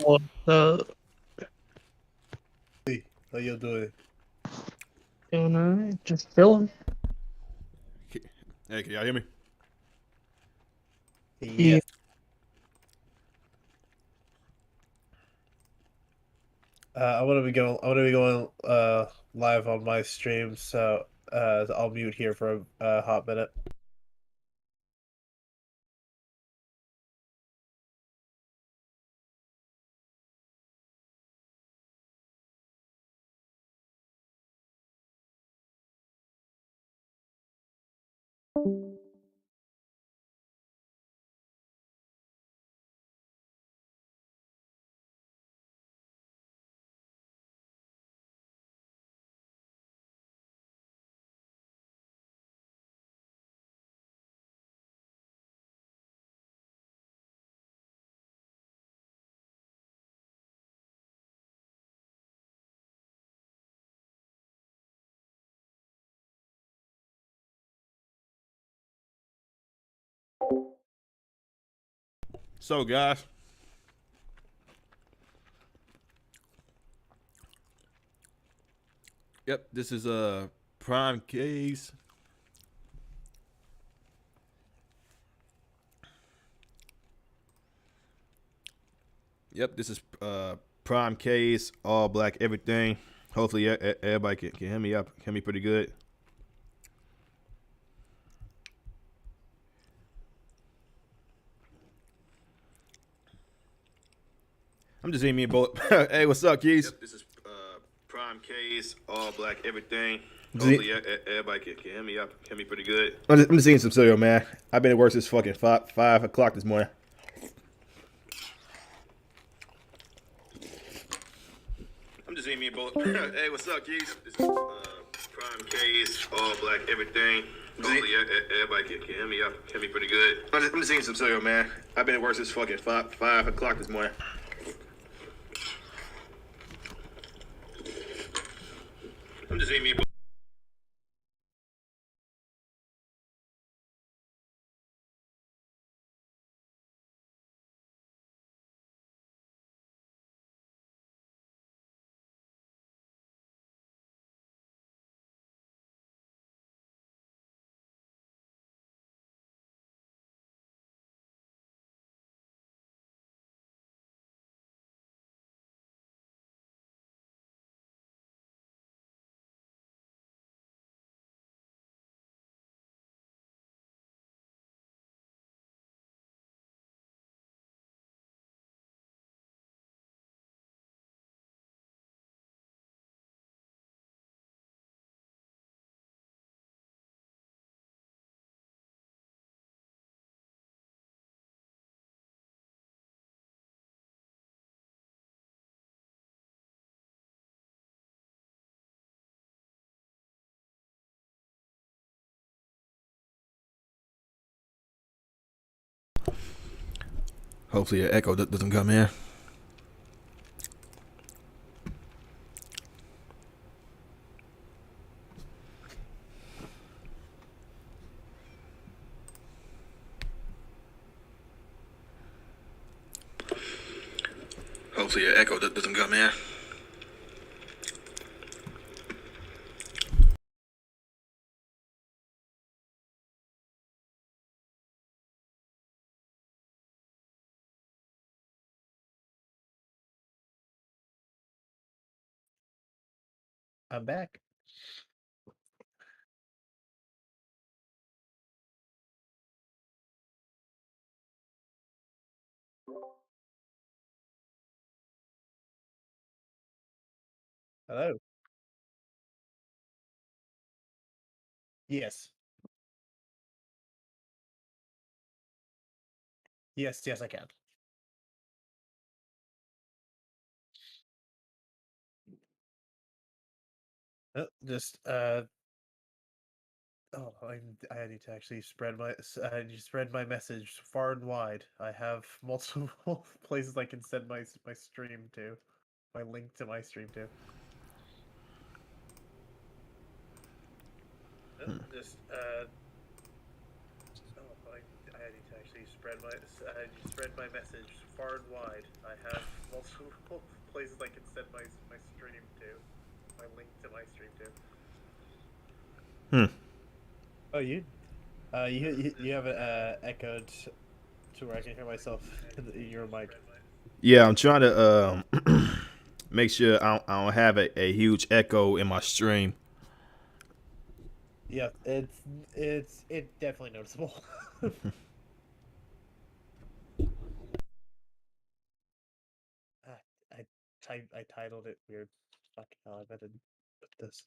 What the Hey, how you doing? doing? Alright, just chilling. Hey, can y'all hear me? Yeah. Yes. I want to be going live on my stream, so I'll mute here for a hot minute. So, guys, yep, this is prime case. Yep, this is prime case, all black, everything. Hopefully, everybody can hear me up, hear me pretty good. I'm just seeing me both. Hey, what's up, Keys? Yep, this is prime case, all black, everything. Hopefully, everybody can hear me up, hear me pretty good. I'm just eating some cereal, man. I've been at work since fucking 5 o'clock this morning. I'm just seeing me both. Hey, what's up, Keys? This is prime case, all black, everything. Hopefully, everybody can hear me up, hear me pretty good. I'm just eating some cereal, man. I've been at work since fucking 5 o'clock this morning. I'm just eating me. Hopefully, an echo doesn't come in. Hopefully, an echo doesn't come in. I'm back. Hello. Yes. Yes, I can. Just oh, I need to actually I need to spread my message far and wide. I have multiple places I can send my stream to, my link to my stream to. Just oh, I need to actually spread you spread my message far and wide. I have multiple places I can send my stream to, my link to my stream to. Oh, you have it echoed to where I can hear myself in your mic. Yeah, I'm trying to make sure I don't have a huge echo in my stream. Yeah, it's definitely noticeable. I titled it weird. Fucking hell, I better put this.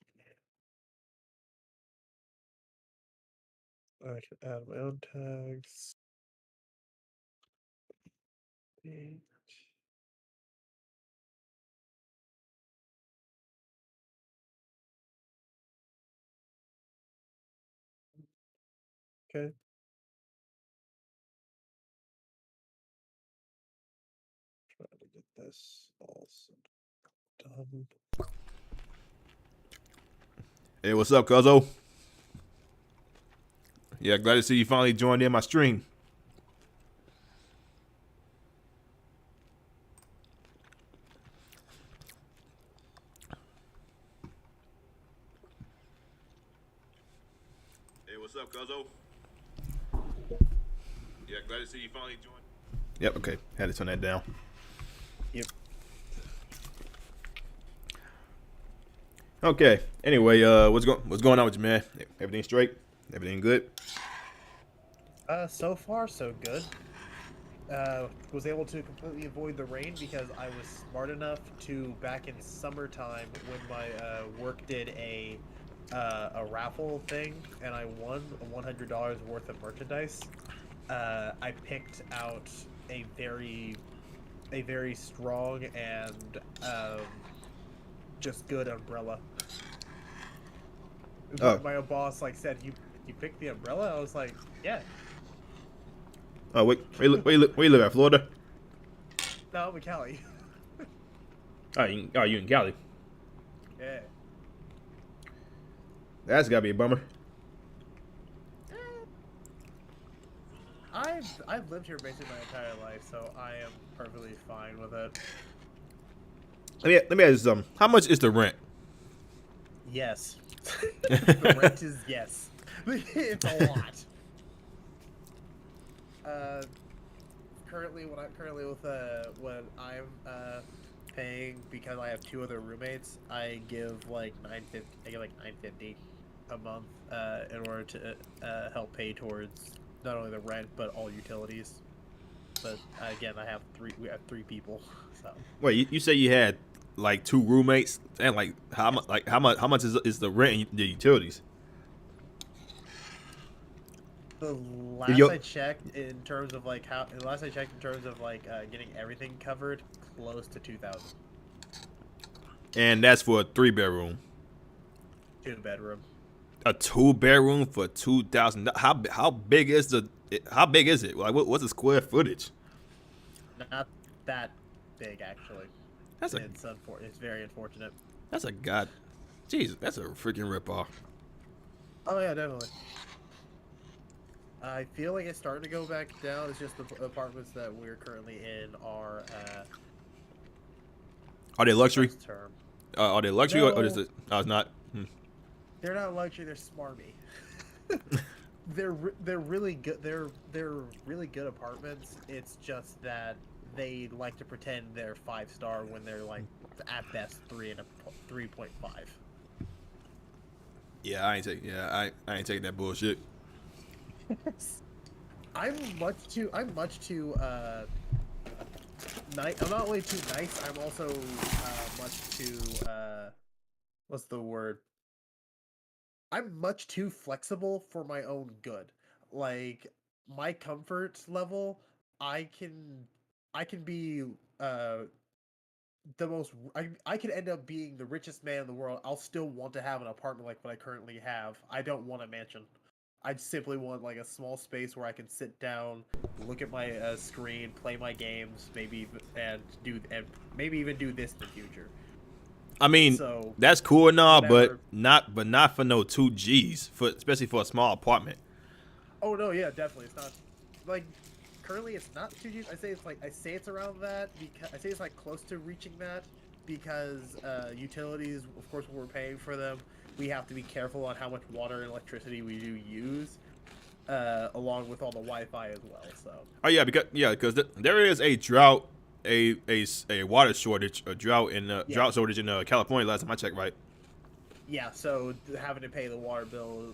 I can add my own tags. Okay. Try to get this also done. Hey, what's up, cuzzo? Yeah, glad to see you finally joined in my stream. Hey, what's up, cuzzo? Yeah, glad to see you finally joined. Yep, okay. Had to turn that down. Yep. Okay. Anyway, what's going on with you, man? Everything straight? Everything good? So far so good. Was able to completely avoid the rain because I was smart enough to, back in summertime when my work did a raffle thing and I won $100 worth of merchandise. I picked out a very strong and just good umbrella. Oh. My boss said, "You picked the umbrella?" I was like, "Yeah." Oh, where you live at, Florida? No, I'm in Cali. You in Cali? Yeah. That's gotta be a bummer. I've lived here basically my entire life, so I am perfectly fine with it. Let me ask you something. How much is the rent? Yes. The rent is yes. It's a lot. Currently what I'm paying, because I have 2 other roommates, I give $950 a month in order to help pay towards not only the rent but all utilities. But again, we have 3 people. So Wait, you say you had 2 roommates, and how much is the rent and the utilities? the last I checked in terms of getting everything covered, close to 2,000. And that's for a 3-bedroom. 2-bedroom. A 2-bedroom for $2,000. How big is it? What's the square footage? Not that big, actually. It's very unfortunate. That's a freaking ripoff. Oh yeah, definitely. I feel like it's starting to go back down. It's just the apartments that we're currently in are they luxury? Term. Are they luxury, or is it? No, it's not. They're not luxury. They're smarmy. They're really good. They're really good apartments. It's just that they like to pretend they're 5-star when they're at best 3.5. Yeah, I ain't taking that bullshit. I'm much too nice. I'm not only too nice, I'm also much too what's the word? I'm much too flexible for my own good. My comfort level, I can be the most I could end up being the richest man in the world. I'll still want to have an apartment like what I currently have. I don't want a mansion. I simply want a small space where I can sit down, look at my screen, play my games, maybe even do this in the future. I mean, so, that's cool and all, but not for no 2 Gs, especially for a small apartment. Oh no, yeah, definitely. It's not currently it's not 2 Gs. I say it's around that because I say it's like close to reaching that because utilities, of course, when we're paying for them, we have to be careful on how much water and electricity we do use, along with all the Wi-Fi as well. So. Oh yeah, because there is a drought, a water shortage, a drought in drought shortage in California. Last time I checked, right? Yeah, so having to pay the water bill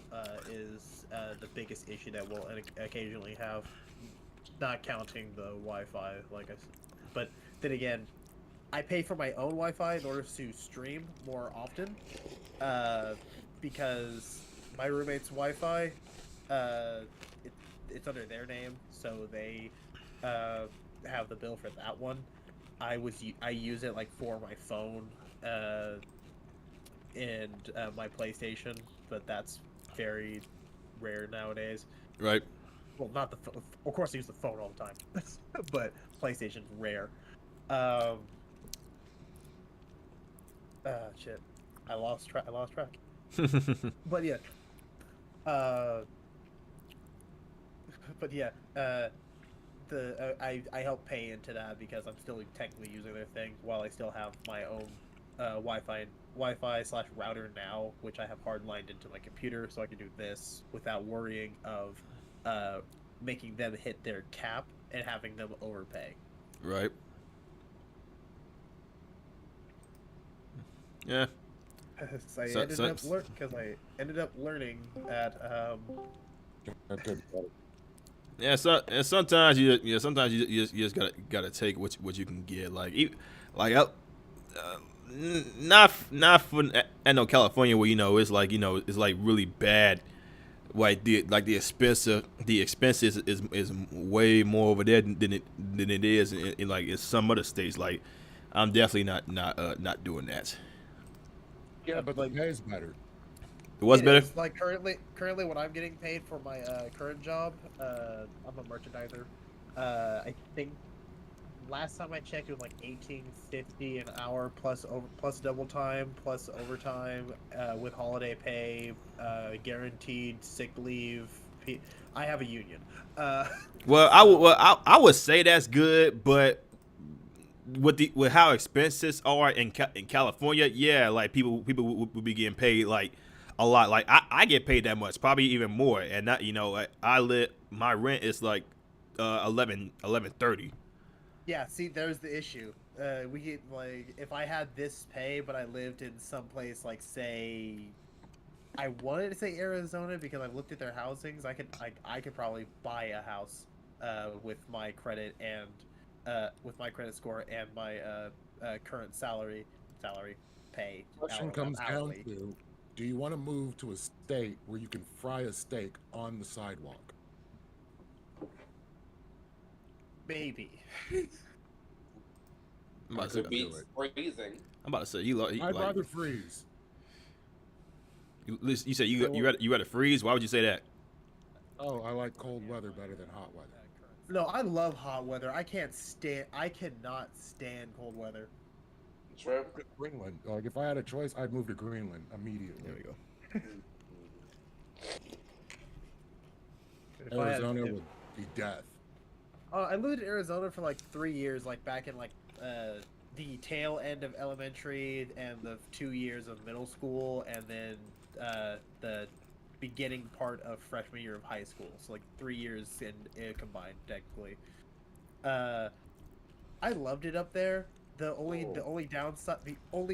is the biggest issue that we'll occasionally have, not counting the Wi-Fi, like I said. But then again, I pay for my own Wi-Fi in order to stream more often, because my roommate's Wi-Fi, it's under their name, so they have the bill for that one. I use it like for my phone. And my PlayStation, but that's very rare nowadays. Right. Well, not the of course I use the phone all the time, but PlayStation's rare. Shit, I lost track. But yeah, but yeah, I help pay into that because I'm still technically using their thing while I still have my own Wi-Fi/router now, which I have hardlined into my computer, so I can do this without worrying of making them hit their cap and having them overpay. Right. Yeah. I ended up learning that. Yeah. So and sometimes you just gotta take what you can get. Not for I know California where it's like it's like really bad. Like the expenses is way more over there than it is in like in some other states. Like I'm definitely not doing that. Yeah, but the pay is better. It was better. Like currently, what I'm getting paid for my current job, I'm a merchandiser. I think last time I checked, it was like $18.50 an hour plus double time plus overtime with holiday pay, guaranteed sick leave. I have a union. Well, I would say that's good, but with how expenses are in California, yeah, like people would be getting paid like a lot. Like I get paid that much, probably even more, and not my rent is like 11.30. Yeah, see, there's the issue. We get like if I had this pay, but I lived in some place like say, I wanted to say Arizona because I've looked at their housings. I could probably buy a house, with my credit and with my credit score and my current salary pay. Question comes down to: do you want to move to a state where you can fry a steak on the sidewalk? Maybe. I'm about to say, freezing. I'm about to say you I'd rather freeze. You said you rather freeze. Why would you say that? Oh, I like cold weather better than hot weather. No, I love hot weather. I cannot stand cold weather. True. Greenland. Like if I had a choice, I'd move to Greenland immediately. There we go. Arizona would be death. I lived in Arizona for like 3 years, like back in like the tail end of elementary and the 2 years of middle school, and then the beginning part of freshman year of high school. So like 3 years in combined, technically. I loved it up there. The only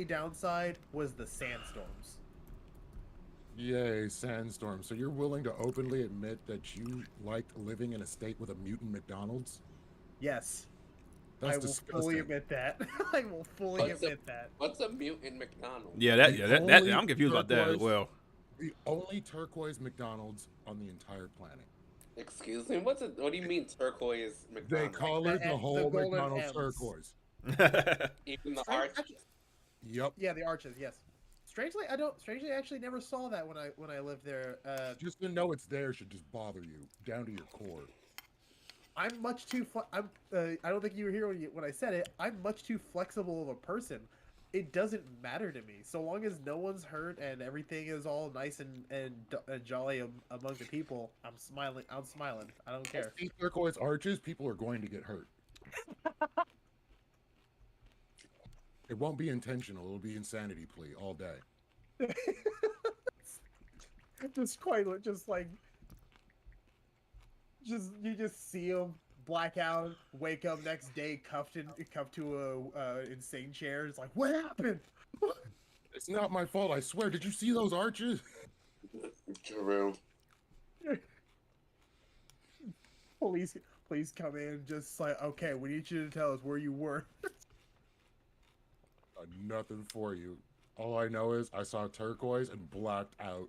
downside was the sandstorms. Yay, sandstorm. So you're willing to openly admit that you liked living in a state with a mutant McDonald's? Yes. That's I will disgusting. fully admit that. I will fully admit that. What's a mutant McDonald's? Yeah, that I'm confused about that as well. The only turquoise McDonald's on the entire planet. Excuse me, what do you mean turquoise McDonald's? They call it the whole golden McDonald's M's. turquoise. Even the arch. Yep. Yeah, the arches. Yes. Strangely, I actually never saw that when I lived there. Just to know it's there should just bother you down to your core. I'm much too. I don't think you were here when I said it. I'm much too flexible of a person. it doesn't matter to me. So long as no one's hurt and everything is all nice and jolly among the people, I'm smiling. I'm smiling. I don't I care. see turquoise arches, people are going to get hurt. It won't be intentional. It'll be insanity plea all day. Just quite just like you just see him black out, wake up next day cuffed to a insane chair. It's like, what happened? It's not my fault, I swear. Did you see those arches? True. Police come in, just like, okay, we need you to tell us where you were. Nothing for you. All I know is I saw turquoise and blacked out.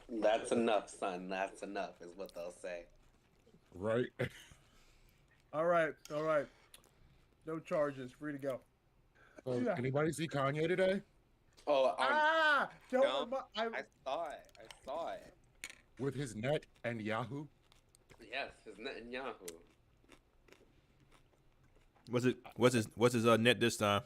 That's enough, son. That's enough, is what they'll say. Right? All right. No charges. Free to go. So, Yeah. anybody see Kanye today? Oh, Don't. no, I saw it. I saw it. With his net and Yahoo? Yes, his Netanyahu. What's his net this time?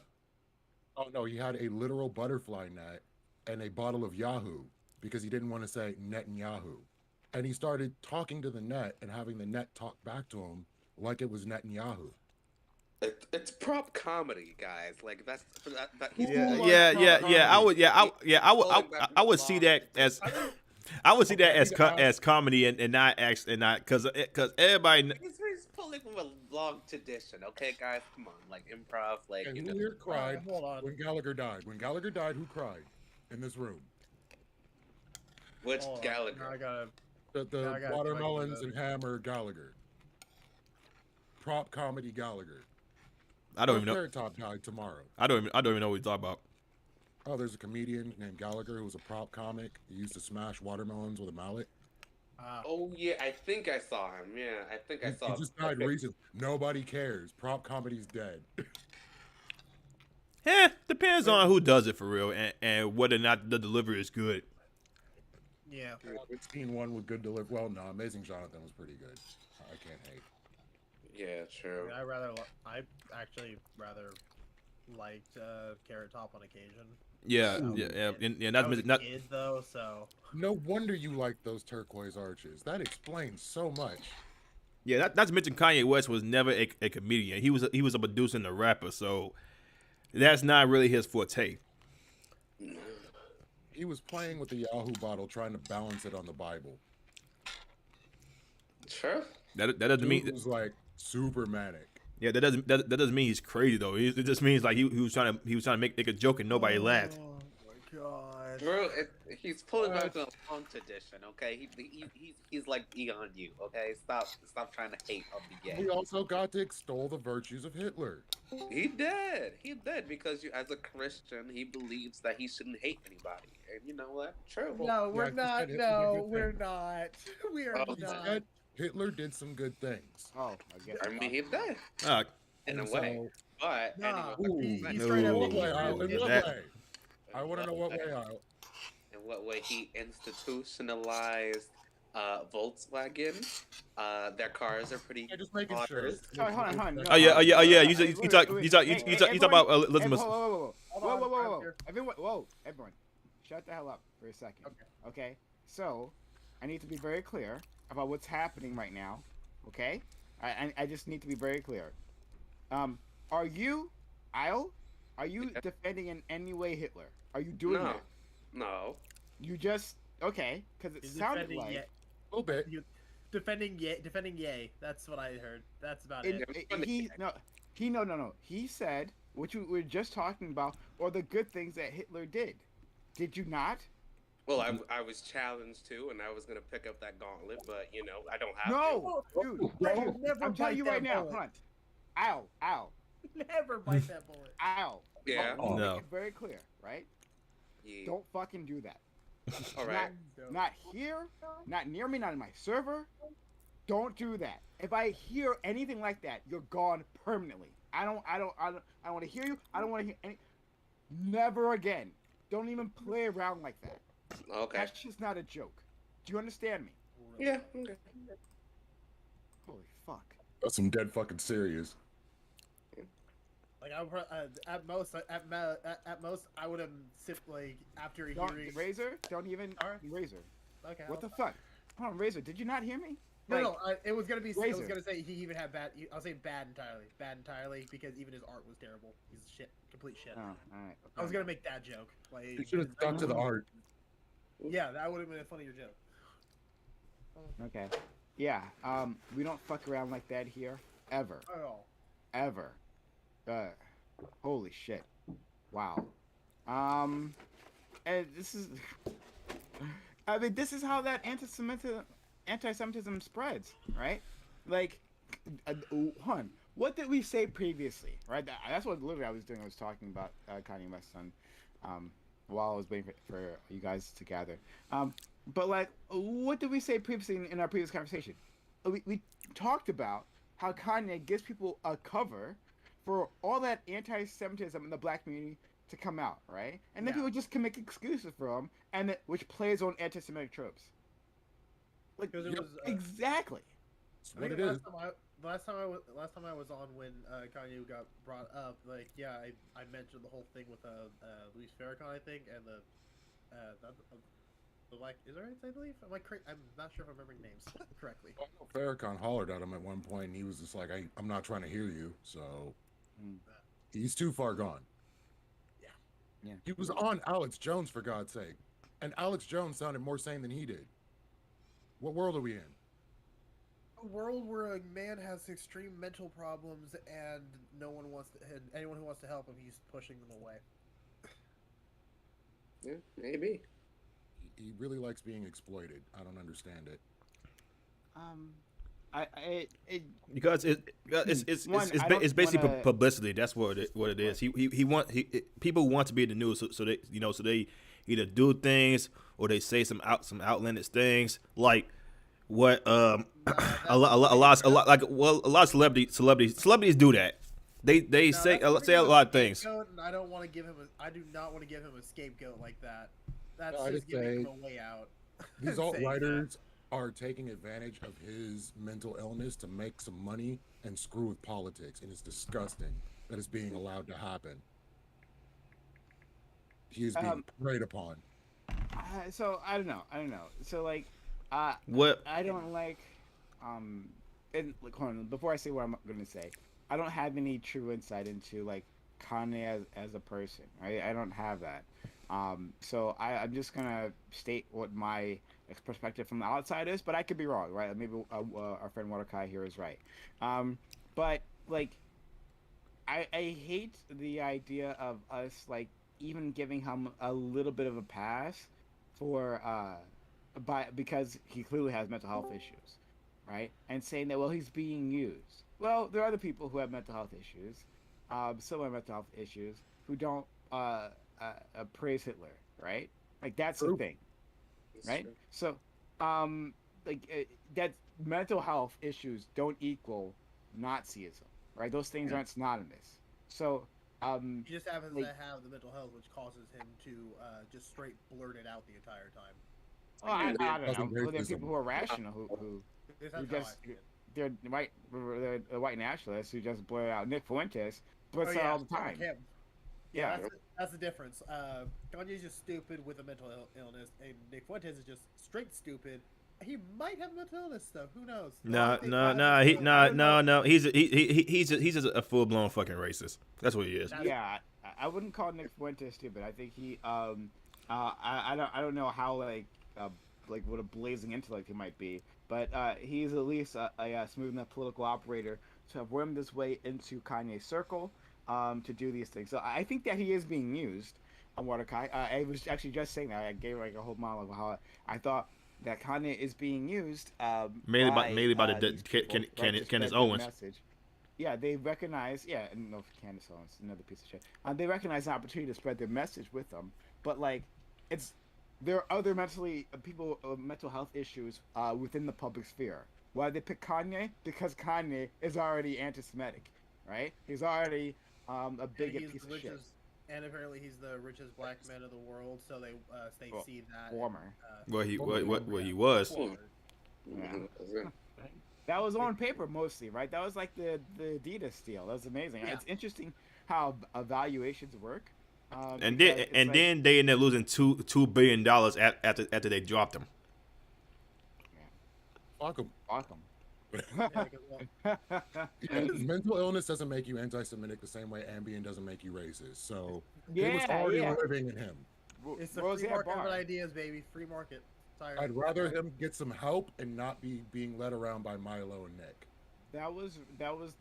Oh no, he had a literal butterfly net and a bottle of Yahoo because he didn't want to say Netanyahu. And he started talking to the net and having the net talk back to him like it was Netanyahu. It's prop comedy, guys. Like that's that. I would see that as as comedy and not actually not because everybody. He's pulling from a long tradition. Okay, guys, come on, like improv, like And you who know. here cried Hold on. when Gallagher died? When Gallagher died, who cried in this room? Which Hold on. Gallagher? Now I gotta. The I gotta watermelons correct and hammer Gallagher. Prop comedy Gallagher. I don't even know. Carrot Top died tomorrow. I don't even know what you're talking about. Oh, there's a comedian named Gallagher who was a prop comic. He used to smash watermelons with a mallet. Oh yeah, I think I saw him. Yeah, I think I saw. He him. just died recently. Nobody cares. Prop comedy's dead. Depends on who does it for real and whether or not the delivery is good. Yeah. I've seen one with good delivery. Well, no, Amazing Jonathan was pretty good. I can't hate. Yeah, true. I actually rather liked Carrot Top on occasion. Yeah, So, and I was that's a not. kid though, so No wonder you like those turquoise arches. That explains so much. Yeah, not to mention Kanye West was never a comedian. He was a producer and a rapper, so that's not really his forte. He was playing with the Yahoo bottle, trying to balance it on the Bible. Sure. That doesn't mean It was like super manic. yeah that doesn't mean he's crazy though. It just means like he was trying to make a joke and nobody laughed. Oh my god. Bro, he's pulling back on a long tradition. Okay, he's like beyond you. Okay, stop trying to hate on the He gay. also got to extol the virtues of Hitler. He did because as a Christian, he believes that he shouldn't hate anybody, and you know what? True. No, we're Yeah, not. he said No, Hitler did we're good not. We are Oh, He not. said Hitler did some good things. Oh, I guess. I mean, he did in a And way, but Nah, anyway, he No. straight up. What way, Al? In what That- way? I want to know what way, Al. in what way he institutionalized Volkswagen. Their cars are pretty. Yeah, just making sure. honest. Hold on. Oh yeah. You Wait, talk wait, you talk hey, you talk hey, about everyone- Elizabeth. Hey, whoa. Hold on, Whoa. here. Everyone, shut the hell up for a second. Okay. So, I need to be very clear about what's happening right now. Okay. I just need to be very clear. Are you, Isle? Are you defending in any way Hitler? Are you doing No, that? no. You just okay? Because it He's sounded defending like. Ye. A little bit. Defending Ye. That's what I heard. That's about it. No. He said what you were just talking about, or the good things that Hitler did. Did you not? Well, I was challenged to, and I was gonna pick up that gauntlet, but you know, I don't have No, dude. Never- never I'm telling bite you that right now, bullet. Hunt. Ow. Never bite that bullet. Ow. to. Yeah. I'll No. make it very clear, right? Yeah. Don't fucking do that. All right. Not here, not near me, not in my server. Don't do that. If I hear anything like that, you're gone permanently. I don't want to hear you. I don't want to hear any. Never again. Don't even play around like that. Okay. That's just not a joke. Do you understand me? Yeah. Okay. Holy fuck. That's some dead fucking serious. Like at most I would have like after hearing. Razor, don't even Sorry? Razor. Okay. What the fuck? Hold on, Razor. Did you not hear me? No, it was gonna be. I Razor. was gonna say he even had bad. I'll say bad entirely because even his art was terrible. He's shit, complete shit. Oh, all right. I was gonna make that joke. Like You should have stuck to the art. Yeah, that would have been a funnier joke. Okay. Yeah. We don't fuck around like that here, ever, Not at all. ever. Holy shit. Wow. And this is. I mean, this is how that anti-Semitism spreads, right? Like, hun, what did we say previously, right? That's what literally I was doing. I was talking about Kanye West's son, while I was waiting for you guys to gather. But like, what did we say previously in our previous conversation? We talked about how Kanye gives people a cover for all that anti-Semitism in the black community to come out, right? And then people just can make excuses for him, and which plays on anti-Semitic tropes. Like, Because it was exactly. That's I what think it is. last time I was on when Kanye got brought up, like I mentioned the whole thing with Luis Farrakhan, I think, and the black Israelites, I believe. I'm not sure if I'm remembering names correctly. Farrakhan hollered at him at one point, and he was just like, I'm not trying to hear you. So he's too far gone. Yeah. He was on Alex Jones, for God's sake. And Alex Jones sounded more sane than he did. What world are we in? A world where a man has extreme mental problems and and anyone who wants to help him, he's pushing them away. Yeah, maybe. He really likes being exploited. I don't understand it. Because it's basically publicity. That's what it is. People want to be in the news, so they either do things or they say some outlandish things like what a lot of celebrities do that. They say a lot of things. I don't want to give him I do not want to give him a scapegoat like that. That's No, I just just giving say him a way out. These Saying alt-writers are taking advantage of his mental illness to make some money and screw with politics, and it's disgusting that it's being allowed to happen. He is being preyed upon. So I don't know. So like, What? I don't like. And like, hold on. Before I say what I'm going to say, I don't have any true insight into like Kanye as a person. Right? I don't have that. So I'm just gonna state what my perspective from the outside is, but I could be wrong, right? Maybe our friend Mordecai here is right. But like, I hate the idea of us like even giving him a little bit of a pass for because he clearly has mental health issues, right? And saying that he's being used. Well, there are other people who have mental health issues, similar mental health issues, who don't praise Hitler, right? Like that's True. the thing, right? So, that mental health issues don't equal Nazism, right? Those things aren't synonymous. So, he just happens to have the mental health, which causes him to just straight blurt it out the entire time. Well, I don't know. Doesn't Well, there are racism. people who are rational who That's who how I just see it. they're white nationalists who just blurt out. Nick Fuentes blurts out all the time. Him. Yeah. That's the difference. Kanye's just stupid with a mental illness, and Nick Fuentes is just straight stupid. He might have mental illness though. Who knows? No. He's just a full blown fucking racist. That's what he is. Yeah, I wouldn't call Nick Fuentes stupid. I think he I don't know how like what a blazing intellect he might be, but he's at least a smooth enough political operator to have wormed his way into Kanye's circle to do these things. So I think that he is being used on Mordecai. I was actually just saying that. I gave like a whole monologue of how I thought that Kanye is being used mainly by Candace Owens. Message. Yeah, they recognize. Yeah, no, Candace Owens, another piece of shit. They recognize the opportunity to spread their message with them, but like, there are other people with mental health issues within the public sphere. Why they pick Kanye? Because Kanye is already anti-Semitic, right? He's already a bigot piece of shit. And apparently he's the richest black man in the world, so they see that. Former. He was. Yeah. That was on paper mostly, right? That was like the Adidas deal. That was amazing. Yeah. It's interesting how evaluations work. And Because then it's and like, then they ended up losing $2 billion after they dropped him. Fuck him. fuck 'em. Yeah, 'cause, well, Mental illness doesn't make you anti-Semitic the same way Ambien doesn't make you racist. So it was Yeah, already yeah. living in him. it's the free Roseanne market of Barr. ideas, baby. Free market. Sorry. I'd rather him get some help and not be being led around by Milo and Nick. That was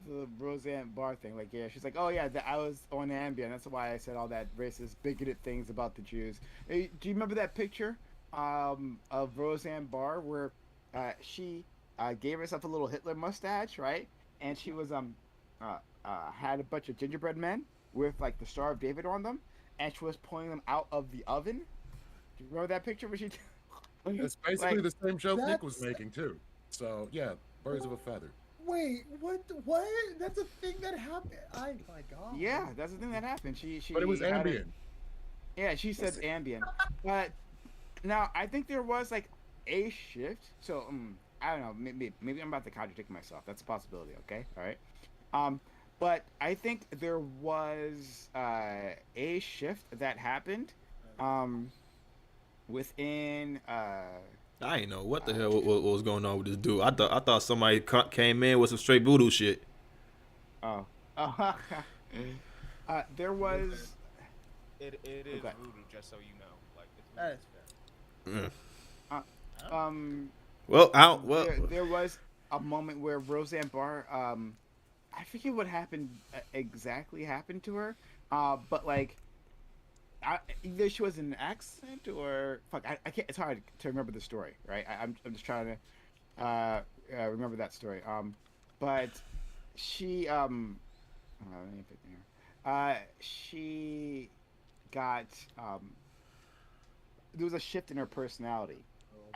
the Roseanne Barr thing. Like, yeah, she's like, oh yeah, I was on Ambien. That's why I said all that racist, bigoted things about the Jews. Hey, do you remember that picture of Roseanne Barr where she gave herself a little Hitler mustache, right? And she was had a bunch of gingerbread men with like the Star of David on them, and she was pulling them out of the oven. Do you remember that picture where she? It's basically Like, the same joke Nick was that's- making too. So yeah, birds of a feather. Wait, what? What? That's a thing that happened. My God. yeah, that's the thing that happened. She But it was had a- Ambien. Yeah, she said Ambien. But now I think there was like a shift. So I don't know. Maybe I'm about to contradict myself. That's a possibility. Okay, all right. But I think there was a shift that happened within. I ain't know what the hell what was going on with this dude. I thought somebody came in with some straight voodoo shit. Oh. There was. It is Okay. voodoo, just so you know. Like it's That is fair. Well, I don't, well, There was a moment where Roseanne Barr, I forget what happened exactly happened to her, but like, either she was in an accident or fuck, I can't. It's hard to remember the story, right? I'm just trying to remember that story. But she let me pick here. She got there was a shift in her personality.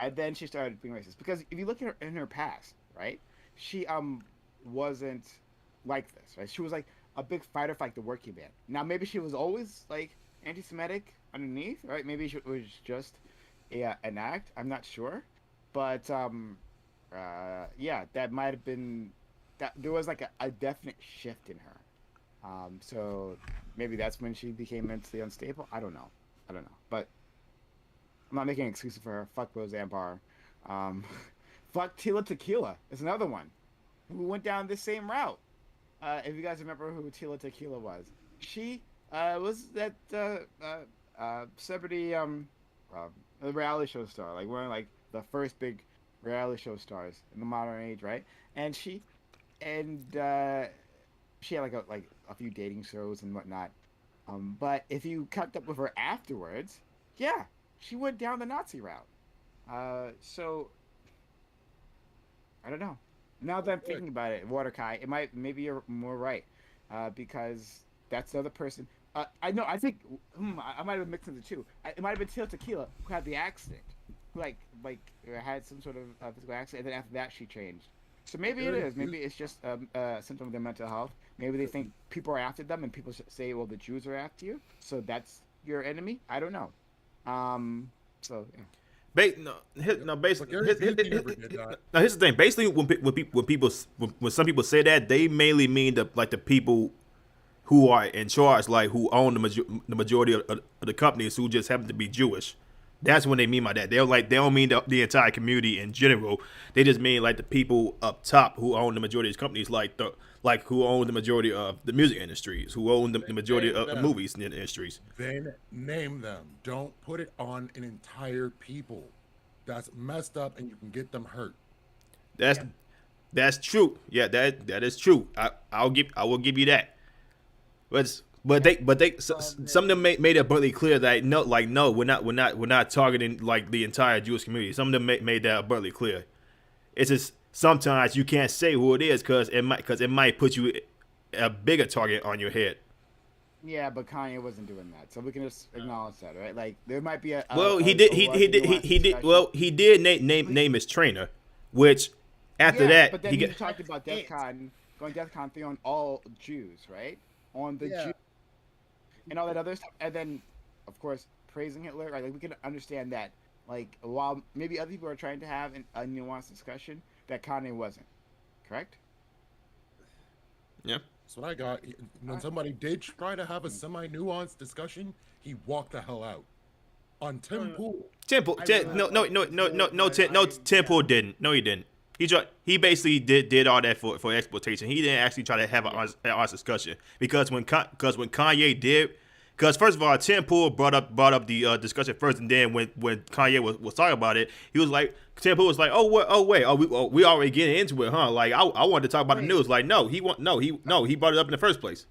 And then she started being racist because if you look at her in her past, right, she wasn't like this, right? She was like a big fighter for like the working man. Now maybe she was always like anti-Semitic underneath, right? Maybe it was just an act. I'm not sure, but yeah, that might have been that there was like a definite shift in her. So maybe that's when she became mentally unstable. I don't know, but. I'm not making an excuse for her. Fuck Roseanne Barr. Fuck Tila Tequila is another one who went down the same route. If you guys remember who Tila Tequila was, she was that celebrity reality show star, like one of like the first big reality show stars in the modern age, right? And she had like a few dating shows and whatnot. But if you kept up with her afterwards, yeah. She went down the Nazi route. So I don't know. Now that I'm thinking about it, Waterkai, maybe you're more right, because that's the other person. I know. I think I might have mixed the two. It might have been Tila Tequila who had the accident, who like had some sort of physical accident, and then after that she changed. So maybe it is. Maybe it's just a symptom of their mental health. Maybe they think people are after them, and people say, "Well, the Jews are after you, so that's your enemy." I don't know. So yeah. Basically, now here's the thing. Basically, when some people say that, they mainly mean the people who are in charge, like who own the majority of the companies, who just happen to be Jewish. That's what they mean by that. They don't mean the entire community in general. They just mean like the people up top who own the majority of these companies, like who own the majority of the music industries, who own the majority of the movies industries. Then name them. Don't put it on an entire people. That's messed up, and you can get them hurt. That's true. Yeah, that is true. I will give you that. But some of them made it abundantly clear that no, we're not targeting like the entire Jewish community. Some of them made that abundantly clear. It's just sometimes you can't say who it is because it might put you a bigger target on your head. Yeah, but Kanye wasn't doing that, so we can just acknowledge that, right? Like there might be a Well, he did did. Well, he did name his trainer, which after that but then he he got. talked about DEFCON going DEFCON 3 on all Jews, right? On the Jews and all that other stuff, and then of course praising Hitler, right? Like we can understand that. Like while maybe other people are trying to have a nuanced discussion, that Kanye wasn't. correct? Yeah. That's what I got. When somebody did try to have a semi-nuanced discussion, he walked the hell out. On Tim Pool. Temple, I really no, no, like no, this no, no, whole, no, but no. I Temple yeah. didn't. No, he didn't. He basically did all that for exploitation. He didn't actually try to have an honest discussion because when Kanye did, because first of all, Tim Pool brought up the discussion first, and then when Kanye was talking about it, he was like, Tim Pool was like, we already getting into it, huh? Like I wanted to talk about the Wait. news. Like he brought it up in the first place.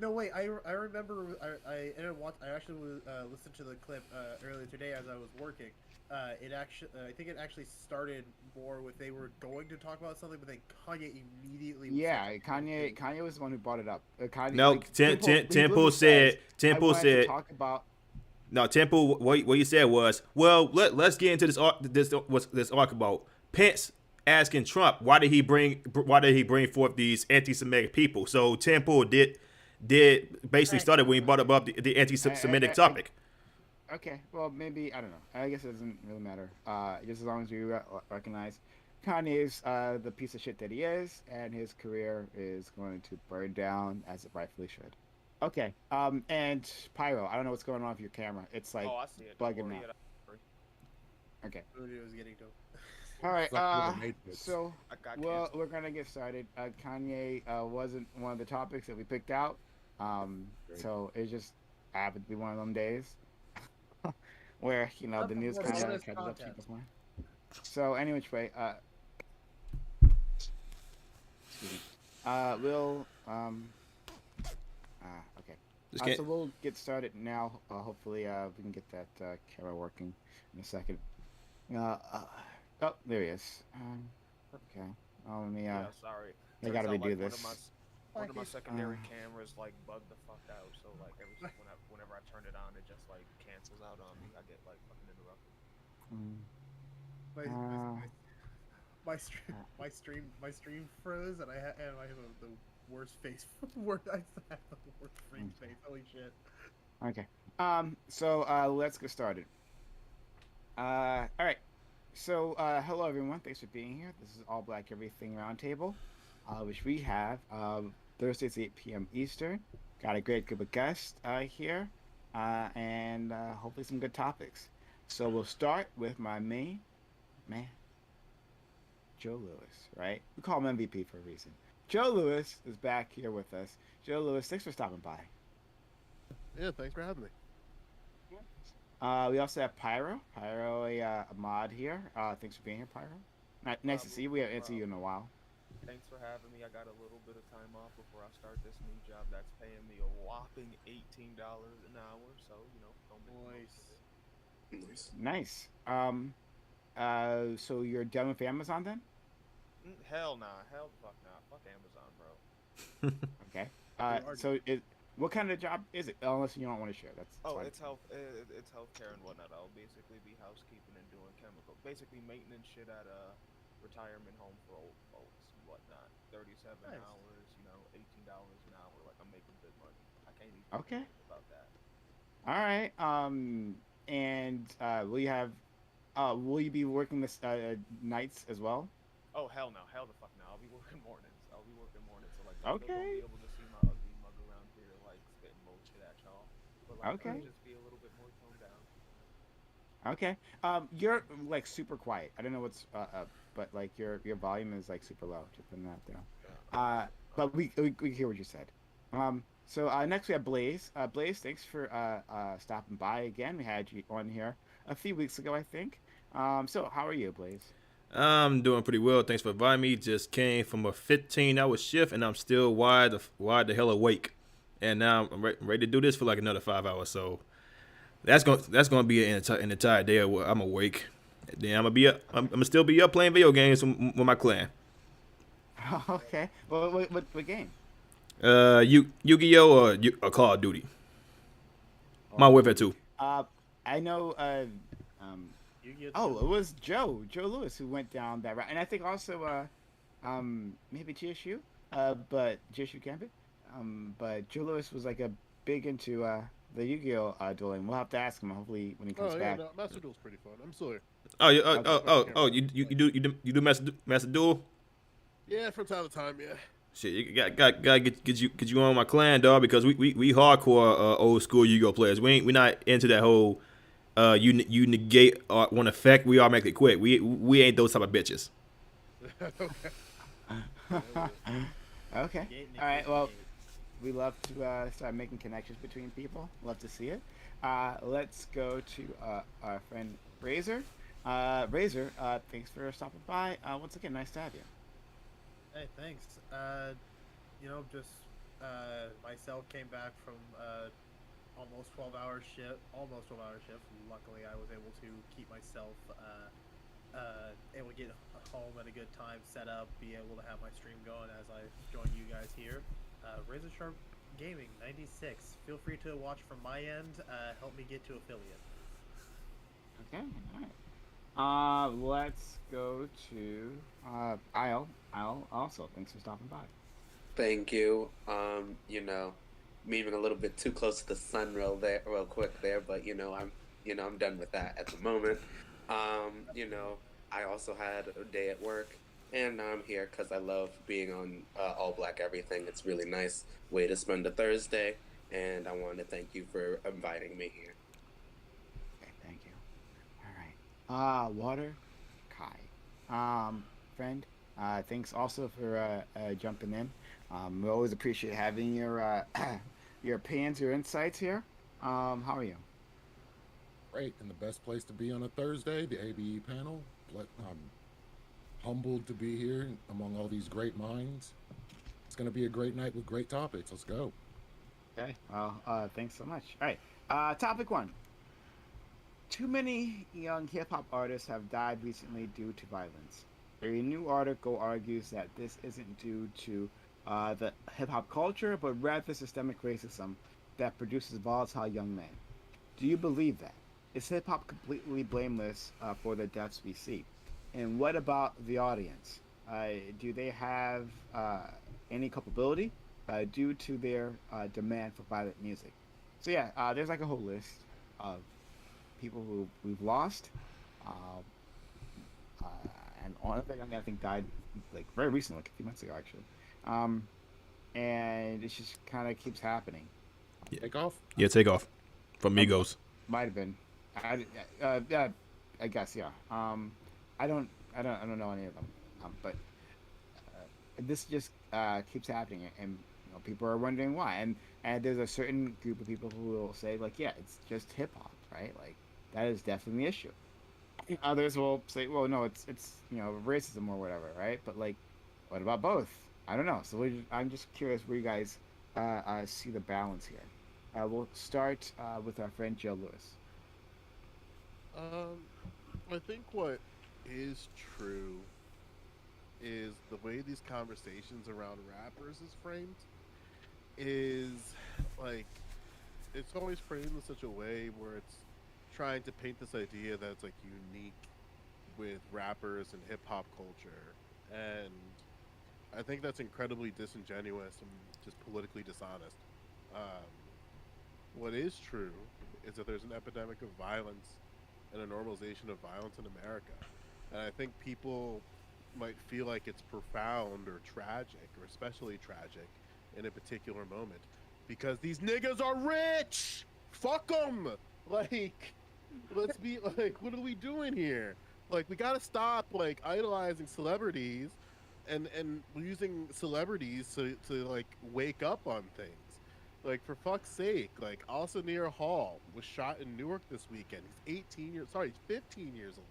No, wait. I remember. I ended up I actually listened to the clip earlier today as I was working. It actually, I think it actually started more with they were going to talk about something, but then Kanye immediately. Was Yeah, like, Kanye was the one who brought it up. Kanye, No, like, Temple said. I wanted to talk about. No, Temple. What you said was, well, let's get into this arc about Pence asking Trump why did he bring forth these anti-Semitic people. So Temple did basically started when he brought up the anti-Semitic topic. Okay, well, maybe, I don't know. I guess it doesn't really matter. Just as long as you recognize Kanye's the piece of shit that he is, and his career is going to burn down as it rightfully should. Okay, and Pyro, I don't know what's going on with your camera. It's like I see it. Don't bugging worry, out. Okay. Rudy was getting to. All right. Suck with the Matrix. So, I got well, canceled. we're gonna get started. Kanye wasn't one of the topics that we picked out. So it just happened to be one of them days where the news more kind of bonus catches up to content. people's mind. So any which way, excuse me. We'll okay. So we'll get started now. Hopefully, we can get that camera working in a second. Oh, there he is. Okay. Oh, let me. Sorry. I gotta Turns out, redo like, this. One of my secondary cameras like bugged the fuck out. So like whenever I turn it on, it just like cancels out on me. I get like fucking interrupted. My stream froze, and I have the worst face. I have the worst freeze face. Holy shit. Okay. So let's get started. All right. So hello everyone. Thanks for being here. This is All Black Everything Roundtable, which we have Thursdays 8 p.m. Eastern. Got a great group of guests here, and hopefully some good topics. So we'll start with my main man, Joe Lewis. Right? We call him MVP for a reason. Joe Lewis is back here with us. Joe Lewis, thanks for stopping by. Yeah, thanks for having me. We also have Pyro, a mod here. Thanks for being here, Pyro. Nice to see you. We haven't seen you in a while. Thanks for having me. I got a little bit of time off before I start this new job that's paying me a whopping $18 an hour. So don't make Nice. So you're done with Amazon then? Hell nah. Hell the fuck nah. Fuck Amazon, bro. Okay. What kind of job is it? Unless you don't want to share. That's fine. It's healthcare and whatnot. I'll basically be housekeeping and doing chemical, basically maintenance shit at a retirement home for old folks and whatnot. 37 hours, $18 an hour. Like I'm making good money. I can't even Okay. about that. All right. And will you be working this nights as well? Oh hell no, hell the fuck no. I'll be working mornings. So like Okay. you'll be able to see my ugly mug around here like spitting bullshit at y'all. But like Okay. I'll just be a little bit more toned down. Okay. You're like super quiet. I don't know what's but like your volume is like super low. Just putting that there. But we hear what you said. So next we have Blaze. Blaze, thanks for stopping by again. We had you on here a few weeks ago, I think. So how are you, Blaze? I'm doing pretty well. Thanks for inviting me. Just came from a 15-hour shift, and I'm still wide the hell awake. And now I'm ready to do this for like another 5 hours. So that's gonna be an entire day where I'm awake. Then I'm gonna still be up playing video games with my clan. Okay. Well, what game? Yu-Gi-Oh or Call of Duty. Modern Warfare 2. I know. It was Joe Lewis who went down that route, and I think also maybe GSU, but GSU Gambit. But Joe Lewis was like a big into the Yu-Gi-Oh dueling. We'll have to ask him hopefully when he comes back. No, Master Duel's pretty fun. I'm still here. You do Master Duel? Yeah, from time to time, yeah. Shit, you got get you on my clan, dog, because we hardcore old school Yu-Gi-Oh players. We not into that whole you negate one effect, we automatically quit. We ain't those type of bitches. Okay. Okay. Negate, All right. negate, Well, negate. we love to start making connections between people. Love to see it. Let's go to our friend Razor. Razor, thanks for stopping by. Once again, nice to have you. Hey, thanks. Just myself came back from almost 12-hour shift. Luckily, I was able to keep myself able to get home at a good time, set up, be able to have my stream going as I join you guys here. Razor Sharp Gaming 96. Feel free to watch from my end. Help me get to affiliate. Okay. All right. Let's go to Isle. Isle also, thanks for stopping by. Thank you. Moving a little bit too close to the sun real quick there, but I'm done with that at the moment. I also had a day at work, and now I'm here because I love being on All Black Everything. It's really nice way to spend a Thursday, and I want to thank you for inviting me here. Okay, thank you. All right. Water, Kai. Friend, thanks also for jumping in. We always appreciate having your your opinions, your insights here. How are you? Great, and the best place to be on a Thursday, the ABE panel. I'm humbled to be here among all these great minds. It's going to be a great night with great topics. Let's go. Okay. Well, thanks so much. All right. Topic one. Too many young hip hop artists have died recently due to violence. A new article argues that this isn't due to the hip hop culture, but rather systemic racism that produces volatile young men. Do you believe that? Is hip hop completely blameless for the deaths we see? And what about the audience? Do they have any culpability due to their demand for violent music? So yeah, there's like a whole list of people who we've lost, uh, uh, and one of them I think died like very recently, like a few months ago actually. Um, and it just kind of keeps happening. Take off. Yeah, take off from Um, Migos. might have been. Yeah, I guess yeah. I don't, I don't know any of them. But this just keeps happening, and people are wondering why. And there's a certain group of people who will say like, yeah, it's just hip hop, right? Like that is definitely the issue. Others will say, well, no, it's racism or whatever, right? But like, what about both? I don't know. So I'm just curious where you guys see the balance here. We'll start with our friend Joe Lewis. Um, I think what is true is the way these conversations around rappers is framed is like it's always framed in such a way where it's trying to paint this idea that it's like unique with rappers and hip hop culture, and I think that's incredibly disingenuous and just politically dishonest. Um, what is true is that there's an epidemic of violence and a normalization of violence in America, and I think people might feel like it's profound or tragic, or especially tragic in a particular moment, because these niggas are rich. Fuck them. Like, let's be like, what are we doing here? Like, we gotta stop like idolizing celebrities and using celebrities to like wake up on things. Like, for fuck's sake, like Near Hall was shot in Newark this weekend. He's 18 years, sorry, he's 15 years old.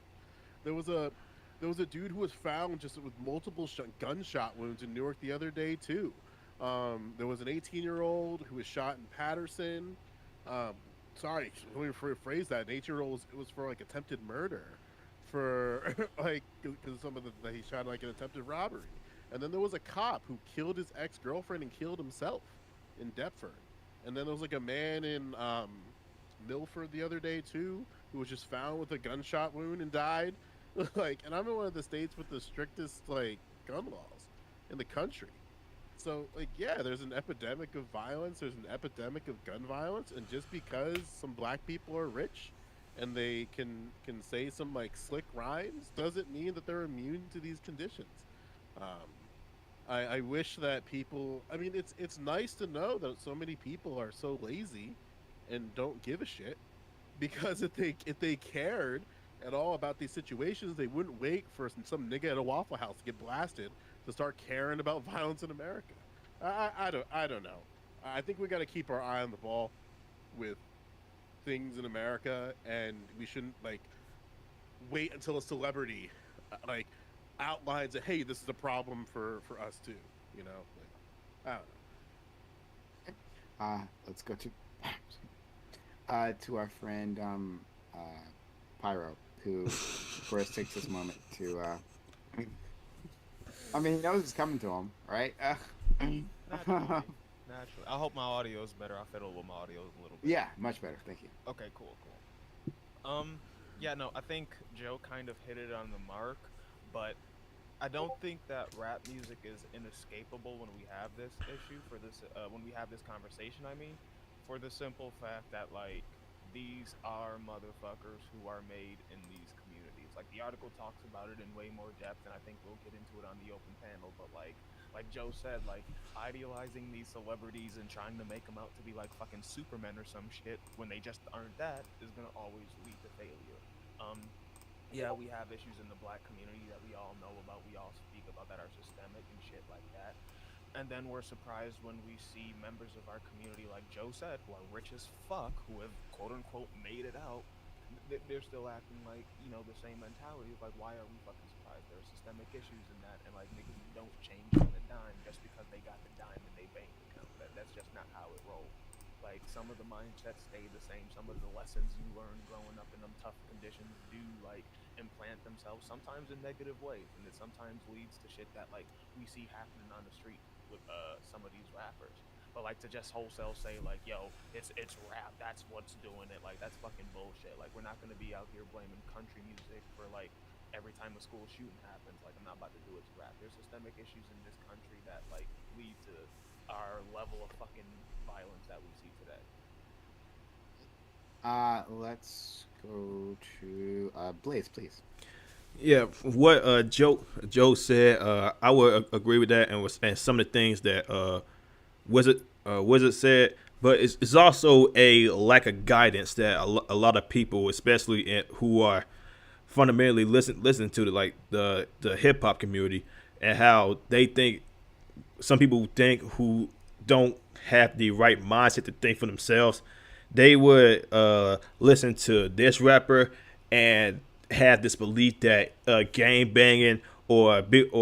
There was a there was a dude who was found just with multiple gunshot wounds in Newark the other day too. There was an 18-year-old who was shot in Patterson. Um, sorry, let me rephrase that. An 8-year-old was for like attempted murder, for like because some of that he shot like an attempted robbery. And then there was a cop who killed his ex-girlfriend and killed himself in Deptford. And then there was like a man in Milford the other day too, who was just found with a gunshot wound and died. Like, and I'm in one of the states with the strictest like gun laws in the country. So like, yeah, there's an epidemic of violence. There's an epidemic of gun violence, and just because some black people are rich and they can say some like slick rhymes doesn't mean that they're immune to these conditions. Um, I wish that people. I mean, it's nice to know that so many people are so lazy and don't give a shit. Because if they cared at all about these situations, they wouldn't wait for some nigga at a Waffle House to get blasted to start caring about violence in America. I don't know. I think we got to keep our eye on the ball with things in America, and we shouldn't like wait until a celebrity like outlines that, hey, this is a problem for us too. You know, like, I don't know. Let's go to our friend uh, Pyro, who of course takes this moment to. I mean, he knows it's coming to him, right? Naturally. Naturally. I hope my audio is better. I fiddle with my audio a little bit. Yeah, much better. Thank you. Okay, cool, cool. Yeah, no, I think Joe kind of hit it on the mark, but I don't think that rap music is inescapable when we have this issue for this when we have this conversation. I mean, for the simple fact that like these are motherfuckers who are made in these communities. Like the article talks about it in way more depth, and I think we'll get into it on the open panel. But like Joe said, like idealizing these celebrities and trying to make them out to be like fucking supermen or some shit when they just aren't that is gonna always lead to failure. Um, yeah, we have issues in the black community that we all know about, we all speak about that are systemic and shit like that. And then we're surprised when we see members of our community, like Joe said, who are rich as fuck, who have quote unquote made it out. They're still acting like, you know, the same mentality of like, why are we fucking surprised? There are systemic issues in that, and like niggas don't change on a dime just because they got the dime in their bank account. That's just not how it rolls. Like some of the mindsets stay the same. Some of the lessons you learn growing up in them tough conditions do like implant themselves sometimes in negative ways, and it sometimes leads to shit that like we see happening on the street with some of these rappers. But like to just wholesale say like, yo, it's rap, that's what's doing it, like that's fucking bullshit. Like we're not gonna be out here blaming country music for like every time a school shooting happens. Like I'm not about to do it to rap. There's systemic issues in this country that like lead to our level of fucking violence that we see today. Let's go to Blaze, please. Yeah, what Joe said, I would agree with that, and some of the things that Wizard said, but it's also a lack of guidance that a lot of people, especially who are fundamentally listen to the hip hop community, and how they think some people think who don't have the right mindset to think for themselves, they would listen to this rapper and have this belief that gang banging or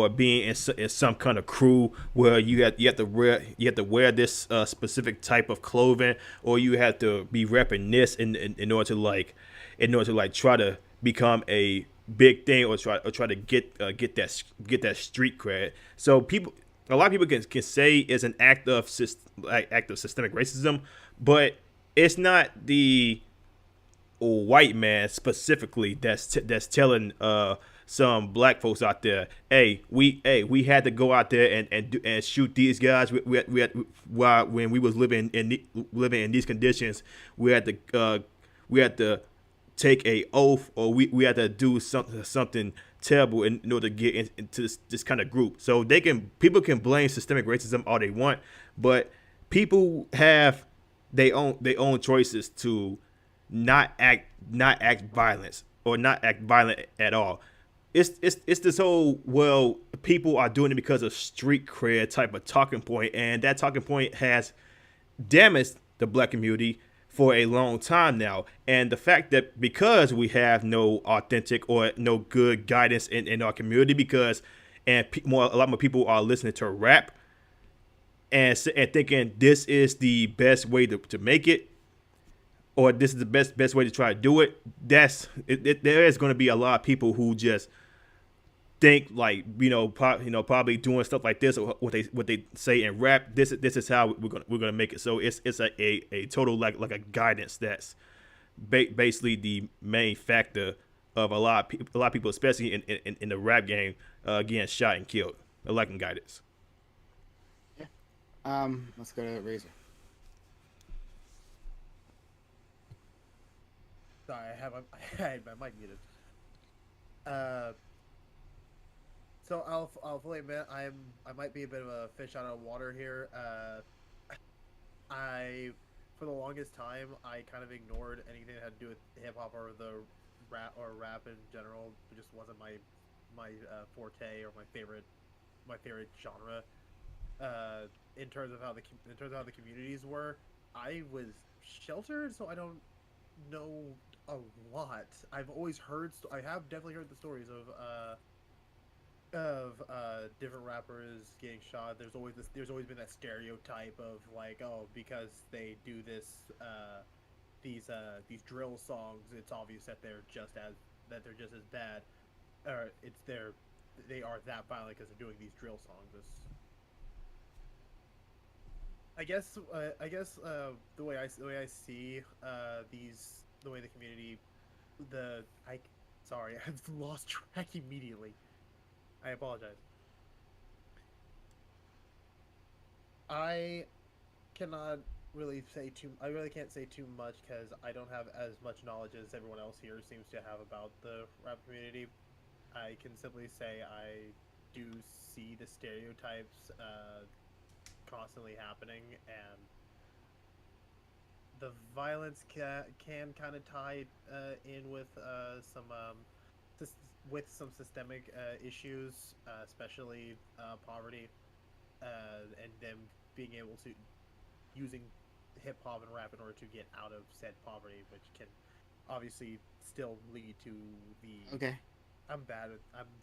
being in some kind of crew where you have to wear this specific type of clothing, or you have to be repping this in order to like try to become a big thing, or try to get that street cred. So a lot of people can say it's an act of systemic racism, but it's not the white man specifically that's telling some black folks out there, hey, we had to go out there and shoot these guys. While when we was living in these conditions, we had to take a oath, or we had to do something terrible in order to get into this kind of group. So people can blame systemic racism all they want, but people have their own choices to not act violence, or not act violent at all. It's this whole, well, people are doing it because of street cred type of talking point, and that talking point has damaged the black community for a long time now. And the fact that because we have no authentic or no good guidance in our community, because a lot more people are listening to rap and thinking this is the best way to make it, or this is the best way to try to do it. There is going to be a lot of people who just think like, probably doing stuff like this, or what they say in rap. This is how we're gonna make it. So it's a total like a guidance that's basically the main factor of a lot of people, especially in the rap game, getting shot and killed. A lacking guidance. Yeah. Let's go to Razor. Sorry, I had my mic muted. So I'll fully admit I might be a bit of a fish out of water here. I for the longest time I kind of ignored anything that had to do with hip hop or the rap in general. It just wasn't my forte or my favorite genre. Uh, in terms of how the communities were, I was sheltered, so I don't know a lot. I have definitely heard the stories of different rappers getting shot. There's always been that stereotype of like, oh, because they do these drill songs, it's obvious that they're just as bad, or they are that violent because they're doing these drill songs. The way I see the way the community the I sorry, I've lost track immediately. I apologize. I cannot really say too. I really can't say too much because I don't have as much knowledge as everyone else here seems to have about the rap community. I can simply say I do see the stereotypes constantly happening, and the violence can kind of tie in with sys- with some systemic issues, especially poverty, and them being able to using hip hop and rap in order to get out of said poverty, which can obviously still lead to the. Okay. I'm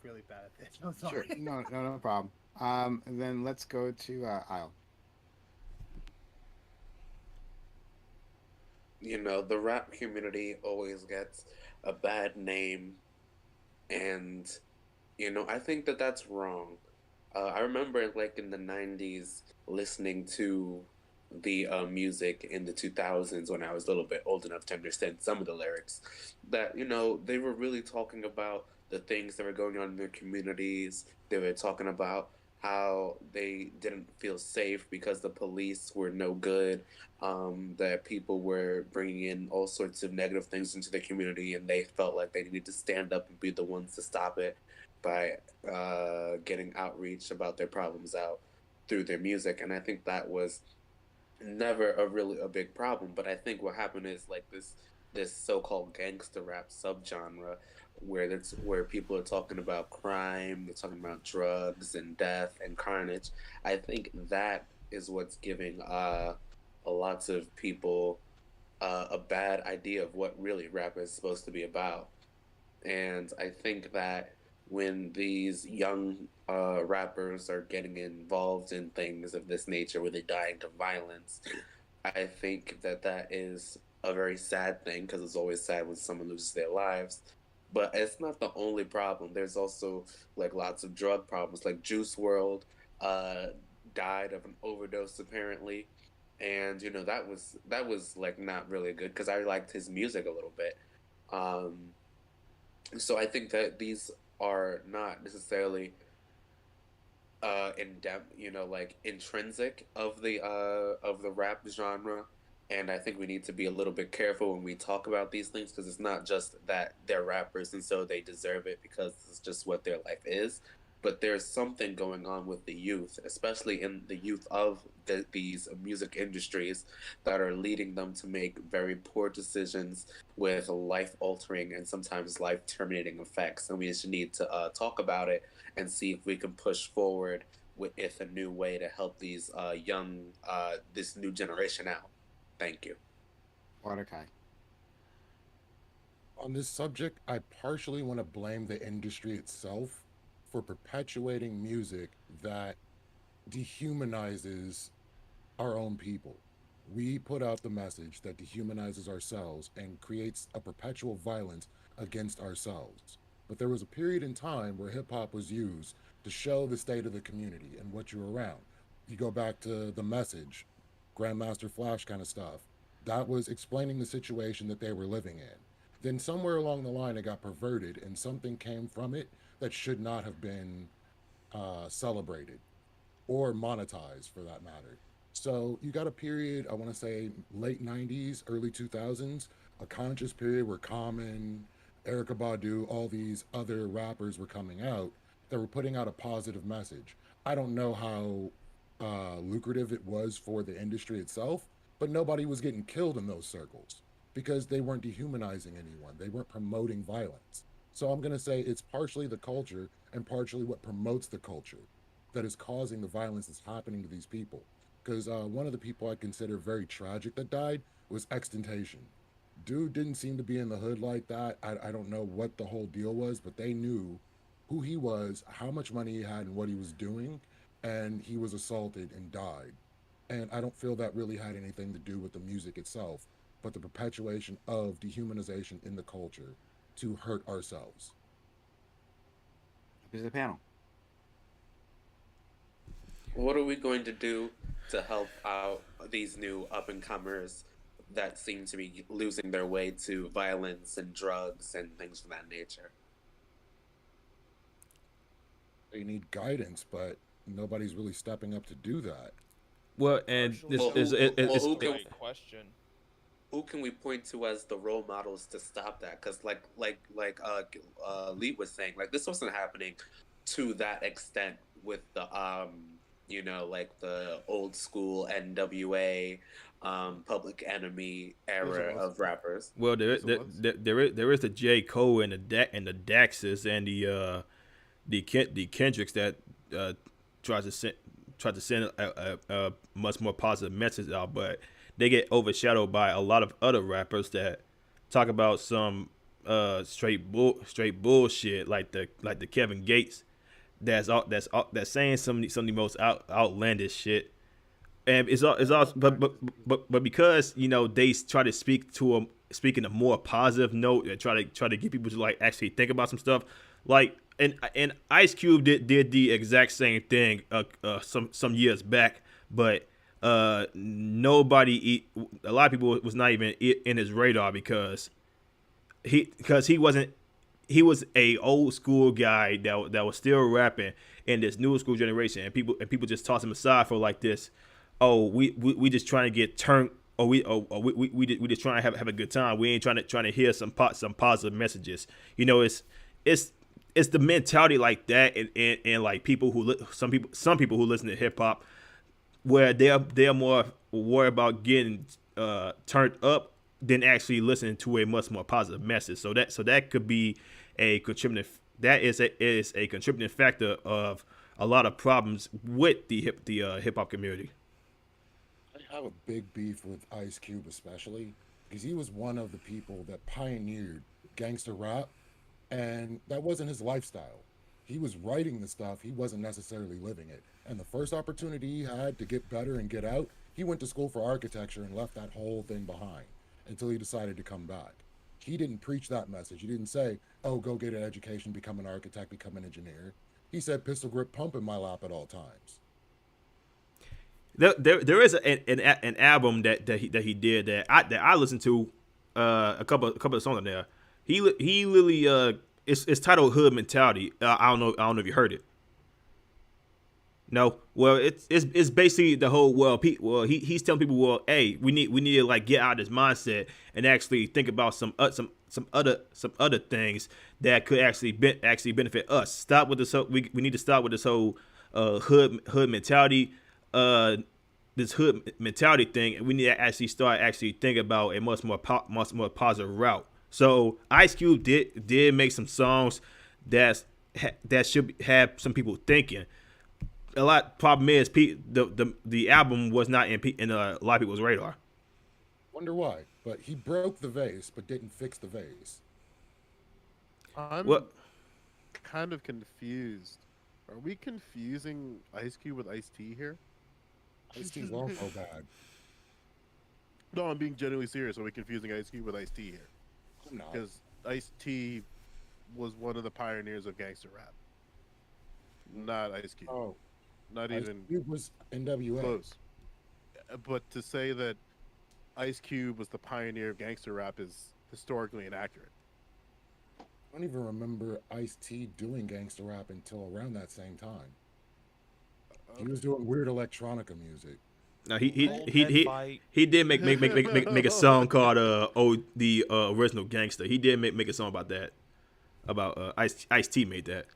really bad at this. I'm Sure. sorry. No, no, no problem. Then let's go to Isle. You know, the rap community always gets a bad name, and you know, I think that that's wrong. I remember, like in the '90s, listening to the music in the 2000s when I was a little bit old enough to understand some of the lyrics. That, you know, they were really talking about the things that were going on in their communities. They were talking about how they didn't feel safe because the police were no good, that people were bringing in all sorts of negative things into the community, and they felt like they needed to stand up and be the ones to stop it by getting outreach about their problems out through their music. And I think that was never a big problem. But I think what happened is like this so-called gangster rap subgenre where people are talking about crime, they're talking about drugs and death and carnage. I think that is what's giving lots of people a bad idea of what really rap is supposed to be about. And I think that when these young rappers are getting involved in things of this nature where they die into violence, I think that that is a very sad thing because it's always sad when someone loses their lives. But it's not the only problem. There's also like lots of drug problems. Like Juice World uh, died of an overdose apparently, and you know that was like not really good because I liked his music a little bit. Um, so I think that these are not necessarily in depth, you know, like intrinsic of the rap genre. And I think we need to be a little bit careful when we talk about these things because it's not just that they're rappers and so they deserve it because it's just what their life is. But there's something going on with the youth, especially in the youth of these music industries, that are leading them to make very poor decisions with life altering and sometimes life terminating effects. And we just need to talk about it and see if we can push forward with a new way to help these this new generation out. Thank you. Mordecai. On this subject, I partially want to blame the industry itself for perpetuating music that dehumanizes our own people. We put out the message that dehumanizes ourselves and creates a perpetual violence against ourselves. But there was a period in time where hip hop was used to show the state of the community and what you're around. You go back to the message, Grandmaster Flash kind of stuff. That was explaining the situation that they were living in. Then somewhere along the line, it got perverted and something came from it that should not have been celebrated or monetized for that matter. So you got a period, I want to say late 90s, early 2000s, a conscious period where Common, Erica Badu, all these other rappers were coming out They were putting out a positive message. I don't know how lucrative it was for the industry itself, but nobody was getting killed in those circles because they weren't dehumanizing anyone. They weren't promoting violence. So I'm going to say it's partially the culture and partially what promotes the culture that is causing the violence that's happening to these people. Because one of the people I consider very tragic that died was Extentation. Dude didn't seem to be in the hood like that. I don't know what the whole deal was, but they knew who he was, how much money he had, and what he was doing, and he was assaulted and died. And I don't feel that really had anything to do with the music itself, but the perpetuation of dehumanization in the culture to hurt ourselves. Here's the panel. What are we going to do to help out these new up and comers that seem to be losing their way to violence and drugs and things of that nature? They need guidance, but nobody's really stepping up to do that. Well, and Partially, Well, this who, is well, it's, who that's a can great question. who can we point to as the role models to stop that? Because Lee was saying, like, this wasn't happening to that extent with the like the old school NWA, Public Enemy era of rappers. well, Yes, it was. there is the J Cole and the Daxes and the Kendricks that uh, tries to send a much more positive message out, but they get overshadowed by a lot of other rappers that talk about some straight bullshit like the Kevin Gates that's saying some of the most outlandish shit. And it's all but because they try to speak in a more positive note and try to get people to like actually think about some stuff, like and Ice Cube did the exact same thing some years back, but a lot of people was not even in his radar because he wasn't he was a old school guy that was still rapping in this new school generation, and people just toss him aside for like this. Oh, we just trying to get turned. We just trying to have a good time. We ain't trying to hear some positive messages. It's it's the mentality like that, and like some people who listen to hip hop, where they're more worried about getting turned up than actually listening to a much more positive message. So that could be a contributing that is a contributing factor of a lot of problems with the hip hop community. I have a big beef with Ice Cube, especially because he was one of the people that pioneered gangster rap, and that wasn't his lifestyle. He was writing the stuff, he wasn't necessarily living it. And the first opportunity he had to get better and get out, he went to school for architecture and left that whole thing behind until he decided to come back. He didn't preach that message. He didn't say, oh, go get an education, become an architect, become an engineer. He said, pistol grip pump in my lap at all times. There is an album that he did that I listened to a couple of songs on there. He literally it's titled Hood Mentality. I don't know if you heard it. No, well, it's basically the whole he's telling people, well, hey, we need to like get out of this mindset and actually think about some other things that could actually benefit us. Stop with this we need to stop with this whole hood mentality this hood mentality thing, and we need to actually think about a much more positive route. So Ice Cube did make some songs that should have some people thinking. Problem is the album was not in a lot of people's radar. Wonder why, but he broke the vase but didn't fix the vase. I'm What? kind of confused. Are we confusing Ice Cube with Ice T here? Ice T's also bad. No, I'm being genuinely serious. Are we confusing Ice Cube with Ice T here? I'm not. Because Ice T was one of the pioneers of gangster rap, not Ice Cube. Oh, Not Ice even Cube was NWA. close. But to say that Ice Cube was the pioneer of gangster rap is historically inaccurate. I don't even remember Ice T doing gangster rap until around that same time. He was doing weird electronica music. No, Old head fight. he did make a song called the original gangster. He did make a song about that. About Ice T made that.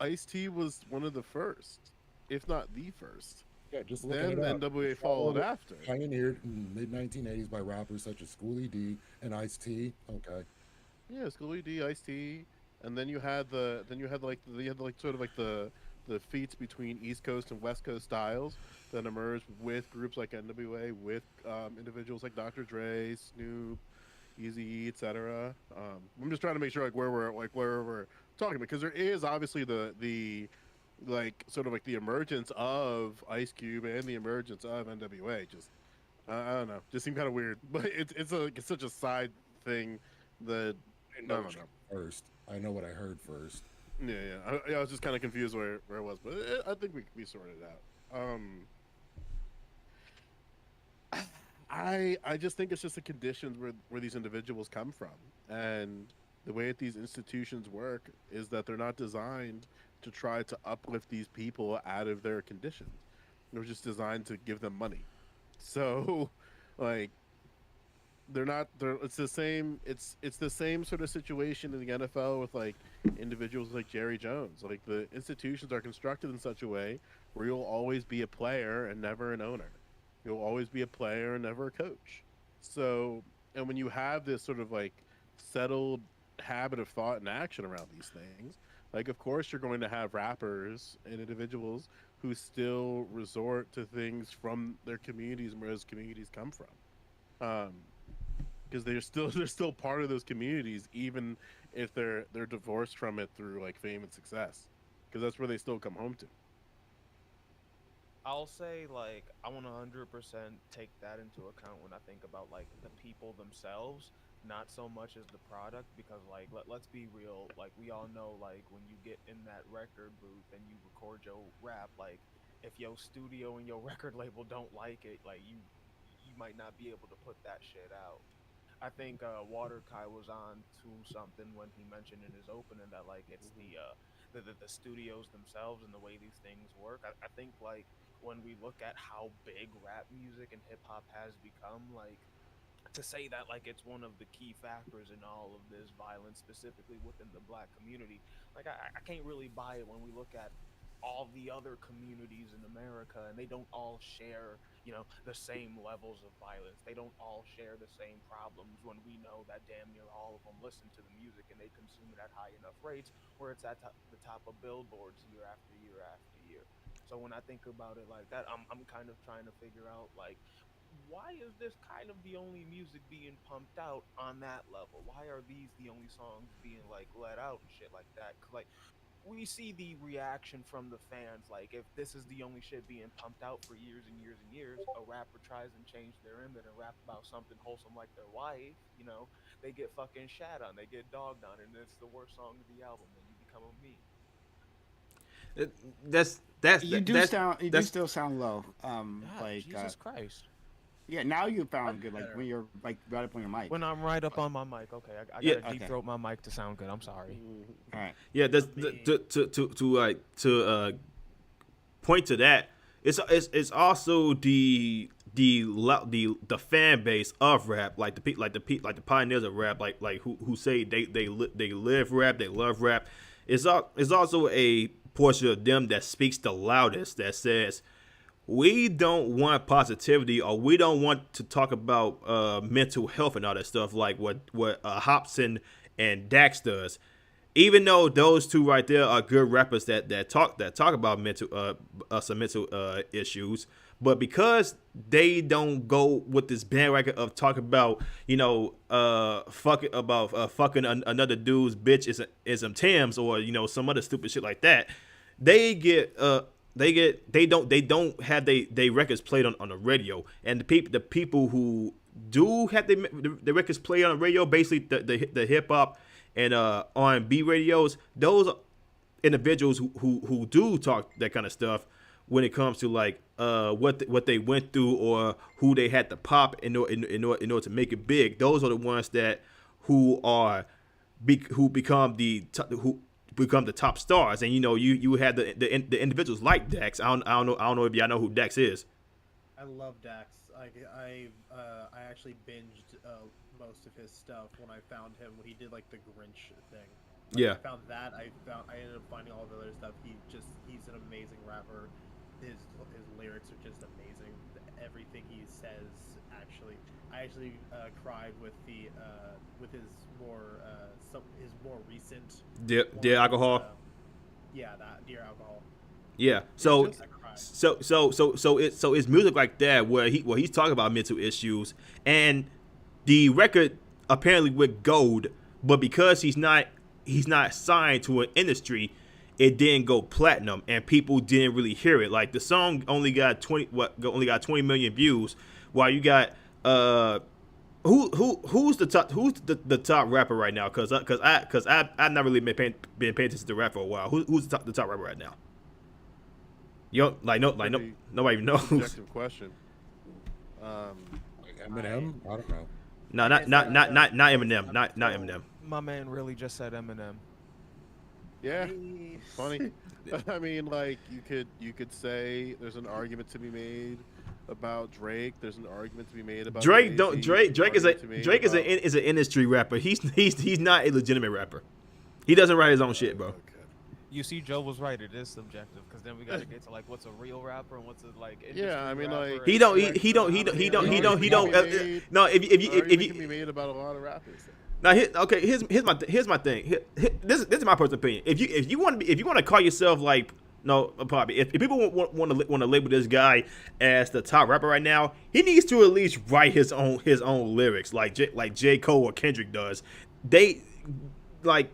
Ice-T was one of the first, if not the first. Yeah, just looking it Then up. NWA followed Followed, after. pioneered in mid 1980s by rappers such as Schoolie D and Ice T. Okay. Yeah, Schoolie D, Ice T, and then you had like sort of like the feats between East Coast and West Coast styles that emerged with groups like NWA, with individuals like Dr. Dre, Snoop, Easy, etc. I'm just trying to make sure where we're talking, because there is obviously the like sort of like the emergence of Ice Cube and the emergence of NWA. Just I don't know, just seemed kind of weird, but it's such a side thing that I didn't I know don't what know. first. I know what I heard first. I was just kind of confused where it was, but I think we sorted it out. I just think it's just the conditions where these individuals come from, and the way that these institutions work is that they're not designed to try to uplift these people out of their conditions. They're just designed to give them money. So, like, they're it's the same sort of situation in the NFL with like individuals like Jerry Jones. Like, the institutions are constructed in such a way where you'll always be a player and never an owner. You'll always be a player and never a coach. So, and when you have this sort of like settled habit of thought and action around these things, like, of course you're going to have rappers and individuals who still resort to things from their communities and where those communities come from. Because they're still part of those communities, even if they're divorced from it through like fame and success, because that's where they still come home to. I'll say like I want to 100% take that into account when I think about like the people themselves, not so much as the product. Because like let's be real, like we all know like when you get in that record booth and you record your rap, like if your studio and your record label don't like it, like you might not be able to put that shit out. I think Water Kai was on to something when he mentioned in his opening that like it's the studios themselves and the way these things work. I think like when we look at how big rap music and hip hop has become, like to say that like it's one of the key factors in all of this violence, specifically within the black community, like I can't really buy it when we look at all the other communities in America and they don't all share, you know, the same levels of violence. They don't all share the same problems when we know that damn near all of them listen to the music and they consume it at high enough rates where it's at the top of billboards year after year after year. So when I think about it like that, I'm kind of trying to figure out like why is this kind of the only music being pumped out on that level? Why are these the only songs being like let out and shit like that? 'Cause like we see the reaction from the fans. Like if this is the only shit being pumped out for years and years and years, a rapper tries and change their image and rap about something wholesome like their wife, you know, they get fucking shat on, they get dogged on, and it's the worst song of the album, and you become a meme. It- that's You do that's still sound low. God, Jesus Christ. Yeah, now you That's found good. Like better. when you're like right up on your mic. When I'm right up on my mic, okay, I yeah gotta deep Okay. throat my mic to sound good. I'm sorry. All right. yeah. That's to point to that. It's also the fan base of rap, like the pioneers of rap, like who say they live rap, they love rap. It's also a portion of them that speaks the loudest, that says we don't want positivity, or we don't want to talk about mental health and all that stuff like what Hobson and Dax does. Even though those two right there are good rappers that talk about some mental issues, but because they don't go with this bandwagon of talking about fucking another dude's bitch is some Tim's, or some other stupid shit like that, they get they don't have they records played on the radio. And the people who do have the records played on the radio, basically the hip hop and R&B radios, those individuals who do talk that kind of stuff when it comes to like what they went through, or who they had to pop in order to make it big. Those are the ones that who are who become the top stars. And you had the individuals like Dex. I don't know if y'all know who Dex is. I love Dax. I actually binged most of his stuff when I found him when he did like the Grinch thing. Like, Yeah. I found that. I ended up finding all the other stuff. He's an amazing rapper. His lyrics are just amazing. Everything he says actually, I actually cried with the with his more recent Dear one. alcohol. Yeah, that Dear Alcohol. Yeah. It's So just I cried. it's music like that where he's talking about mental issues, and the record apparently went gold, but because he's not signed to an industry, it didn't go platinum, and people didn't really hear it. Like the song only got 20 million views, while you got who's the top rapper right now? I've not really been paying attention to rap for a while. Who's the top rapper right now? Yo, no, pretty nobody even knows. subjective question. Like Eminem? I don't know. No, not Eminem, not Eminem. My man really just said Eminem. Yeah, funny. I mean, like you could say there's an argument to be made about Drake. There's an argument to be made about Drake don't Jay-Z. Drake is an industry rapper. He's not a legitimate rapper. He doesn't write his own shit, bro. Okay. You see, Joe was right. It is subjective because then we got to get to like what's a real rapper and what's a like. Yeah, I mean, rapper like and- He don't. No, if Argument you can be made about a lot of rappers. now here's my thing. This is my personal opinion. If you want to call yourself like no probably if people want to label this guy as the top rapper right now, he needs to at least write his own lyrics like J. Cole or Kendrick does. They like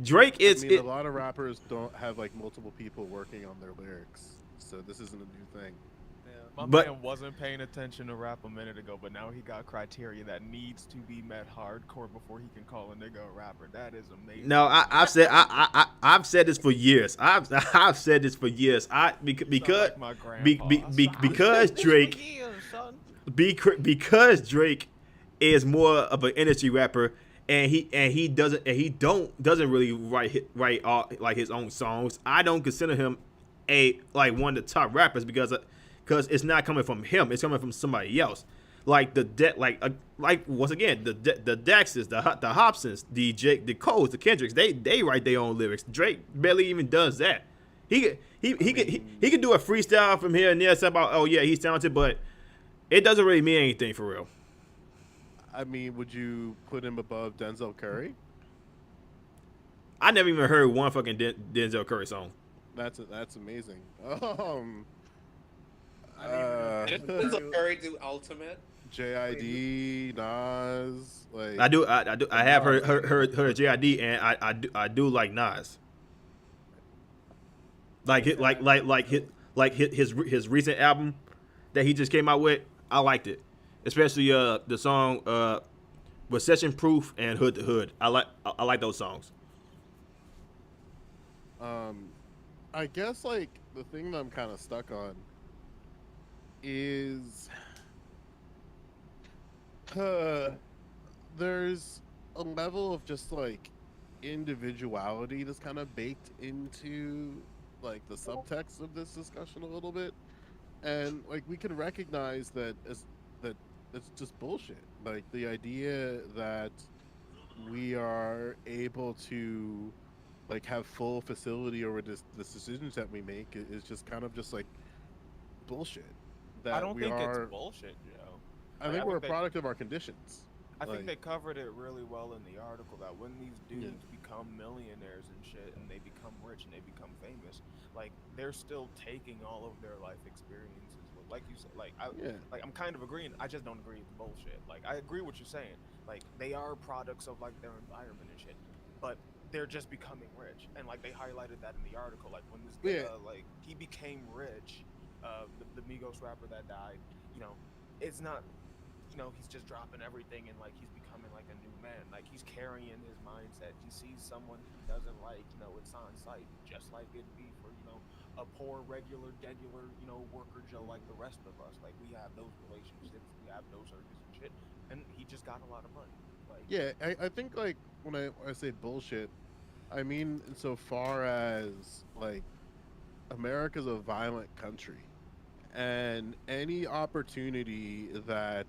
Drake is I mean, a lot of rappers don't have like multiple people working on their lyrics, so this isn't a new thing. My But- man wasn't paying attention to rap a minute ago, but now he got criteria that needs to be met hardcore before he can call a nigga a rapper. That is amazing. No, I've said this for years. I've said this for years. Because Sound like my be- grandpa. be- because This for Drake years, son. because Drake is more of an industry rapper, and he doesn't really write all like his own songs. I don't consider him one of the top rappers because it's not coming from him. It's coming from somebody else. Like once again the Daxes, the Hobsons, the Coles, the Kendricks. They write their own lyrics. Drake barely even does that. He can do a freestyle from here and there, say about oh yeah he's talented, but it doesn't really mean anything for real. I mean, would you put him above Denzel Curry? I never even heard one fucking Denzel Curry song. That's amazing. Didn't Denzel Curry do Ultimate? JID, Nas, like I have heard JID, and I do like Nas. His recent album that he just came out with, I liked it, especially the song Recession Proof and Hood to Hood. I like those songs. I guess like the thing that I'm kind of stuck on is there's a level of just like individuality that's kind of baked into like the subtext of this discussion a little bit, and like we can recognize that it's just bullshit. Like the idea that we are able to like have full facility over the decisions that we make is just kind of just like bullshit. That I don't we think are, it's bullshit, Joe. I think we're a product of our conditions. I think they Like, covered it really well in the article that when these dudes become millionaires and shit and they become rich and they become famous, like they're still taking all of their life experiences. Like you said, I'm kind of agreeing. I just don't agree with the bullshit. Like I agree what you're saying. Like they are products of like their environment and shit, but they're just becoming rich. And like they highlighted that in the article. Like when this like he became rich, the Migos rapper that died, you know, it's not. You know, he's just dropping everything and like he's becoming like a new man. Like he's carrying his mindset. He sees someone he doesn't like, you know, it's on sight, just like it'd be for, you know, a poor, regular, degular, you know, worker Joe like the rest of us. Like we have those relationships, we have those urges and shit. And he just got a lot of money. Like yeah, I think like when I say bullshit, I mean insofar as like America's a violent country, and any opportunity that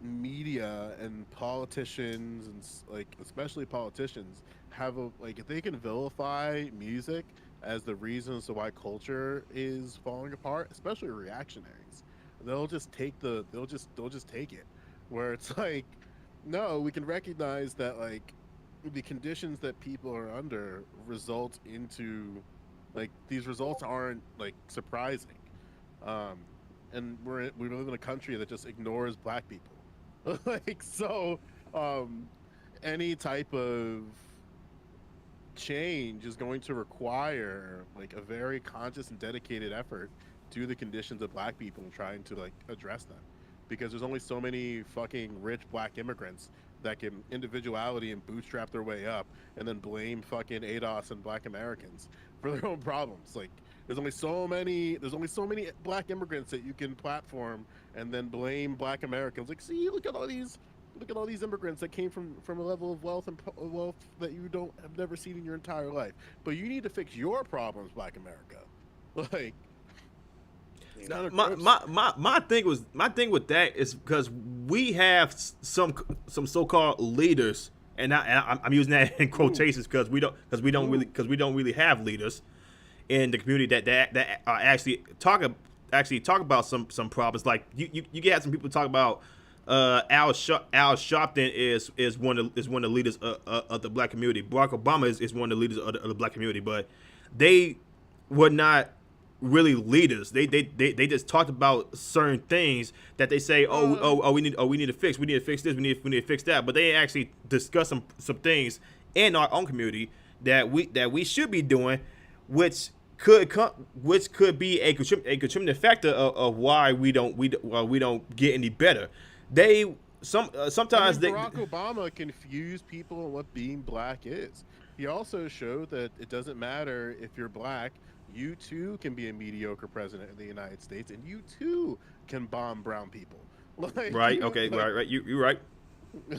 media and politicians and like especially politicians have a like if they can vilify music as the reasons to why culture is falling apart, especially reactionaries, they'll just take it. Where it's like, no, we can recognize that like the conditions that people are under result into like these results aren't like surprising. Um, and we live in a country that just ignores black people. Like so, um, any type of change is going to require like a very conscious and dedicated effort to the conditions of black people and trying to like address them, because there's only so many fucking rich black immigrants that can individuality and bootstrap their way up and then blame fucking ADOS and black Americans for their own problems. Like there's only so many black immigrants that you can platform and then blame black Americans. Like, see, look at all these immigrants that came from a level of wealth and wealth that you don't have never seen in your entire life. But you need to fix your problems, Black America. Like, it's kind of My thing with that is because we have some so-called leaders, and I'm using that in quotations because we don't really have leaders in the community that actually talk about some problems. Like you get some people talk about Al Sharpton is one of the leaders of the black community. Barack Obama is one of the leaders of the black community, but they were not really leaders. They just talked about certain things that they say, we need to fix this, we need to fix that, but they actually discuss some things in our own community that we should be doing, which could be a contributing factor of why we don't get any better. Sometimes Barack Obama confused people on what being black is. He also showed that it doesn't matter if you're black. You too can be a mediocre president of the United States, and you too can bomb brown people. Like, right, okay, right, you're right.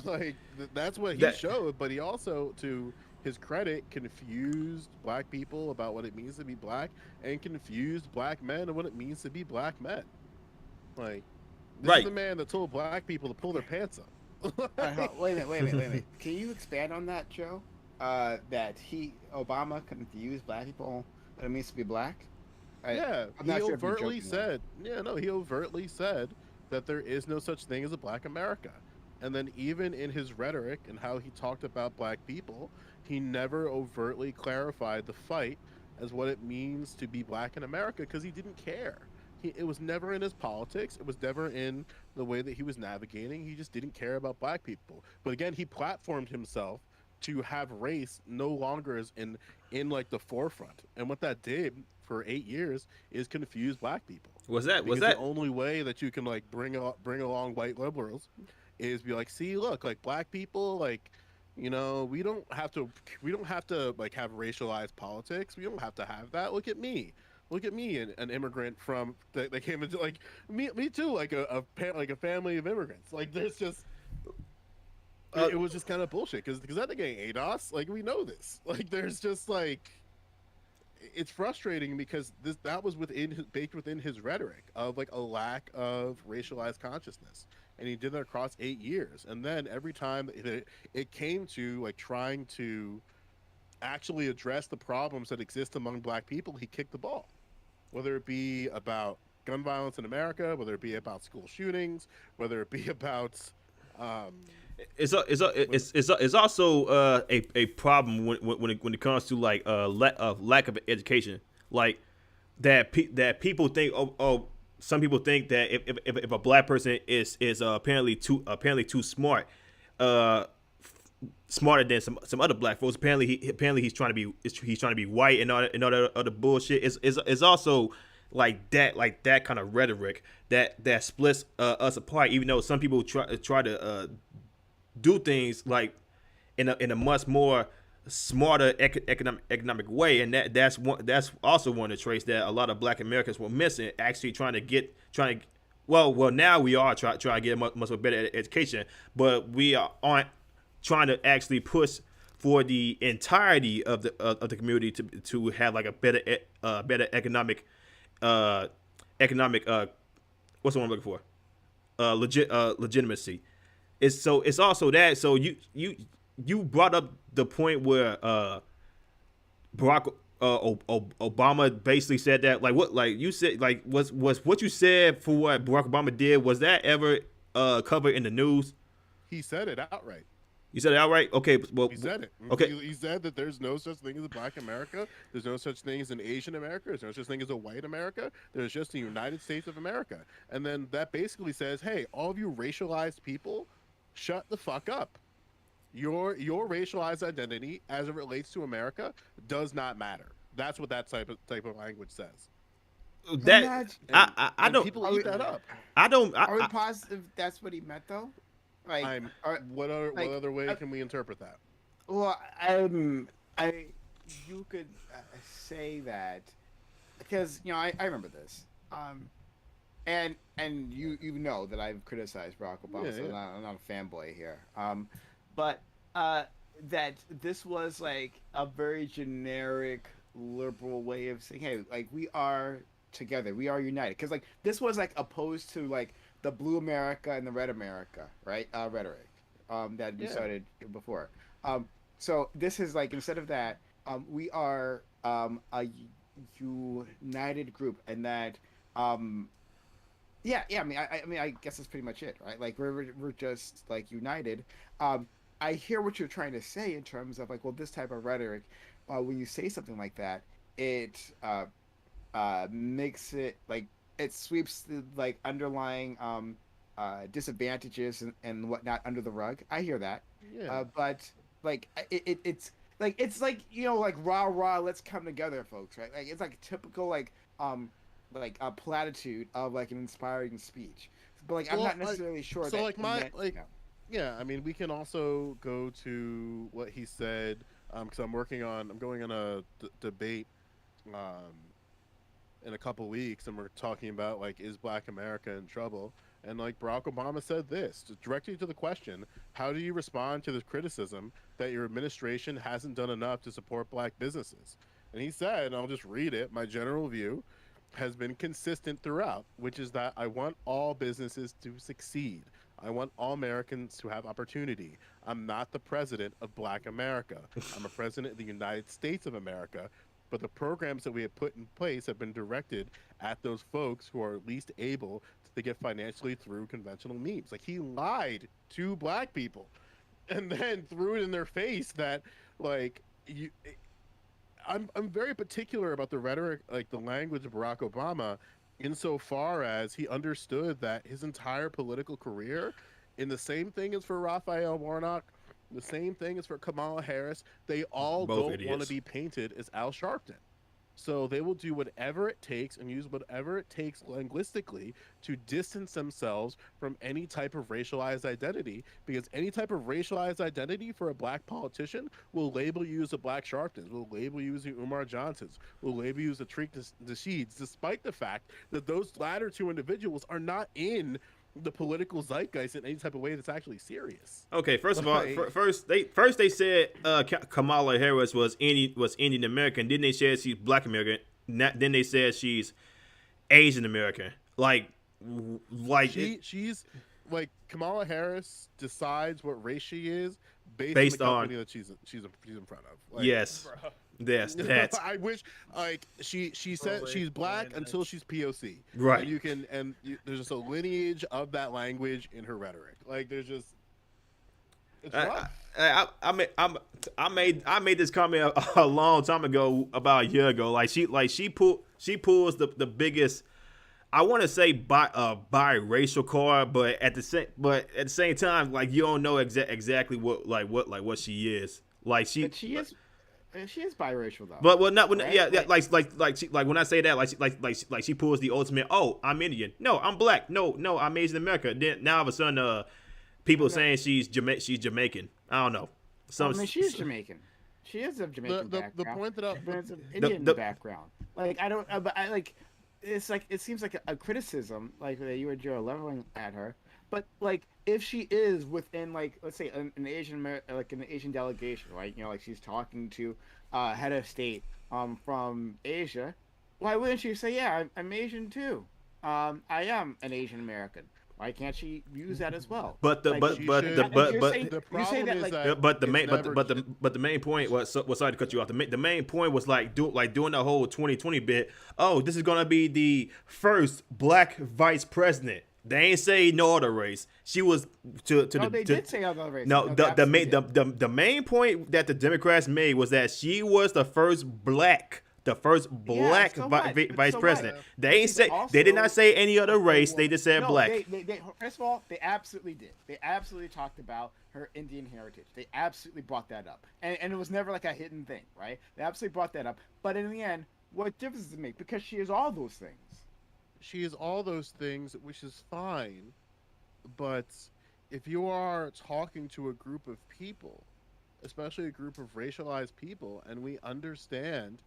Like that's what he showed, but he also, to his credit, confused black people about what it means to be black, and confused black men and what it means to be black men. Like, this is the man that told black people to pull their pants up. Wait a minute. Can you expand on that, Joe? That Obama confused black people what it means to be black? Yeah, he overtly said. Yeah, no, he overtly said that there is no such thing as a black America. And then even in his rhetoric and how he talked about black people, he never overtly clarified the fight as what it means to be black in America, because he didn't care. It was never in his politics. It was never in the way that he was navigating. He just didn't care about black people. But again, he platformed himself to have race no longer as in like the forefront. And what that did for 8 years is confuse black people. Was that the only way that you can like bring along white liberals is be like, see, look, like black people, like, you know, we don't have to like have racialized politics. We don't have to have that. Look at me, an immigrant from that came into like me too, like a family of immigrants. Like there's just it was just kind of bullshit because that nigga ain't ADOS. Like, we know this. Like, there's just like, it's frustrating because that was baked within his rhetoric of like a lack of racialized consciousness, and he did that across 8 years. And then every time it came to like trying to actually address the problems that exist among black people, he kicked the ball. Whether it be about gun violence in America, whether it be about school shootings, whether it be about it's also a problem when it comes to like lack of education, like that people think some people think that if a black person is apparently too smart, smarter than some other black folks, apparently he's trying to be white and all that other bullshit. Is also like that kind of rhetoric that splits us apart, even though some people try to do things like in a much more smarter economic way, and that's also one of the traits that a lot of black Americans were missing. Actually, now we are trying to get a much better education, but we aren't trying to actually push for the entirety of the community to have like a better economic what's the one I'm looking for legitimacy. it's also that. So you brought up the point where Barack Obama basically said that, like, what, like you said, like, was what you said for what Barack Obama did, was that ever covered in the news? He said it outright. You said it outright. Okay, well, He said it. okay. He said that there's no such thing as a Black America. There's no such thing as an Asian America. There's no such thing as a white America. There's just the United States of America. And then that basically says, hey, all of you racialized people, shut the fuck up. Your racialized identity as it relates to America does not matter. That's what that type of language says. That I don't. People eat that up. I don't. Are we positive that's what he meant though? Like, what other way can we interpret that? Well, you could say that because I remember this, and you know that I've criticized Barack Obama, so I'm not a fanboy here, but that this was like a very generic liberal way of saying, hey, like we are together, we are united, because like this was like opposed to like the blue America and the red America, right? Rhetoric that we started before. So this is like, instead of that, we are a united group, and that I mean, I guess that's pretty much it, right? Like we're just like united. I hear what you're trying to say in terms of like, well, this type of rhetoric, when you say something like that, it makes it like, it sweeps the like underlying disadvantages and whatnot under the rug. I hear that. Yeah. But like it's like like rah, let's come together, folks, right? Like it's like typical like a platitude of like an inspiring speech. But like I'm not necessarily sure. So that like yeah, I mean, we can also go to what he said, because I'm going on a debate in a couple weeks, and we're talking about like, is Black America in trouble? And like Barack Obama said this directly to the question, how do you respond to this criticism that your administration hasn't done enough to support Black businesses? And he said, and I'll just read it, my general view has been consistent throughout, which is that I want all businesses to succeed. I want all Americans to have opportunity. I'm not the president of Black America. I'm a president of the United States of America. But the programs that we have put in place have been directed at those folks who are least able to get financially through conventional means. Like, he lied to Black people and then threw it in their face that, like, I'm very particular about the rhetoric, like the language of Barack Obama, insofar as he understood that his entire political career, in the same thing as for Raphael Warnock, the same thing as for Kamala Harris, they all don't want to be painted as Al Sharpton. So they will do whatever it takes and use whatever it takes linguistically to distance themselves from any type of racialized identity, because any type of racialized identity for a Black politician will label you as a Black Sharpton, will label you as the Umar Johnsons, will label you as a Tariq Nasheeds, despite the fact that those latter two individuals are not in the political zeitgeist in any type of way that's actually serious. Okay, first of all, first they said Kamala Harris was Indian American. Then they said she's Black American. Then they said she's Asian American. She's like, Kamala Harris decides what race she is based on the company that she's in front of. Like, yes. Yes, that's. I wish, like, she said she's Black until she's POC, right? And there's just a lineage of that language in her rhetoric. Like, there's just, it's rough. I made this comment a long time ago, about a year ago. Like, she pulls the biggest, I want to say biracial card, but at the same time, like, you don't know exactly what she is. Like, she is. She is biracial though. But not when, right? yeah, like when I say that, like she pulls the ultimate. Oh, I'm Indian. No, I'm Black. No, I'm Asian American. Then now all of a sudden, people saying she's Jamaican. I don't know. I mean, she is Jamaican. She is of Jamaican background. The point that it's an Indian background. Like, I don't. But I like. It's like, it seems like a criticism, like that you and Joe are leveling at her. But like, if she is within, like, let's say an Asian delegation, right? Like, she's talking to head of state from Asia, why wouldn't she say, yeah, I'm Asian too? I am an Asian American. Why can't she use that as well? But the Like, but She but should. the and but you're but saying, The you say problem that is like that but the it's main never. but the main point was sorry to cut you off. The main point was like doing the whole 2020 bit. Oh, this is gonna be the first black vice president. They ain't say no other race. She was no, they did say other races. no, No, they the absolutely main did. the main point that the Democrats made was that she was the first black Yeah, so what? But vice so what? president. Yeah. They But ain't she's say they did not also say any a other whole race. They woman. just said No, black. they first of all, they absolutely did. They absolutely talked about her Indian heritage. They absolutely brought that up, and it was never like a hidden thing, right? They absolutely brought that up. But in the end, what difference does it make? Because she is all those things. She is all those things, which is fine. But if you are talking to a group of people, especially a group of racialized people, and we understand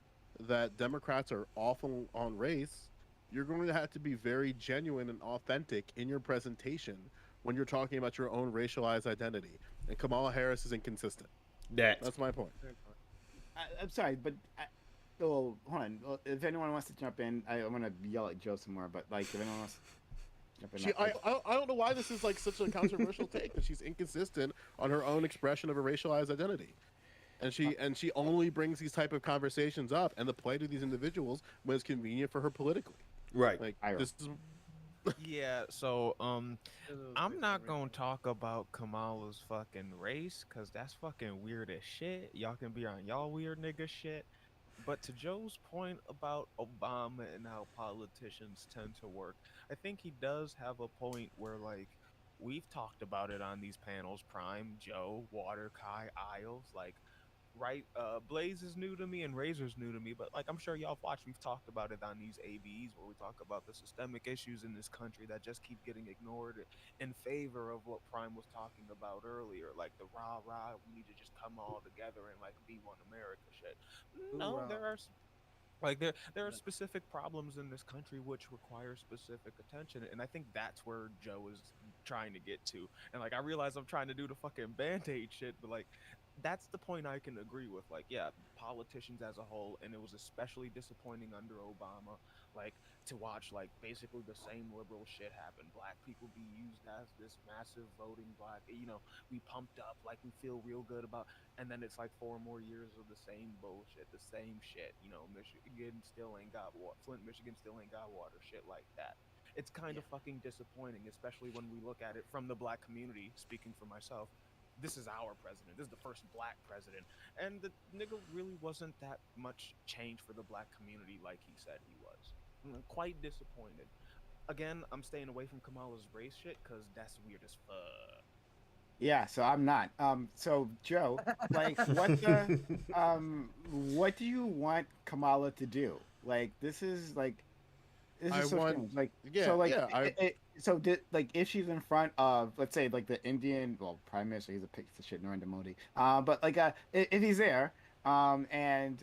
that Democrats are awful on race, you're going to have to be very genuine and authentic in your presentation when you're talking about your own racialized identity. And Kamala Harris is inconsistent. That That's my point. I'm sorry, but hold on. Well, if anyone wants to jump in, I'm gonna yell at Joe some more. But like, if anyone wants to jump in, She, I don't know why this is like such a controversial take, that she's inconsistent on her own expression of a racialized identity, and she only brings these type of conversations up and the plight of these individuals when it's convenient for her politically. right. Like Ira. this is Yeah, so I'm not gonna talk about Kamala's fucking race, cause that's fucking weird as shit. Y'all can be on y'all weird nigga shit. But to Joe's point about Obama and how politicians tend to work, I think he does have a point where, like, we've talked about it on these panels, Prime, Joe, Water, Kai, Isles, like, right, Blaze is new to me and Razor's new to me, but like I'm sure y'all have watched, we've talked about it on these ABs where we talk about the systemic issues in this country that just keep getting ignored in favor of what Prime was talking about earlier, like the rah rah, we need to just come all together and like be one America shit. No, there are like there are specific problems in this country which require specific attention, and I think that's where Joe is trying to get to. And like I realize I'm trying to do the fucking band-aid shit, but like that's the point I can agree with. Like, yeah, politicians as a whole, and it was especially disappointing under Obama, like to watch like basically the same liberal shit happen. Black people be used as this massive voting block, we pumped up, like we feel real good about, and then it's like 4 more years of the same bullshit, the same shit. Michigan still ain't got water. Flint, Michigan still ain't got water. Shit like that. It's kind of fucking disappointing, especially when we look at it from the black community. Speaking for myself, this is our president. This is the first black president, and the nigga really wasn't that much change for the black community like he said he was. I'm quite disappointed. Again, I'm staying away from Kamala's race shit because that's weird as fuck. Yeah, so I'm not. So Joe, like, what do you want Kamala to do? Like, this is I so want- strange. Like, yeah, so like, yeah, like, if she's in front of, let's say, like the Indian, well, Prime Minister, he's a piece of shit, Narendra Modi. But like, if he's there, and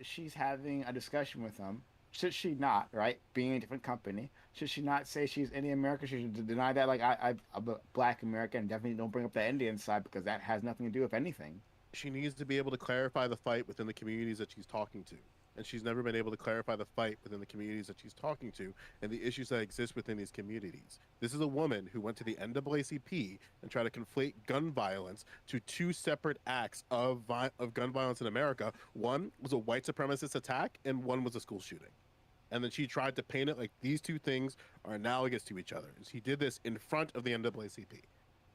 she's having a discussion with him, should she not, right, being in a different company, should she not say she's Indian American? She should deny that, like, I'm a black American, and definitely don't bring up the Indian side because that has nothing to do with anything. she needs to be able to clarify the fight within the communities that she's talking to. And she's never been able to clarify the fight within the communities that she's talking to and the issues that exist within these communities. This is a woman who went to the NAACP and tried to conflate gun violence to two separate acts of gun violence in America. One was a white supremacist attack, and one was a school shooting. And then she tried to paint it like these two things are analogous to each other. And she did this in front of the NAACP,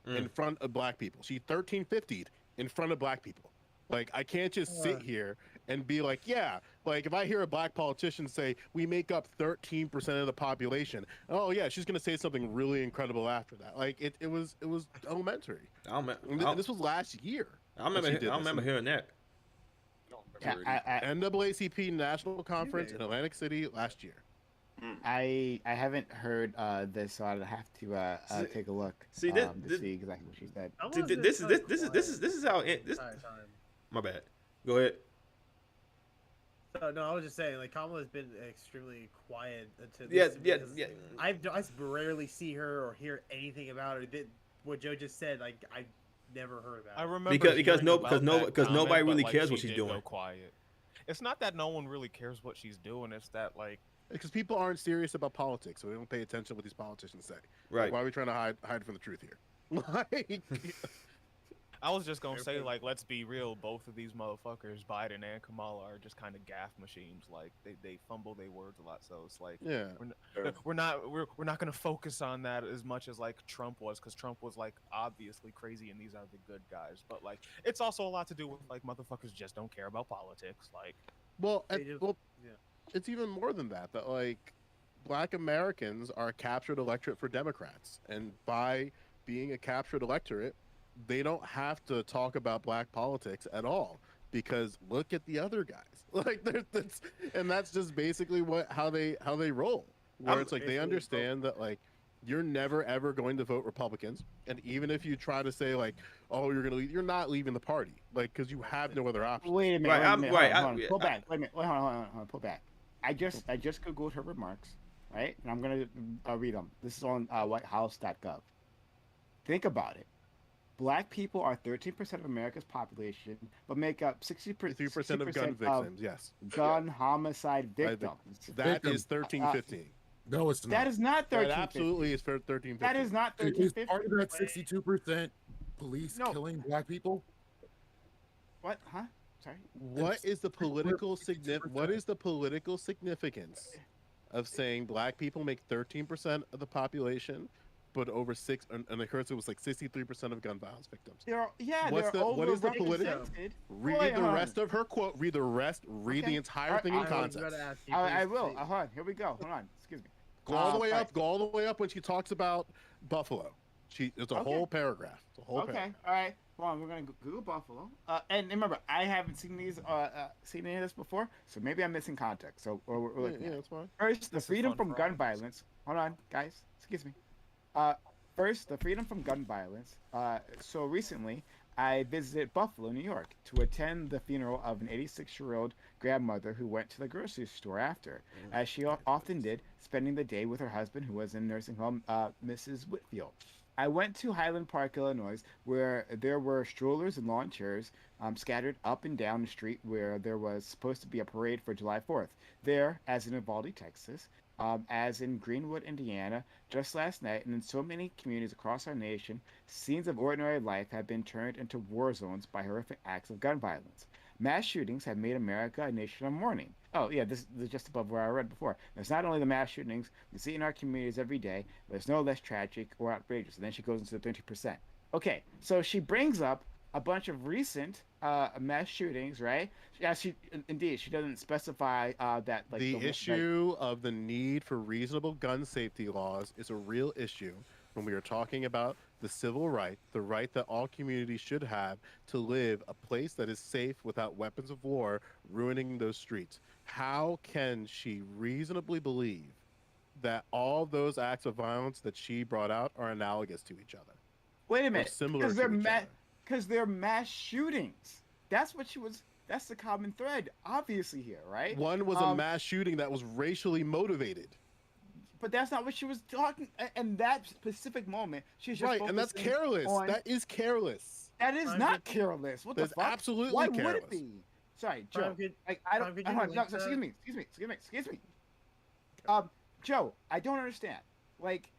in front of black people. She 1350'd in front of black people. Like, I can't just sit here and be like, yeah, like if I hear a black politician say we make up 13% of the population, oh yeah, she's gonna say something really incredible after that. Like it was elementary. And this was last year. I remember hearing that. Yeah, NAACP National Conference in Atlantic City last year. I haven't heard this, so I'd have to take a look. See, to see exactly what she said. This is how this. My bad. Go ahead. No, I was just saying, like, Kamala's been extremely quiet to Yeah, this. yeah. I rarely see her or hear anything about her. What Joe just said, like, I never heard about. I remember because hearing about that nobody comment, really but, cares like, what she she's did go doing. quiet. It's not that no one really cares what she's doing. It's that, like, because people aren't serious about politics, so they don't pay attention to what these politicians say. Right. Why are we trying to hide from the truth here? Like, I was just gonna say, Therefore- like, let's be real. Both of these motherfuckers, Biden and Kamala, are just kind of gaff machines. Like, they fumble their words a lot. So it's like, yeah, we're not gonna focus on that as much as like Trump was, because Trump was like obviously crazy, and these are the good guys. But like, it's also a lot to do with like motherfuckers just don't care about politics. Like, well, They just- well, yeah. it's even more than that. That like, Black Americans are a captured electorate for Democrats, and by being a captured electorate, they don't have to talk about Black politics at all because look at the other guys. Like, that's just basically how they roll. Where it's like they Basically, understand that like you're never ever going to vote Republicans, and even if you try to say like, oh, you're gonna leave, you're not leaving the party, like because you have no other option. Wait a minute. Right, Wait a I'm- minute. right, Hold on, I- pull back. Wait a minute. Wait, hold on. Pull back. I just googled her remarks, right? And I'm gonna read them. This is on WhiteHouse.gov. Think about it. Black people are 13% of America's population, but make up 3% of gun victims. Yes, gun homicide I victims. think that is 1315. No, it's not. That is not That 13. absolutely is for 1315. That is not It is 1350. part of that 62% police No. killing Black people. What? Huh? Sorry. What is the political What is the political significance of saying Black people make 13% of the population, but over and of course it was like 63% of gun violence victims? They're What's they're what is the overrepresented. Read Wait, the hold rest of her quote. Read the rest. Read Okay. the entire Alright, thing in I was context. I will. Hold on. Here we go. Hold on. Excuse me. Go all the way right. up. Go all the way up when she talks about Buffalo. It's a Okay. whole paragraph. It's a whole Okay. paragraph. All right. Well, we're gonna Google Buffalo. And remember, I haven't seen seen any of this before, so maybe I'm missing context. So we're Yeah, looking yeah, at it. that's fine. First, the This is freedom fun from for gun us. violence. Hold on, guys. Excuse me. First, the freedom from gun violence. So recently, I visited Buffalo, New York, to attend the funeral of an 86-year-old grandmother who went to the grocery store after, as she often did, spending the day with her husband, who was in nursing home, Mrs. Whitfield. I went to Highland Park, Illinois, where there were strollers and lawn chairs scattered up and down the street where there was supposed to be a parade for July 4th. There, as in Uvalde, Texas, as in Greenwood, Indiana, just last night, and in so many communities across our nation, scenes of ordinary life have been turned into war zones by horrific acts of gun violence. Mass shootings have made America a nation of mourning. Oh, yeah, this is just above where I read before. It's not only the mass shootings we see in our communities every day, but it's no less tragic or outrageous. And then she goes into the 30%. Okay, so she brings up a bunch of recent mass shootings, right? Yeah, she doesn't specify that. Like The issue of the need for reasonable gun safety laws is a real issue when we are talking about the civil right, the right that all communities should have to live a place that is safe without weapons of war ruining those streets. How can she reasonably believe that all those acts of violence that she brought out are analogous to each other? Wait a minute, similar because to each other? they're mass shootings. That's what she was. That's the common thread, obviously here, right? One was a mass shooting that was racially motivated. But that's not what she was talking. In that specific moment, she's just Right, and that's focusing careless. on- That is careless. That is not careless. What the That's fuck? absolutely Why would careless. it be? Sorry, Joe. Prime, could- Like, I don't. Prime, could you No, link that? excuse me. Joe, I don't understand. Like,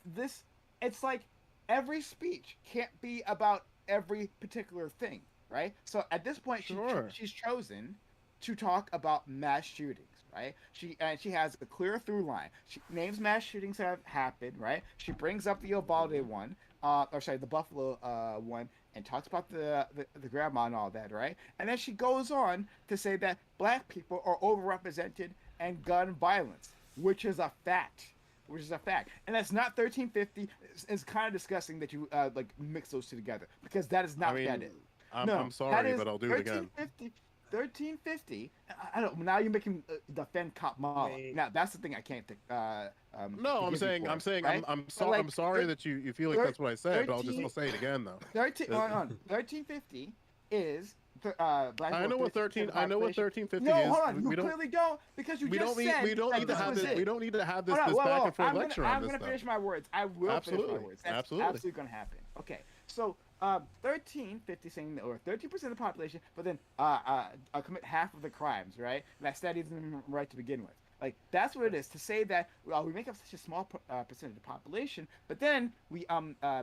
this. It's like every speech can't be about every particular thing, right? So at this point, Sure. she's chosen to talk about mass shootings, right? She has a clear through line. She names mass shootings that have happened, right? She brings up the Uvalde one, the Buffalo one, and talks about the grandma and all that, right? And then she goes on to say that Black people are overrepresented in gun violence, which is a fact. And that's not 1350. It's kind of disgusting that you mix those two together, because that is not what that is. I'm sorry, but I'll do it again. 1350. I don't. Now you're making defend cop Mala. Wait. Now that's the thing I can't think. No, I'm forgive you saying, for, right? I'm But, like, sorry that you feel like that's what I said, but I'll 13 say it again though. 13. 1350 is black I people know are what 13% of 13. the I know what population. 1350 No, is. hold on. You We don't. clearly don't because you We just don't need. said We don't that need to this have was this. it. We don't need to have this Hold on, this whoa, back whoa. and forth lecture on I'm this gonna stuff. finish my words. I will finish my Absolutely. words. That's Absolutely. absolutely gonna happen. Okay, so 1350 saying that, or 13% of the population, but then commit half of the crimes, right? That study isn't even right to begin with. Like that's what it is to say that well, we make up such a small percentage of the population, but then we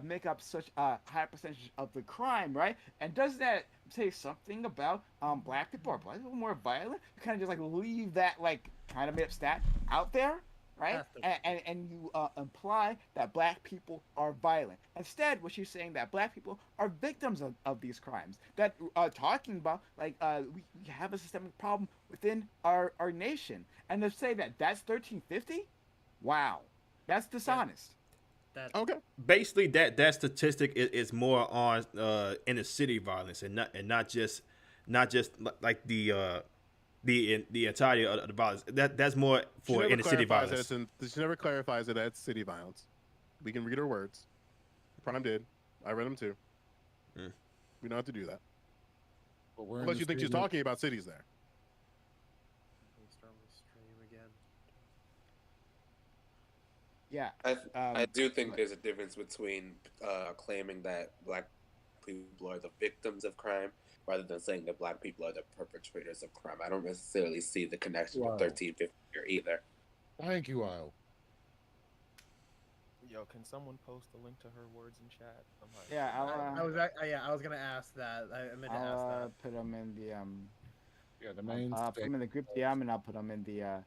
make up such a high percentage of the crime, right? And does that say something about black people? Are black people more violent? You kind of just like leave that like kind of made up stat out there, right? Has to be. And you imply that black people are violent. Instead, what you're saying that black people are victims of these crimes. That talking about like we have a systemic problem within our nation, and to say that that's 1350, wow, that's dishonest. That Okay. Basically, that statistic is more on inner city violence and not just like the entirety of the violence. That's more She for never inner city clarifies that violence. she never clarifies that it's city violence. We can read her words. Prime did. I read them too. Mm. We don't have to do that. But we're in Unless the you think she's statement. talking about cities there. start the stream again. Yeah. I do think there's a difference between claiming that black people are the victims of crime rather than saying that black people are the perpetrators of crime. I don't necessarily see the connection Wow. with 1350 here either. Thank you, Isle. Yo, can someone post a link to her words in chat? I'm hiding. Yeah, I was gonna ask that. I meant to ask I'll that. put them in the Yeah, the main I'll put them in the group DM and I'll put them in the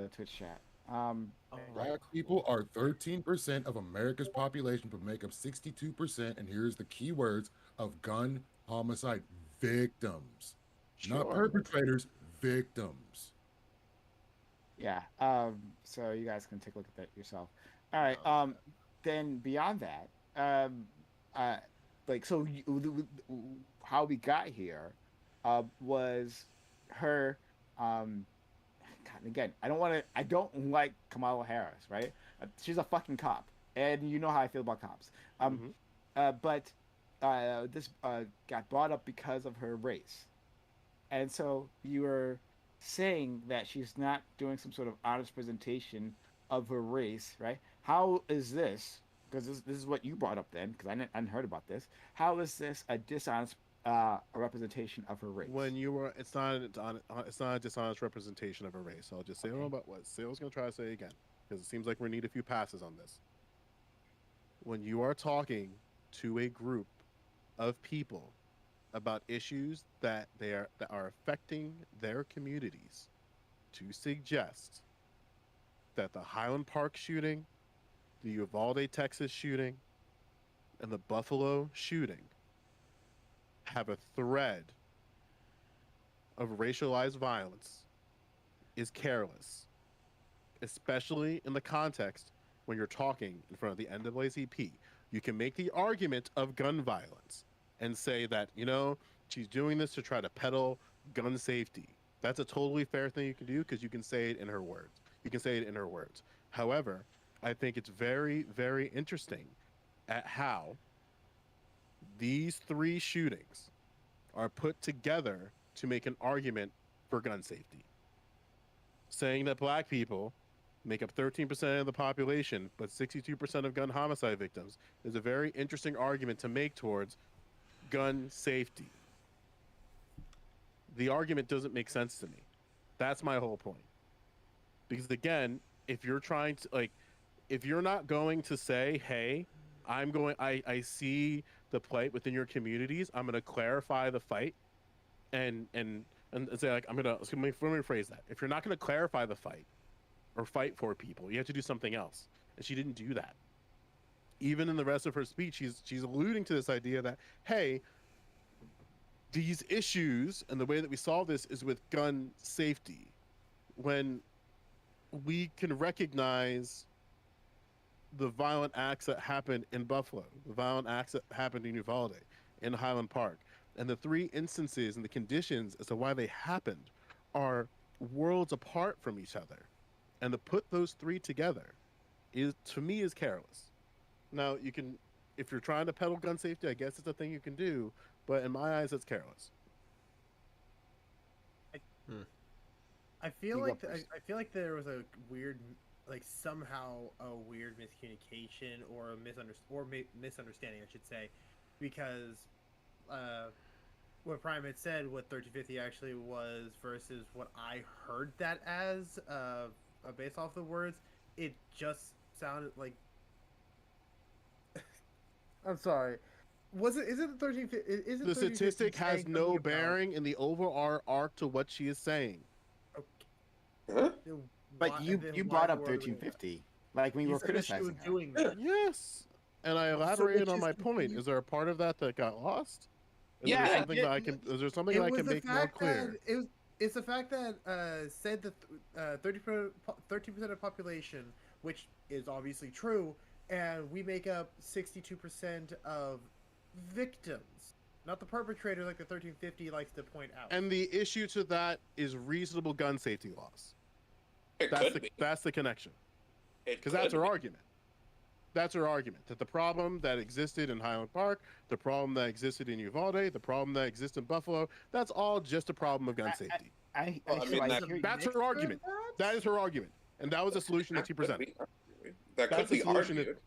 Twitch chat. Black people are 13% of America's population, but make up 62%. And here's the key words of gun homicide victims, not Sure. perpetrators, victims. Yeah. So you guys can take a look at that yourself. All right. Then beyond that, like so, how we got here, was her, God, again, I don't like Kamala Harris, right? She's a fucking cop, and you know how I feel about cops. But this got brought up because of her race, and so you were saying that she's not doing some sort of honest presentation of her race, right? How is this? Because this is what you brought up then, because I hadn't heard about this. How is this a dishonest representation of her race? When you were, it's not a dishonest representation of a race. I'll just say about what Sale's going to try to say again, because it seems like we need a few passes on this. When you are talking to a group of people about issues that are affecting their communities, to suggest that the Highland Park shooting, the Uvalde, Texas shooting, and the Buffalo shooting have a thread of racialized violence is careless, especially in the context when you're talking in front of the NAACP. You can make the argument of gun violence and say that, she's doing this to try to peddle gun safety. That's a totally fair thing you can do because you can say it in her words. However, I think it's very, very interesting at how these three shootings are put together to make an argument for gun safety. Saying that black people make up 13% of the population, but 62% of gun homicide victims is a very interesting argument to make towards gun safety. The argument doesn't make sense to me. That's my whole point. Because again, if you're trying to if you're not going to say, hey, I see the plight within your communities, I'm going to clarify the fight and say let me rephrase that. If you're not going to clarify the fight or fight for people, you have to do something else. And she didn't do that. Even in the rest of her speech, she's alluding to this idea that, hey, these issues and the way that we solve this is with gun safety, when we can recognize the violent acts that happened in Buffalo, the violent acts that happened in Uvalde, in Highland Park, and the three instances and the conditions as to why they happened are worlds apart from each other. And to put those three together is, to me, is careless. Now, you can, if you're trying to peddle gun safety, I guess it's a thing you can do, but in my eyes, it's careless. I feel You go like first. I feel like there was a weird, like somehow a weird miscommunication or a misunderstanding, I should say, because uh, what Prime had said, what 1350 actually was versus what I heard that as, based off the words, it just sounded like. I'm sorry. Was it? Is it the 1350? Is it The 1350 statistic has saying something no about? bearing in the overall arc to what she is saying. Okay, Huh? then But why? you Then you why brought the up word? 1350, like when you You were said that she was criticizing her. doing that. Yes. And I So elaborated which on is my point. Is there a part of that that got lost? Is there Yeah, something that I can? Is there something it that I was can the make more fact that clear? it's the fact that said that 13% of population, which is obviously true, and we make up 62% of victims, not the perpetrator like the 1350 likes to point out. And the issue to that is reasonable gun safety laws. It could be. That's the connection. It Because that's could her be. argument. That's her argument that the problem that existed in Highland Park, the problem that existed in Uvalde, the problem that exists in Buffalo, that's all just a problem of gun safety. Well, I so mean, I that hear you. That's her argument. That is her argument, and that was the solution that she could presented. be argued. That That's could the be solution. argued.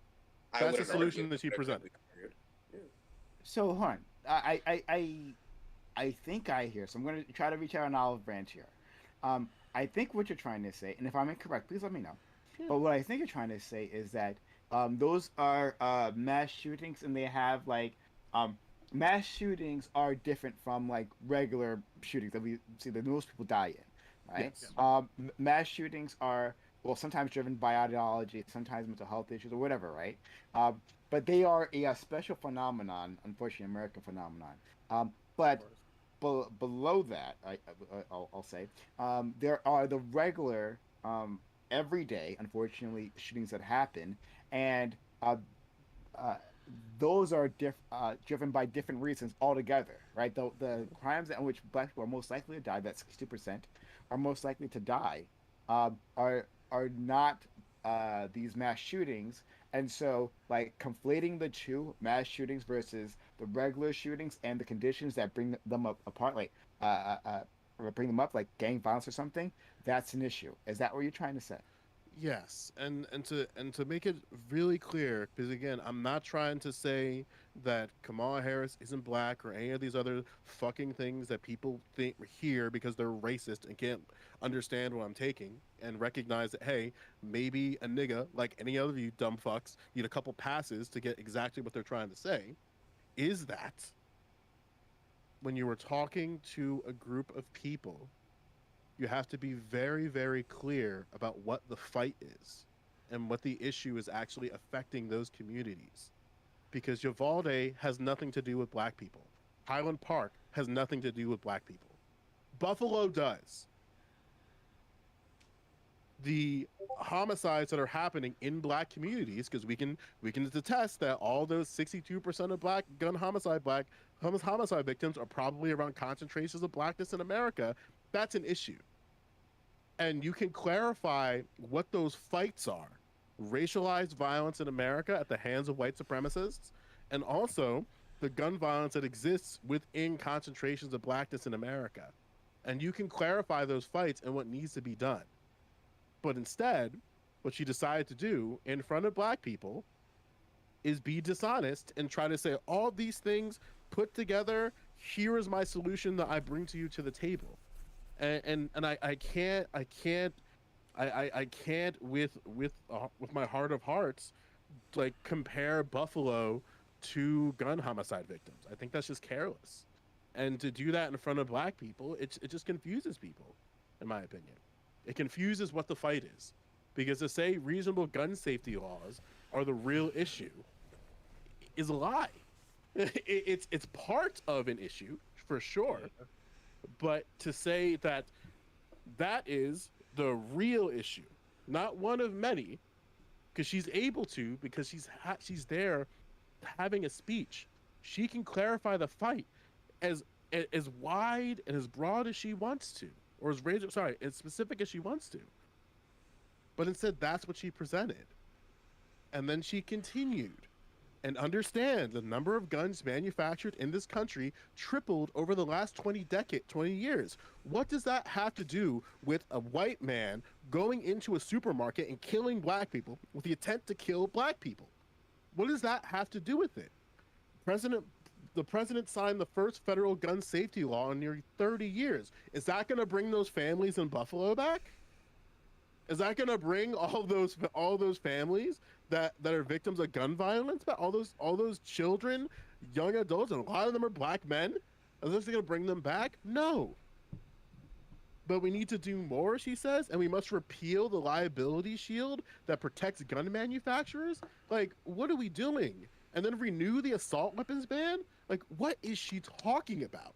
I That's the wouldn't argue, solution that she but it could presented. be argued. Yeah. So, hon, I think I hear. So I'm going to try to reach out an olive branch here. I think what you're trying to say, and if I'm incorrect, please let me know. Yeah. But what I think you're trying to say is that those are mass shootings, and they have like mass shootings are different from like regular shootings that we see that most people die in, right? Yes. Mass shootings are well sometimes driven by ideology, sometimes mental health issues or whatever, right? But they are a special phenomenon, unfortunately, American phenomenon. But below that, I'll say, there are the regular, everyday, unfortunately, shootings that happen, and uh, those are driven by different reasons altogether, right? The crimes in which black people are most likely to die, that 62%, are most likely to die, are not these mass shootings, and so like conflating the two mass shootings versus the regular shootings and the conditions that bring them up apart, like or bring them up, like gang violence or something, that's an issue. Is that what you're trying to say? Yes, and to make it really clear, because again, I'm not trying to say that Kamala Harris isn't black or any of these other fucking things that people think hear because they're racist and can't understand what I'm taking and recognize that hey, maybe a nigga like any other of you dumb fucks need a couple passes to get exactly what they're trying to say. Is that when you were talking to a group of people you have to be very, very clear about what the fight is and what the issue is actually affecting those communities. Because Uvalde has nothing to do with black people. Highland Park has nothing to do with black people. Buffalo does. The homicides that are happening in black communities, because we can attest that all those 62% of black homicide victims are probably around concentrations of blackness in America. That's an issue. And you can clarify what those fights are: racialized violence in America at the hands of white supremacists, and also the gun violence that exists within concentrations of blackness in America. And you can clarify those fights and what needs to be done. But instead, what she decided to do in front of black people is be dishonest and try to say all these things put together. Here is my solution that I bring to you to the table. And I can't with my heart of hearts like compare Buffalo to gun homicide victims. I think that's just careless. And to do that in front of black people, it just confuses people, in my opinion. It confuses what the fight is. Because to say reasonable gun safety laws are the real issue is a lie. It's part of an issue for sure, but to say that that is the real issue, not one of many, because she's able to, because she's there having a speech. She can clarify the fight as as wide and as broad as she wants to, or as specific as she wants to. But instead, that's what she presented, and then she continued and understand the number of guns manufactured in this country tripled over the last 20 years. What does that have to do with a white man going into a supermarket and killing black people with the intent to kill black people? What does that have to do with it? President the president signed the first federal gun safety law in nearly 30 years. Is that going to bring those families in Buffalo back? Is that going to bring all those families that are victims of gun violence back? All those children, young adults, and a lot of them are black men? Is this going to bring them back? No. But we need to do more, she says, and we must repeal the liability shield that protects gun manufacturers. Like, what are we doing? And then renew the assault weapons ban? Like, what is she talking about?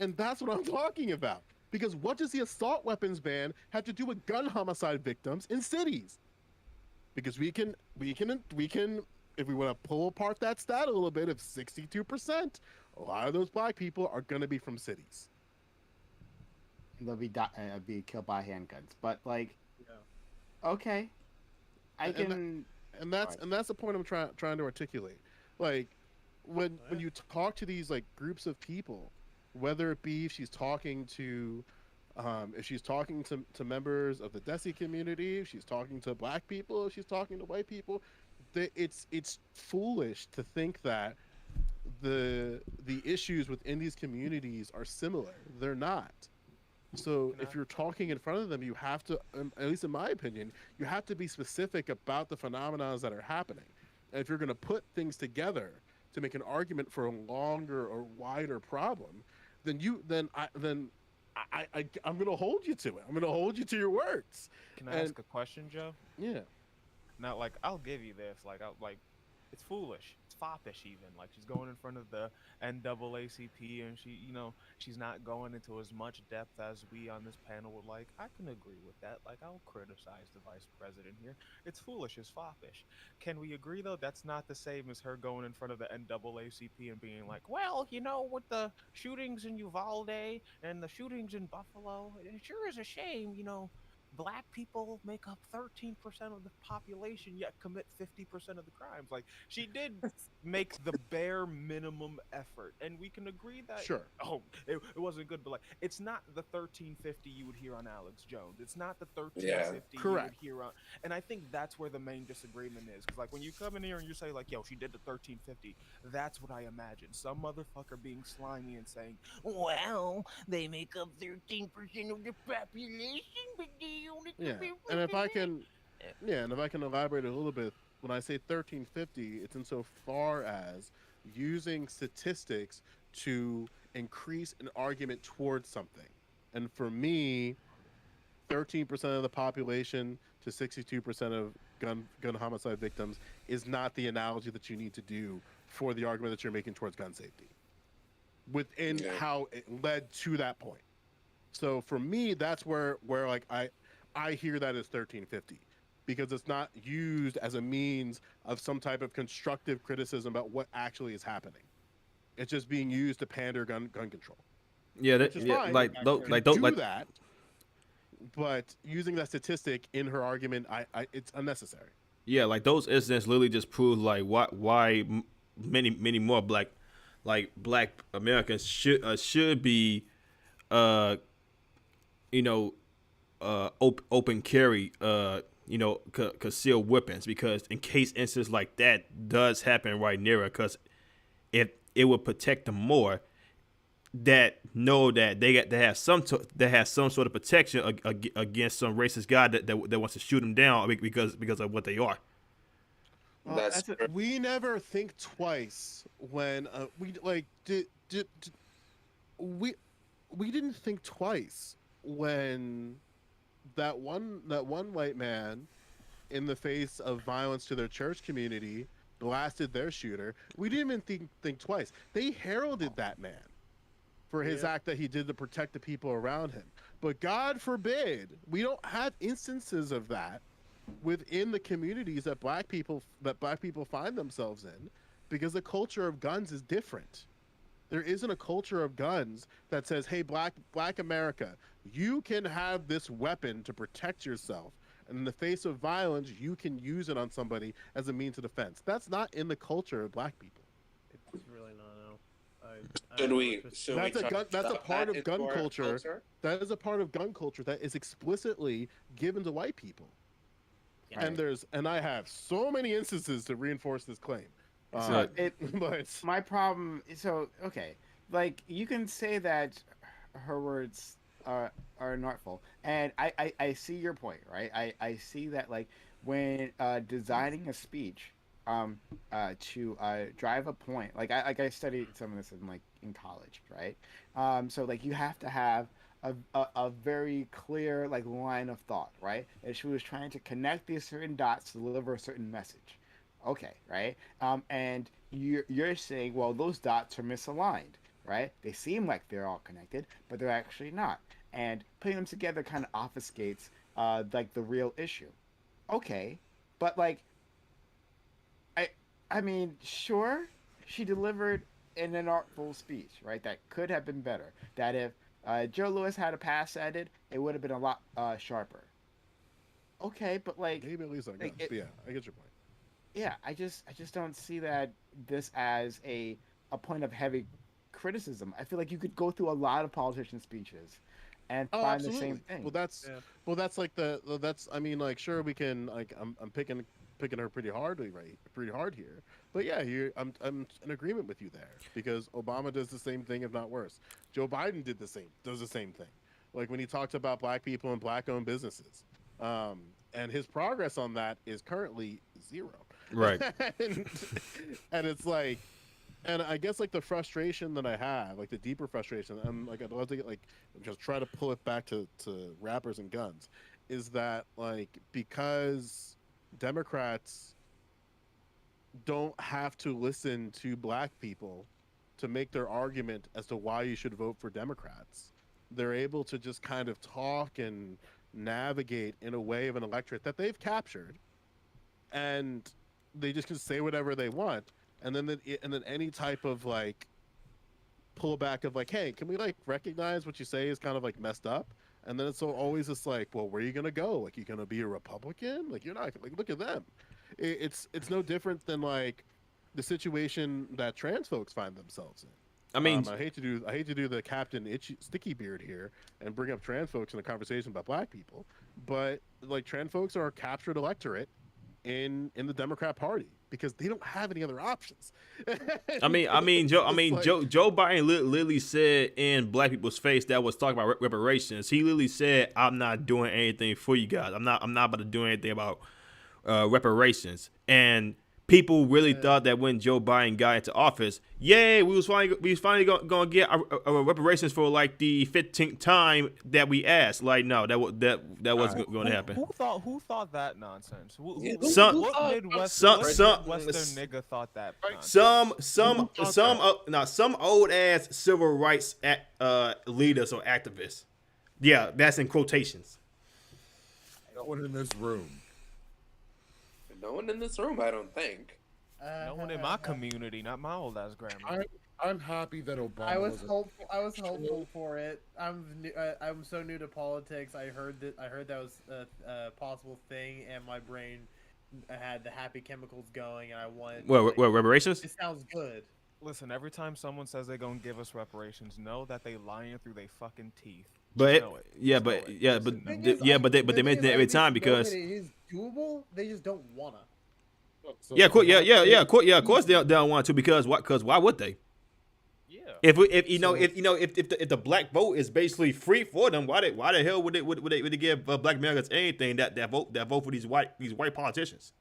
And that's what I'm talking about. Because what does the assault weapons ban have to do with gun homicide victims in cities? Because we can, if we want to pull apart that stat a little bit, of 62%, a lot of those black people are going to be from cities. They'll be killed by handguns. But like, okay, and that's the point I'm trying to articulate. Like, when you talk to these like groups of people, whether it be if she's talking to members of the Desi community, if she's talking to black people, if she's talking to white people, it's foolish to think that the issues within these communities are similar. They're not. So if you're talking in front of them, you have to, at least in my opinion, you have to be specific about the phenomena that are happening. And if you're going to put things together to make an argument for a longer or wider problem, then I'm going to hold you to it. I'm going to hold you to your words. Can I ask a question, Joe? Yeah. Now, like, I'll give you this. Like, it's foolish. It's foppish, even. Like, she's going in front of the NAACP, and she's not going into as much depth as we on this panel would like. I can agree with that. Like, I'll criticize the vice president here. It's foolish. It's foppish. Can we agree, though, that's not the same as her going in front of the NAACP and being like, well, with the shootings in Uvalde and the shootings in Buffalo, it sure is a shame, Black people make up 13% of the population, yet commit 50% of the crimes. Like, she did make the bare minimum effort, and we can agree that. Sure. Oh, it wasn't good, but like, it's not the 1350 you would hear on Alex Jones. It's not the 1350 you would hear on. And I think that's where the main disagreement is, because like when you come in here and you say like, "Yo, she did the 1350," that's what I imagine. Some motherfucker being slimy and saying, "Well, they make up 13% of the population, but they." And if I can elaborate a little bit, when I say 1350, it's insofar as using statistics to increase an argument towards something. And for me, 13% of the population to 62% of gun homicide victims is not the analogy that you need to do for the argument that you're making towards gun safety, within how it led to that point. So for me, that's where like I hear that as 1350, because it's not used as a means of some type of constructive criticism about what actually is happening. It's just being used to pander gun control. Yeah, which is fine. Do that. But using that statistic in her argument, it's unnecessary. Yeah, like those incidents literally just prove like why many more black Americans should be open carry, concealed weapons, because in case instances like that does happen right near her, because if it would protect them more, that know that they have some sort of protection against some racist guy that wants to shoot them down because of what they are. We never think twice when we didn't think twice when that one white man, in the face of violence to their church community, blasted their shooter. We didn't even think twice. They heralded that man for his act that he did to protect the people around him. But God forbid, we don't have instances of that within the communities that black people find themselves in, because the culture of guns is different. There isn't a culture of guns that says, hey, black America, you can have this weapon to protect yourself, And in the face of violence, you can use it on somebody as a means of defense. That's not in the culture of black people. It's really not. No. I Should don't know we what should we That's a try gun. to That's a adopt part that of gun into our culture. culture? That is a part of gun culture that is explicitly given to white people. And I have so many instances to reinforce this claim. So But my problem. So okay, like you can say that her words are artful, and I see your point, right? I see that like when designing a speech, to drive a point. Like I studied some of this in in college, right? So like you have to have a very clear like line of thought, right? And she was trying to connect these certain dots to deliver a certain message. Okay, right? And you're saying, well, those dots are misaligned, right? They seem like they're all connected, but they're actually not. And putting them together kind of obfuscates like the real issue. Okay, but like I I mean, sure, she delivered an artful speech, right? That could have been better. That if Joe Lewis had a pass at it, it would have been a lot sharper. Okay, but maybe at least I guess. like it, But yeah, I get your point. yeah, I just don't see that this as a point of heavy criticism. I feel like you could go through a lot of politician speeches and Oh, find the same absolutely. thing. That's like that's I mean like sure we can like I'm picking her pretty hard here. But yeah, I'm in agreement with you there because Obama does the same thing if not worse. Joe Biden does the same thing. Like when he talks about black people and black owned businesses. And his progress on that is currently zero. Right. and, and it's like and I guess like the frustration that I have, like the deeper frustration, I'm like I'd love to get like just try to pull it back to rappers and guns, is that like because Democrats don't have to listen to black people to make their argument as to why you should vote for Democrats. They're able to just kind of talk and navigate in a way of an electorate that they've captured, and they just can say whatever they want, and then any type of like pullback of like, hey, can we like recognize what you say is kind of like messed up? And then it's so always just like, well, where are you gonna go? Like, you gonna be a Republican? Like, you're not. Like, look at them. It's no different than like the situation that trans folks find themselves in. I mean, I hate to do the Captain Itchy Sticky Beard here and bring up trans folks in a conversation about black people, but like trans folks are a captured electorate in the Democrat Party because they don't have any other options. Joe Biden literally said in black people's face that was talking about reparations. He literally said, "I'm not doing anything for you guys. I'm not about to do anything about reparations." And people really thought that when Joe Biden got into office, yay, we was finally gonna get our reparations for like the 15th time that we asked. Like, no, that wasn't going to happen. Who thought that nonsense? What Some Midwestern nigga thought that nonsense? some old ass civil rights leaders or activists. Yeah, that's in quotations. No one in this room. No one in this room, I don't think. No one in my community, not my old ass grandma. I'm happy that Obama. I was hopeful for it. I'm so new to politics. I heard that was a possible thing, and my brain had the happy chemicals going, and I wanted. What reparations? It sounds good. Listen, every time someone says they're gonna give us reparations, know that they lying through their fucking teeth. But they mention it every time because it is doable. They just don't wanna. Of course they don't want to because what? Because why would they? Yeah. If the black vote is basically free for them, why the hell would they give black Americans anything that vote for these white politicians?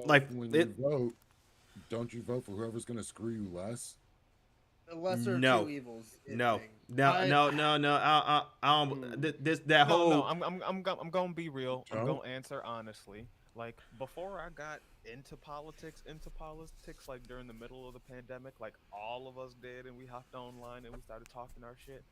Like when you vote, don't you vote for whoever's gonna screw you less? The lesser of two evils. No. I don't. That whole. No, I'm gonna be real. I'm gonna answer honestly. Like before I got into politics, like during the middle of the pandemic, like all of us did, and we hopped online and we started talking our shit.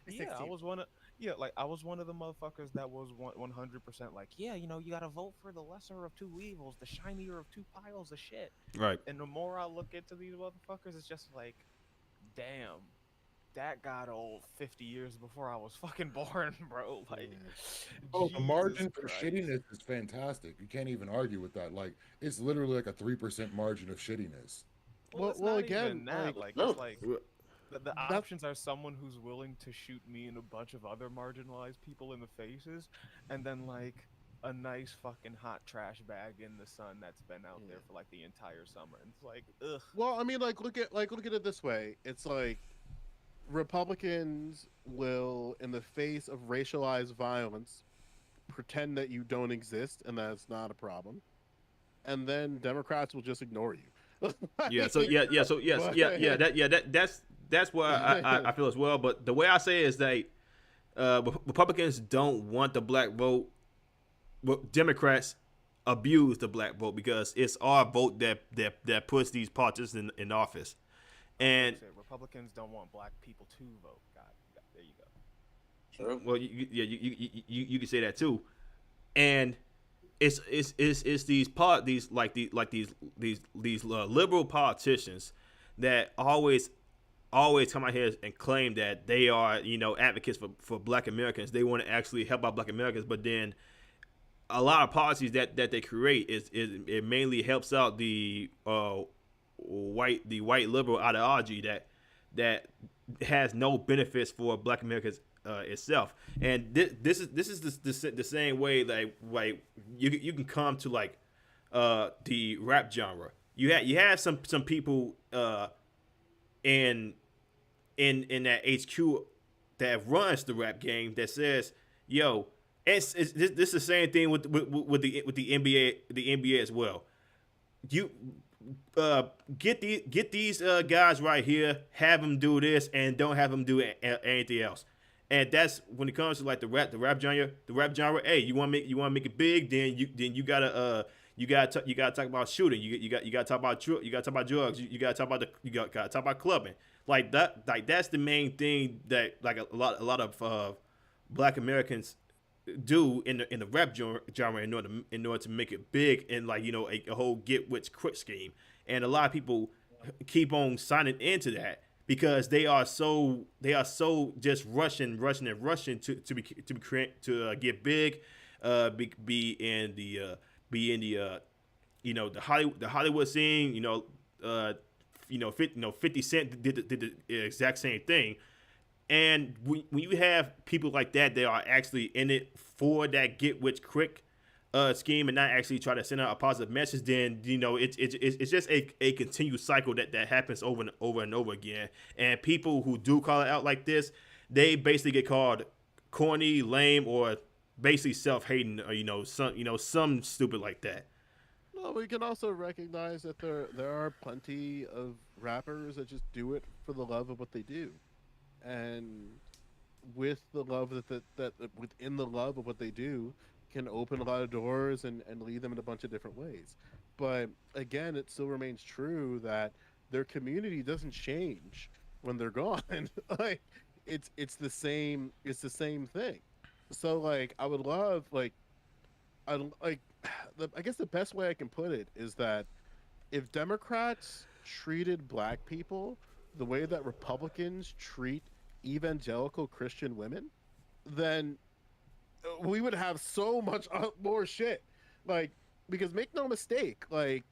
Yeah, I was one of the motherfuckers that was 100% like, yeah, you gotta vote for the lesser of two evils, the shinier of two piles of shit. Right. And the more I look into these motherfuckers, it's just like, damn. that got old 50 years before I was fucking born, bro. Like, Oh, the Jesus margin for Christ. shittiness is fantastic. You can't even argue with that. Like, it's literally like a 3% margin of shittiness. Well, it's well, not again, even that. like Like, No. it's like the that. options are someone who's willing to shoot me and a bunch of other marginalized people in the faces, and then like a nice fucking hot trash bag in the sun that's been out there for like the entire summer. And it's like, ugh. Well, I mean, look at it this way. It's like Republicans will, in the face of racialized violence, pretend that you don't exist and that it's not a problem, and then Democrats will just ignore you. Yeah. So yeah. So yes. But- That's what I feel as well. But the way I say it is that Republicans don't want the black vote. Well, Democrats abuse the black vote because it's our vote that puts these politicians in office. And Republicans don't want black people to vote. God, there you go. True. well, you can say that too. And it's these liberal politicians that always come out here and claim that they are advocates for Black Americans. They want to actually help out Black Americans, but then a lot of policies that they create is it mainly helps out the white liberal ideology that has no benefits for Black Americans itself. And this is the same way like you can come to like the rap genre. You have some people in that HQ that runs the rap game that says, yo, this is the same thing with the NBA as well. You get these guys right here, have them do this, and don't have them do anything else. And that's when it comes to like the rap genre. Hey, you want to make it big, then you gotta talk about shooting. You gotta talk about drugs. You gotta talk about clubbing. Like that's the main thing that like a lot of Black Americans do in the rap genre in order to make it big and like a whole get rich quick scheme. And a lot of people keep on signing into that because they are so just rushing to get big, be in the the Hollywood scene. 50 Cent did the exact same thing. And when you have people like that, they are actually in it for that get rich quick scheme and not actually try to send out a positive message. Then it's just a continued cycle that happens over and over again. And people who do call it out like this, they basically get called corny, lame, or basically self-hating, or some stupid like that. No, we can also recognize that there are plenty of rappers that just do it for the love of what they do, and with the love that within the love of what they do can open a lot of doors and lead them in a bunch of different ways. But again, it still remains true that their community doesn't change when they're gone. Like it's the same thing. So like I would love like I like I guess the best way I can put it is that if Democrats treated black people the way that Republicans treat evangelical Christian women, then we would have so much more shit. Like, because make no mistake, like,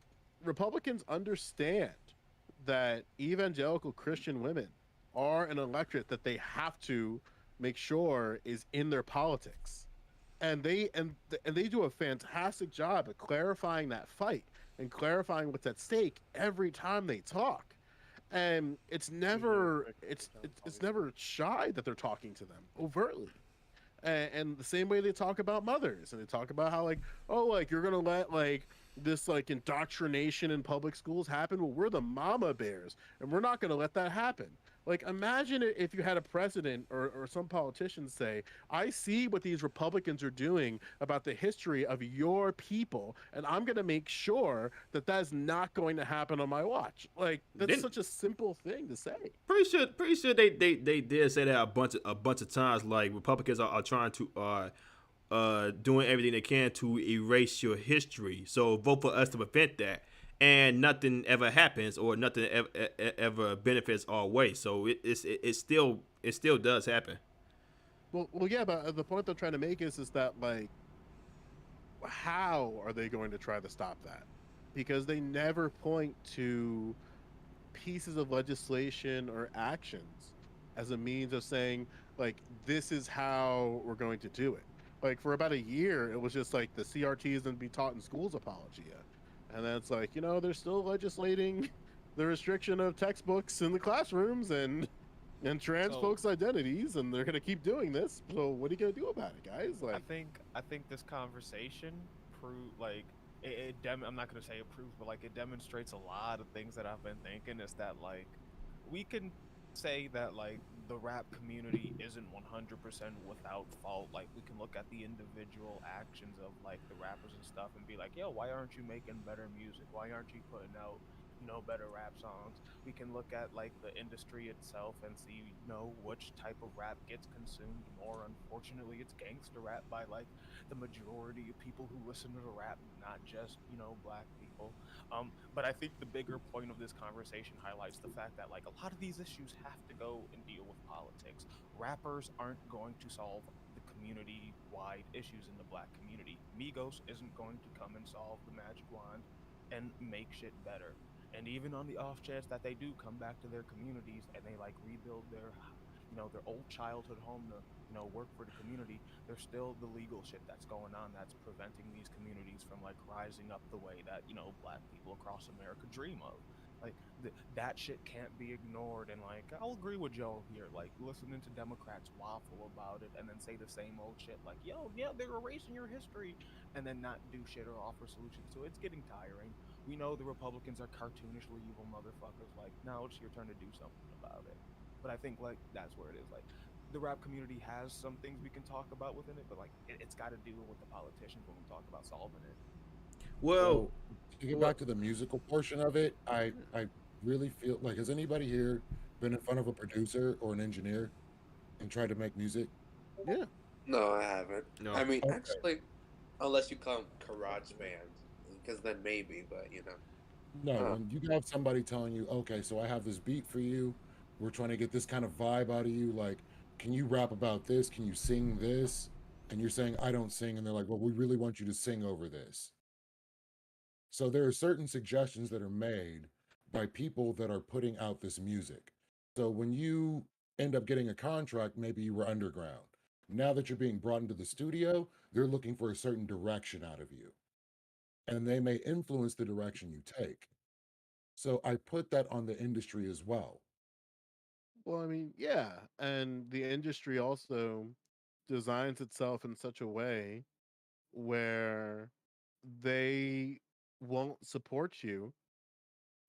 Republicans understand that evangelical Christian women are an electorate that they have to make sure is in their politics. And they do a fantastic job at clarifying that fight and clarifying what's at stake every time they talk. And it's never never shy that they're talking to them overtly. And the same way they talk about mothers, and they talk about how like, oh, like you're gonna let like this like indoctrination in public schools happen. Well, we're the mama bears, and we're not gonna let that happen. Like, imagine if you had a president or some politicians say, I see what these Republicans are doing about the history of your people, and I'm going to make sure that that's not going to happen on my watch. Like, that's such a simple thing to say. Pretty sure they did say that a bunch of times. Like, Republicans are trying to doing everything they can to erase your history. So vote for us to prevent that. and nothing ever happens or nothing ever benefits our way. So it still does happen. Well, yeah, but the point I'm trying to make is that like, how are they going to try to stop that? Because they never point to pieces of legislation or actions as a means of saying like this is how we're going to do it. Like for about a year, it was just like the CRT is going to be taught in schools apologia, and then it's like they're still legislating the restriction of textbooks in the classrooms and trans So folks' identities, and they're going to keep doing this. So what are you going to do about it, guys? Like, I think this conversation prove like I'm not gonna say it proves, but like it demonstrates a lot of things that I've been thinking. Is that like we can say that like the rap community isn't 100% without fault. Like we can look at the individual actions of like the rappers and stuff and be like, yo, why aren't you making better music? Why aren't you putting out better rap songs? We can look at like the industry itself and see which type of rap gets consumed more. Unfortunately, it's gangster rap by like the majority of people who listen to the rap, not just black people. But I think the bigger point of this conversation highlights the fact that like a lot of these issues have to go and deal with politics. Rappers aren't going to solve the community wide issues in the black community. Migos isn't going to come and solve the magic wand and make shit better. And even on the off chance that they do come back to their communities and they like rebuild their old childhood home to work for the community, there's still the legal shit that's going on that's preventing these communities from like rising up the way that black people across America dream of. Like that shit can't be ignored. And like I'll agree with Joe here, like listening to Democrats waffle about it and then say the same old shit like, yo, yeah, they're erasing your history, and then not do shit or offer solutions. So it's getting tiring. We know the Republicans are cartoonishly evil motherfuckers. Like, now it's your turn to do something about it. But I think like that's where it is. Like, the rap community has some things we can talk about within it, but like it's got to deal with the politicians when we talk about solving it. Well, So to get well, back to the musical portion of it, I really feel like, has anybody here been in front of a producer or an engineer and tried to make music? yeah, No, I haven't. I no. mean, Okay. actually, unless you count Garage Band, because then maybe, but No, uh, when you have somebody telling you, okay, so I have this beat for you, we're trying to get this kind of vibe out of you, like, can you rap about this? Can you sing this? And you're saying, I don't sing. And they're like, well, we really want you to sing over this. So there are certain suggestions that are made by people that are putting out this music. So when you end up getting a contract, maybe you were underground. Now that you're being brought into the studio, they're looking for a certain direction out of you, and they may influence the direction you take. So I put that on the industry as well. well, I mean, yeah, and the industry also designs itself in such a way where they won't support you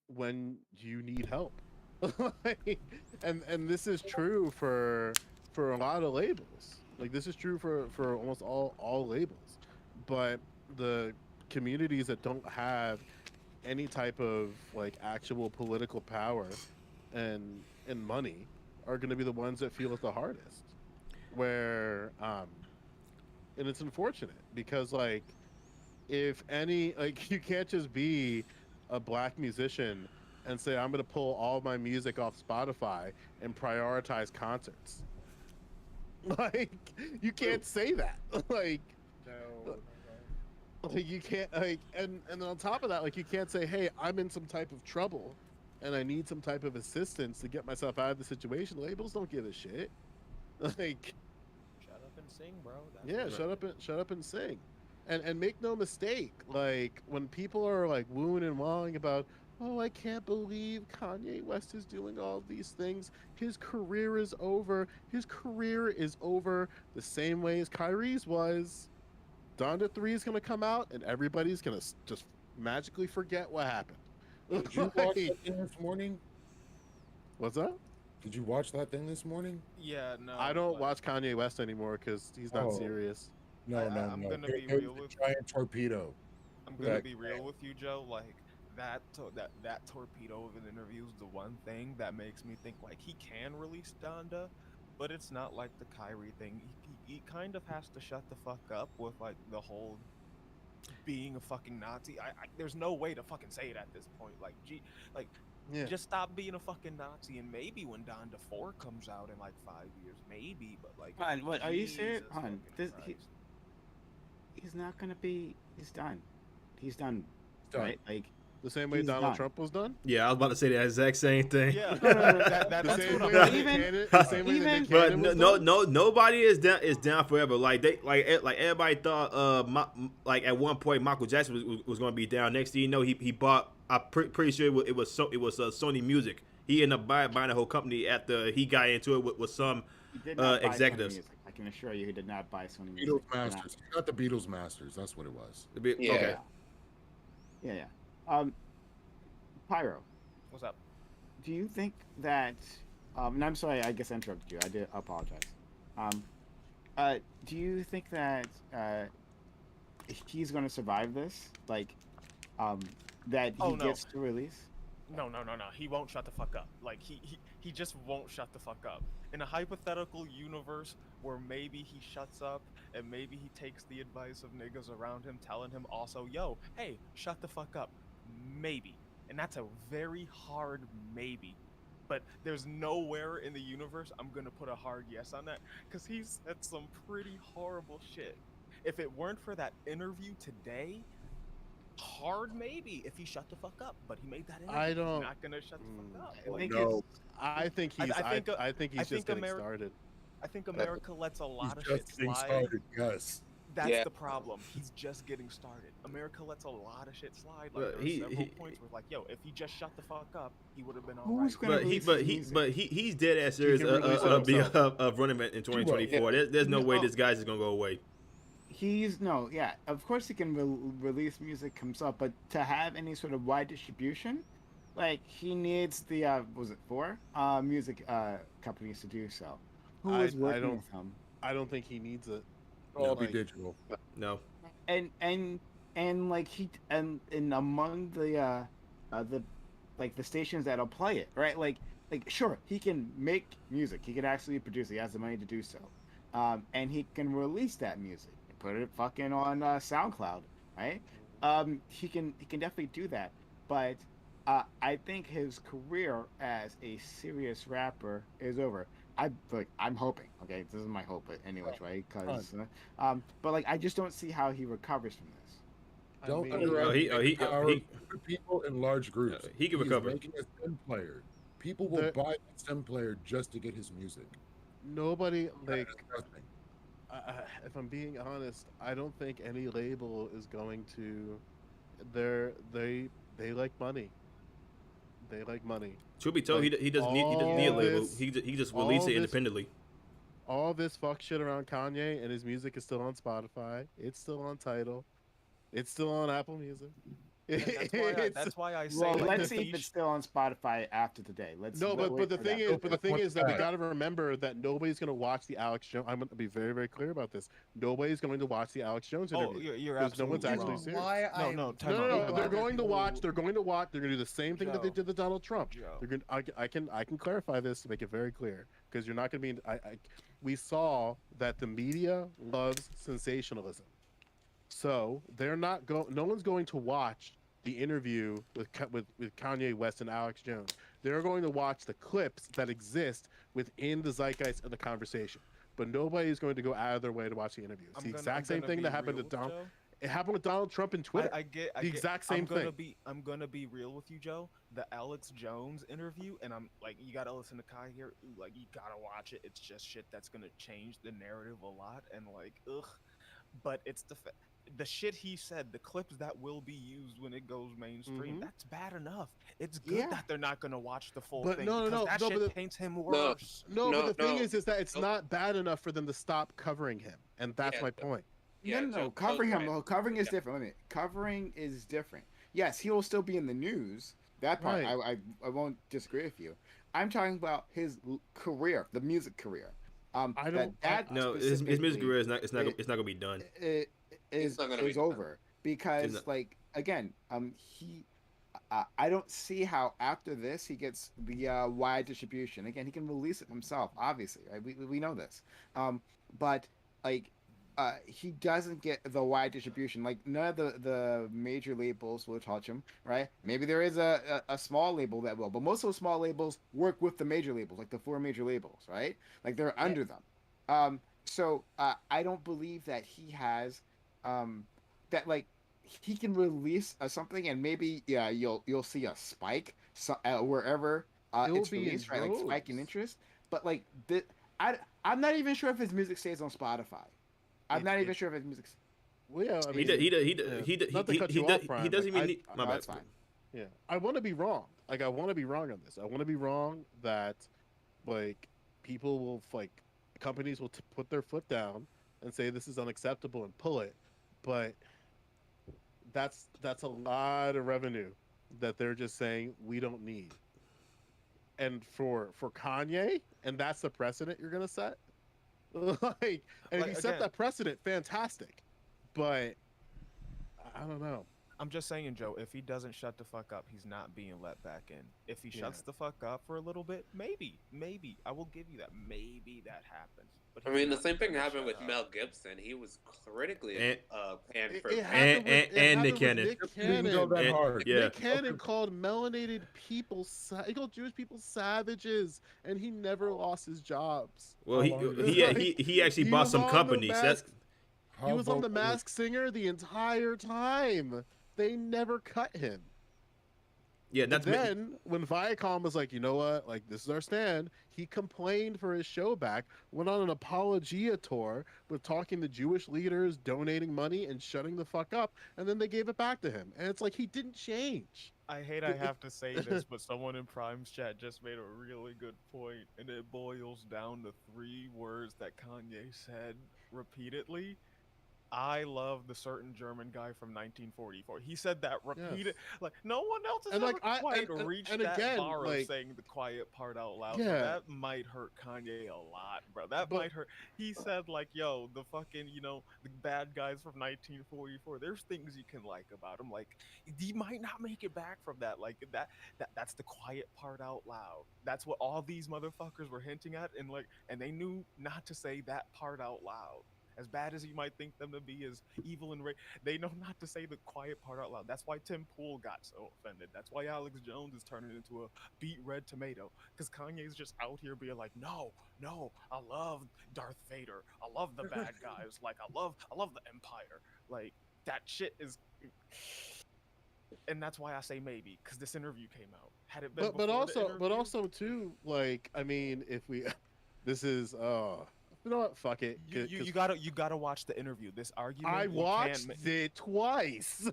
when you need help. Like, and this is true for a lot of labels. Like this is true for almost all labels. But the communities that don't have any type of like actual political power and money are going to be the ones that feel it the hardest. Where and it's unfortunate because like if any like you can't just be a black musician and say I'm going to pull all my music off Spotify and prioritize concerts. Like you True. can't say that. Like No, no, no. like you can't like and then on top of that like you can't say hey I'm in some type of trouble and I need some type of assistance to get myself out of the situation. Labels don't give a shit. Like Shut up and sing, bro. That's yeah, what it is. shut up and sing. And make no mistake, like when people are like wooing and wawing about, oh, I can't believe Kanye West is doing all of these things. His career is over. His career is over the same way as Kyrie's was. Donda 3 is gonna come out and everybody's gonna just magically forget what happened. Did you watch Like, that thing this morning? what's up? Did you watch that thing this morning? Yeah, I no, don't but watch Kanye West anymore because he's not Oh, serious. no, no, I'm no. gonna There, be there was real with a giant torpedo I'm gonna that, be real with you, Joe. Like that torpedo of an interview is the one thing that makes me think like he can release Donda, but it's not like the Kyrie thing. He kind of has to shut the fuck up with like the whole being a fucking Nazi. There's no way to fucking say it at this point. Like, like Yeah. just stop being a fucking Nazi, and maybe when Donda 4 comes out in like 5 years, maybe. But like, Han, what are you serious? Jesus Han, fucking this Christ. he's not gonna be. He's done. He's done. Done. Right? Like The same way he's Donald done. Trump was done. Yeah, I was about to say the exact same thing. Yeah, No, no, no, that, The that's same what way I'm that Nick Even- Cannon, the same way that even- Nick But Cannon was no, done. nobody is down forever. Like like everybody thought. Like at one point Michael Jackson was going to be down. Next thing you know, he bought. I'm pretty sure it was Sony Music. He ended up buying the whole company after he got into it with some He did not buy Sony executives. Music. I can assure you, he did not buy Sony Music. Beatles He did not. Masters. He got the Beatles Masters. That's what it was. Yeah. Okay. Yeah. Pyro, What's up? do you think that? And I'm sorry, I guess I interrupted you. I did apologize. Do you think that he's going to survive this? Like, that he Oh, no. gets to release? No. He won't shut the fuck up. Like he just won't shut the fuck up. In a hypothetical universe where maybe he shuts up and maybe he takes the advice of niggas around him telling him also, yo, hey, shut the fuck up. Maybe. And that's a very hard maybe. But there's nowhere in the universe I'm gonna put a hard yes on that, because he's said some pretty horrible shit. If it weren't for that interview today, hard maybe if he shut the fuck up. But he made that interview. I don't- He's not gonna shut the fuck up. I Like, think no. it's I think he's. I think he's I just think getting Ameri- started. I think America lets a lot of He's shit just getting slide. started. Yes. That's Yeah. the problem. He's just getting started. America lets a lot of shit slide. Like But there's several points where like, yo, if he just shut the fuck up, he would have been all Who's right. gonna But release his music? he's dead ass serious can release it himself. of running back in 2024. There's no way this guy's just gonna go away. Of course he can release music himself, but to have any sort of wide distribution, like he needs the was it four music companies to do so. Who I- is I working don't- with him? I don't think he needs it. All be Like- digital. No. And like he and among the like the stations that'll play it, right? Like sure, he can make music. He can actually produce it. He has the money to do so. And he can release that music and put it fucking on SoundCloud, right? He can definitely do that. But I think his career as a serious rapper is over. I'm hoping. Okay, this is my hope, anyway, right? Because, but like I just don't see how he recovers from this. Don't mean- underestimate he- the power he- of stupid people in large groups. he can is recover. making a sim player. People will The- buy that sim player just to get his music. Nobody like. That is nothing. If I'm being honest, I don't think any label is going to. They like money. They like money. Truth be told, he doesn't need a all label. this- He just all released it this- independently. All this fuck shit around Kanye and his music is still on Spotify. It's still on Tidal. It's still on Apple Music. And It's- that's why I say. Well, like, let's see if he it's still on Spotify after today. Let's No, wait but the for thing that. is, but the thing What's is that we that? got to remember that nobody's going to watch the Alex Jones. I'm going to be very, very clear about this. Nobody's going to watch the Alex Jones Oh, interview. you're because no one's absolutely actually wrong. serious. Why No, time No, out. no, Hold they're on. going to watch. They're going to watch. They're going to do the same thing that they Joe. did to Donald Trump. Joe. They're going. I can clarify this to make it very clear because you're not going to be. We saw that the media loves sensationalism, so they're not go. No one's going to watch the interview with Kanye West and Alex Jones. They're going to watch the clips that exist within the zeitgeist of the conversation. But nobody's going to go out of their way to watch the interview. It's I'm the gonna- exact I'm same gonna thing be that happened to real with Donald. Joe. It happened with Donald Trump and Twitter. I get the exact same thing. I'm gonna be real with you, Joe. The Alex Jones interview, and I'm like, you gotta listen to Kai here. Ooh, like, you gotta watch it. It's just shit that's gonna change the narrative a lot, and like, ugh. But it's the shit he said, the clips that will be used when it goes mainstream. Mhm. That's bad enough. It's good Yeah. that they're not gonna watch the full But thing. no, because no, that no, shit but the- paints him worse. No, but the thing no. is that it's No. not bad enough for them to stop covering him, and that's Yeah, my no. point. No. Joe, Covering Joe's him. right. Well, covering is Yeah. different. Wait a minute. Covering is different. Yes, he will still be in the news. That part, Right. I won't disagree with you. I'm talking about his career, the music career. I don't- No, his music career is not. It's not gonna be done. Is not gonna be done. over because not. like again, he. I don't see how after this he gets the wide distribution. Again, he can release it himself, obviously, right? We know this. But like he doesn't get the wide distribution. Like none of the major labels will touch him, right? Maybe there is a small label that will, but most of those small labels work with the major labels, like the four major labels, right? Like they're Yeah. under them. So I don't believe that he has um that like he can release something and maybe yeah you'll see a spike wherever It will it's be in released, right? Like spike in droves. interest, but like I I'm not even sure if his music stays on Spotify. I'm not even It sure if his music Well, yeah, I He mean, does. He does. He does. yeah, He does. not to cut you off, He Prime. Like doesn't even need. My no, bad. that's fine. yeah, I want to be wrong. Like, I want to be wrong on this. I want to be wrong that, like, people will like companies will put their foot down and say this is unacceptable and pull it, but that's a lot of revenue that they're just saying we don't need. And for Kanye, and that's the precedent you're gonna set. Like, and if Like you set again, that precedent, fantastic. But I don't know. I'm just saying, Joe, if he doesn't shut the fuck up, he's not being let back in. If he Yeah. shuts the fuck up for a little bit, maybe I will give you that. Maybe that happens. But I he's mean, the not same thing gonna happened shut with up. Mel Gibson. He was critically And panned It, for it marriage. happened with and Nick Cannon. Nick Didn't go Cannon. that And, hard. yeah. Nick Cannon called melanated people, he called Jewish people savages, and he never lost his jobs. Well, How long did he actually He bought was some on the companies. That's mask. He How was on the vocal is Masked Singer the entire time. They never cut him. yeah. But That's then when Viacom was like, you know what, like this is our stand, he complained for his show back, went on an apologia tour with talking to Jewish leaders, donating money, and shutting the fuck up, and then they gave it back to him. And it's like he didn't change. I hate I have to say this, but someone in Prime's chat just made a really good point, and it boils down to three words that Kanye said repeatedly. I love the certain German guy from 1944. He said that Yes. repeated, like no one else has And ever like quite reached and that again, bar of like saying the quiet part out loud. Bro. yeah, That might hurt Kanye a lot, bro. That but might hurt. He said like, "Yo, the fucking the bad guys from 1944. There's things you can like about him. Like he might not make it back from that. Like that's the quiet part out loud. That's what all these motherfuckers were hinting at, and they knew not to say that part out loud." As bad as you might think them to be, as evil and they know not to say the quiet part out loud. That's why Tim Pool got so offended. That's why Alex Jones is turning into a beet red tomato. Because Kanye's just out here being like, no, no, I love Darth Vader. I love the bad guys. Like I love the Empire. Like that shit is. And that's why I say maybe, because this interview came out. Had it been but before the also interview, too, like I mean, if we this is you know what, fuck it, you gotta watch the interview. This argument I you watched can't it twice.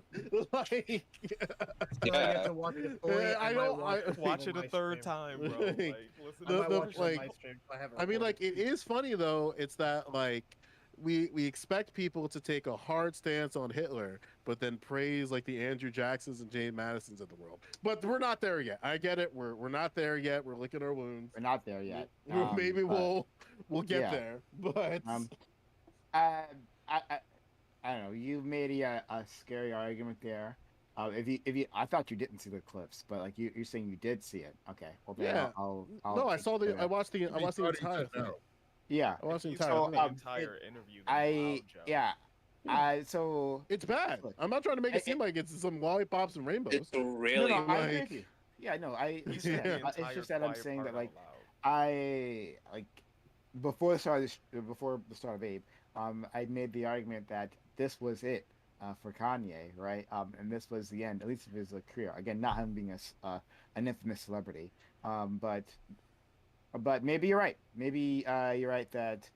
Like, So I get to watch it fully. I might don't. watch on it a my third stream. time, bro. Like, Like, listen I to might the watch it on like, my stream. I have it I mean, like, recorded. it is funny though. It's that like we expect people to take a hard stance on Hitler, but then praise like the Andrew Jacksons and Jane Madisons of the world. But we're not there yet. I get it. We're not there yet. We're licking our wounds. We're not there yet. Maybe But, we'll get yeah. there. But I, I don't know. You made a scary argument there. I thought you didn't see the clips, but like you're saying you did see it. Okay, well then yeah, I'll no, I take saw care the. of I that. watched the. I watched the Everybody entire should thing. know. Yeah. I watched the you entire saw thing. the entire interview. Then wow, Joe. Yeah. So It's bad. look, I'm not trying to make it seem like it's some lollipops and rainbows. It's no, really no, I agree like- with you. Yeah, no, I He said understand. the It's entire just that I'm quiet saying part that like out loud. I like before before the start of Abe, I made the argument that this was it for Kanye, right? And this was the end, at least of his career. Again, not him being an infamous celebrity, but maybe you're right. Maybe you're right that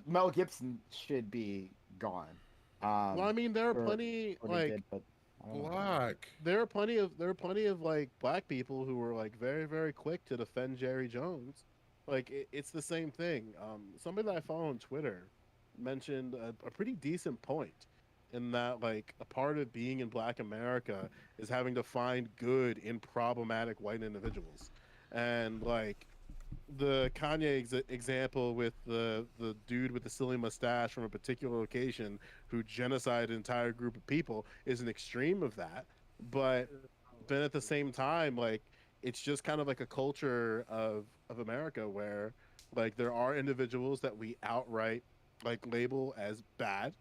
Mel Gibson should be gone. Well, I mean, there are for plenty what he like did, but I don't know. Black. there are plenty of like black people who were like very quick to defend Jerry Jones. Like it's the same thing. Somebody that I follow on Twitter mentioned a pretty decent point in that like a part of being in Black America is having to find good in problematic white individuals, and like the Kanye example with the dude with the silly mustache from a particular location who genocided an entire group of people is an extreme of that. But then at the same time, like it's just kind of like a culture of America where like there are individuals that we outright like label as bad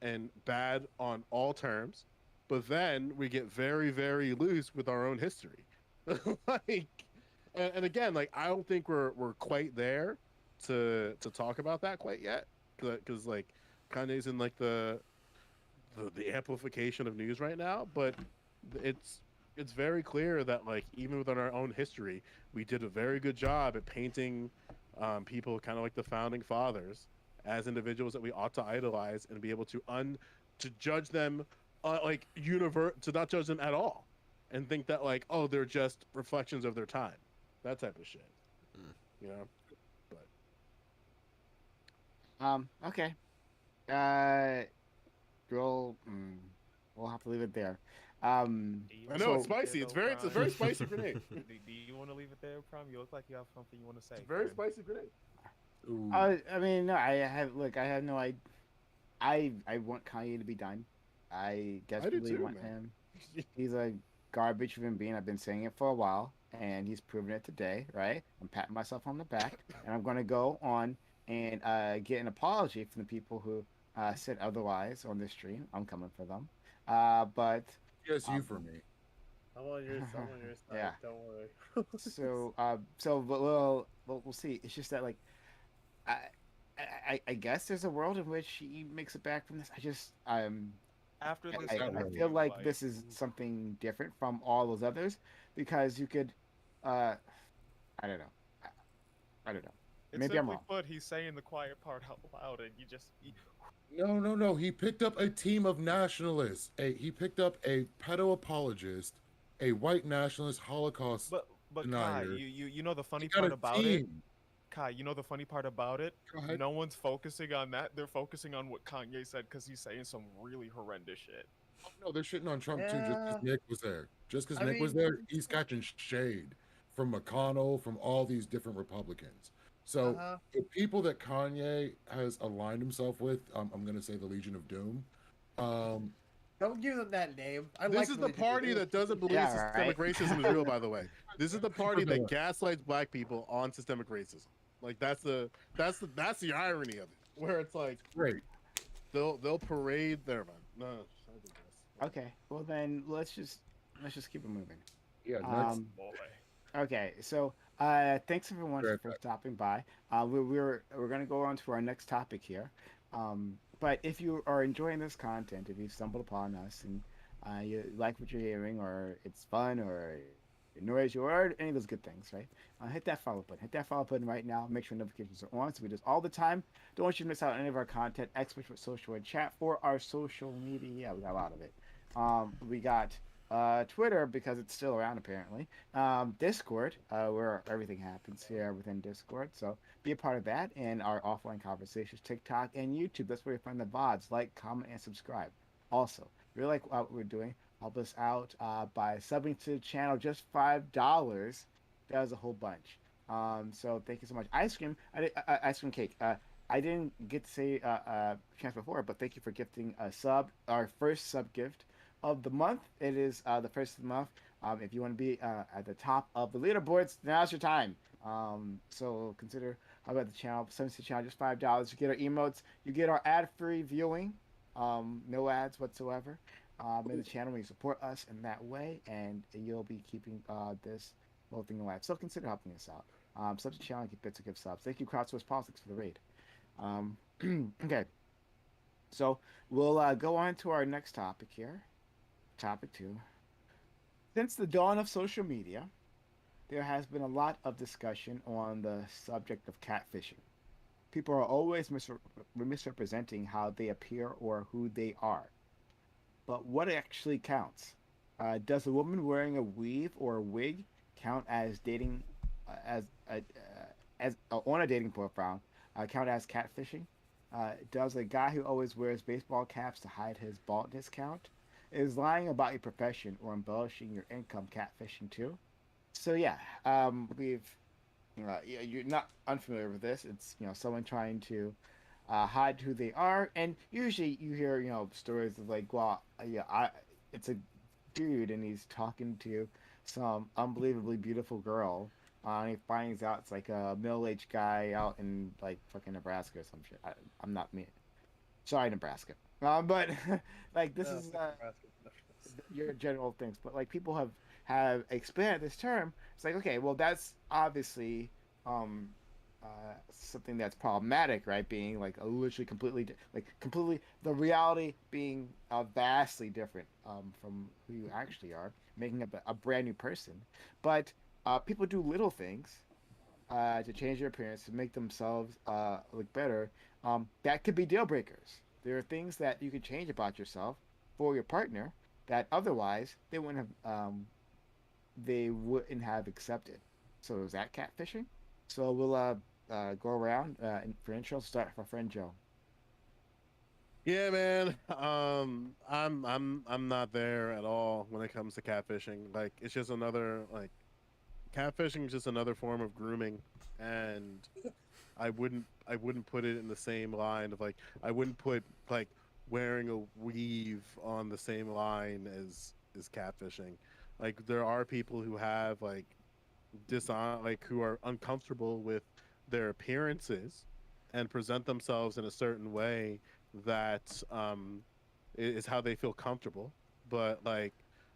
and bad on all terms, but then we get very, very loose with our own history. like, and again, like I don't think we're quite there to talk about that quite yet, because like Kanye's in like the amplification of news right now, but it's it's very clear that like even within our own history, we did a very good job at painting people kind of like the founding fathers as individuals that we ought to idolize and be able to judge them like to not judge them at all and think that like oh they're just reflections of their time, that type of shit, you know. But Okay. Uh, we'll we'll have to leave it there. Do you I want know to it's So leave it there spicy. though, It's a Prime? very spicy grenade. Do you want to leave it there, Prime? You look like you have something you want to say, It's a very friend. spicy grenade. Ooh. I mean, no, I have no idea. I want Kanye to be done. I I do desperately too, want man. him. He's a garbage human being. I've been saying it for a while, and he's proven it today, right? I'm patting myself on the back, and I'm going to go on and get an apology from the people who said otherwise on this stream. I'm coming for them. But Yes, you um, for me. I'm on your yeah. side. Don't worry. But we'll see. It's just that like I, I guess there's a world in which he makes it back from this. After How's this that I work? feel interview, like like this is something different from all those others because you could, uh, I don't know, I, I don't know. it's Maybe I'm simply wrong. put, he's saying the quiet part out loud, and No, no, no. He picked up a team of nationalists. He picked up a pedo apologist, a white nationalist Holocaust but Kai, denier. you know the He funny got part a about it. team. Kai, you know the funny part about it? Go ahead. No one's focusing on that. They're focusing on what Kanye said because he's saying some really horrendous shit. Oh, no, they're shitting on Trump too just because Yeah, Nick was there. Just because I Nick was mean, there, he's catching shade from McConnell, from all these different Republicans. So uh-huh. the people that Kanye has aligned himself with, I'm going to say the Legion of Doom. Um, Don't give them that name. I This like is the the Legion of party Doom. that doesn't believe Yeah, systemic right. racism is real. By the way, this is the party super that villain. gaslights black people on systemic racism. Like that's the irony of it, where it's like Great. they'll parade their man. No, I digress. Okay, well then let's just keep it moving. Yeah, Oh next. Um, boy. okay, so thanks everyone Right for back. stopping by. We're gonna go on to our next topic here. But if you are enjoying this content, if you've stumbled upon us and you like what you're hearing, or it's fun, or it annoys you, or any of those good things, right? Hit that follow button. Hit that follow button right now. Make sure notifications are on so we do this all the time. Don't want you to miss out on any of our content. Experts with social and chat for our social media. Yeah, we got a lot of it. We got Twitter because it's still around apparently. Discord, where everything happens here within Discord. So be a part of that and our offline conversations. TikTok and YouTube. That's where you find the VODs. Like, comment, and subscribe. Also, if you really like what we're doing, help us out by subbing to the channel. Just $5. That was a whole bunch. So thank you so much. Ice cream, ice cream cake. I didn't get to say chance before, but thank you for gifting a sub, our first sub gift of the month. It is the first of the month. If you want to be at the top of the leaderboards, now's your time. So consider how about the channel, send to the channel, just $5. You get our emotes, you get our ad-free viewing, no ads whatsoever. In the channel, when you support us in that way, and you'll be keeping this whole thing alive. So consider helping us out. Sub to the channel, get bits to give subs. Thank you, Crowdsource Politics, for the raid. Um, okay, so we'll go on to our next topic here. Topic two. Since the dawn of social media, there has been a lot of discussion on the subject of catfishing. People are always misrepresenting how they appear or who they are. But what actually counts? Does a woman wearing a weave or a wig count as dating, as on a dating profile, count as catfishing? Does a guy who always wears baseball caps to hide his baldness count? Is lying about your profession or embellishing your income catfishing too? So yeah, we've you're not unfamiliar with this. It's someone trying to hide who they are, and usually you hear stories of like, well, yeah, it's a dude and he's talking to some unbelievably beautiful girl, And he finds out it's like a middle-aged guy out in like fucking Nebraska or some shit. I'm not me. Sorry, Nebraska. But like this is your general things. But like people have expanded this term. It's like okay, well that's obviously um something that's problematic, right? Being like a literally completely the reality being vastly different from who you actually are, making up a brand new person. But people do little things to change their appearance to make themselves look better. That could be deal breakers. There are things that you can change about yourself for your partner that otherwise they wouldn't have accepted. So is that catfishing? So we'll go around for intro. Start with our friend Joe. Yeah, man. I'm not there at all when it comes to catfishing. Like, it's just another like catfishing is just another form of grooming, and I wouldn't put it in the same line of like I wouldn't put like wearing a weave on the same line as catfishing. Like, there are people who have like like who are uncomfortable with their appearances and present themselves in a certain way that is how they feel comfortable. But like,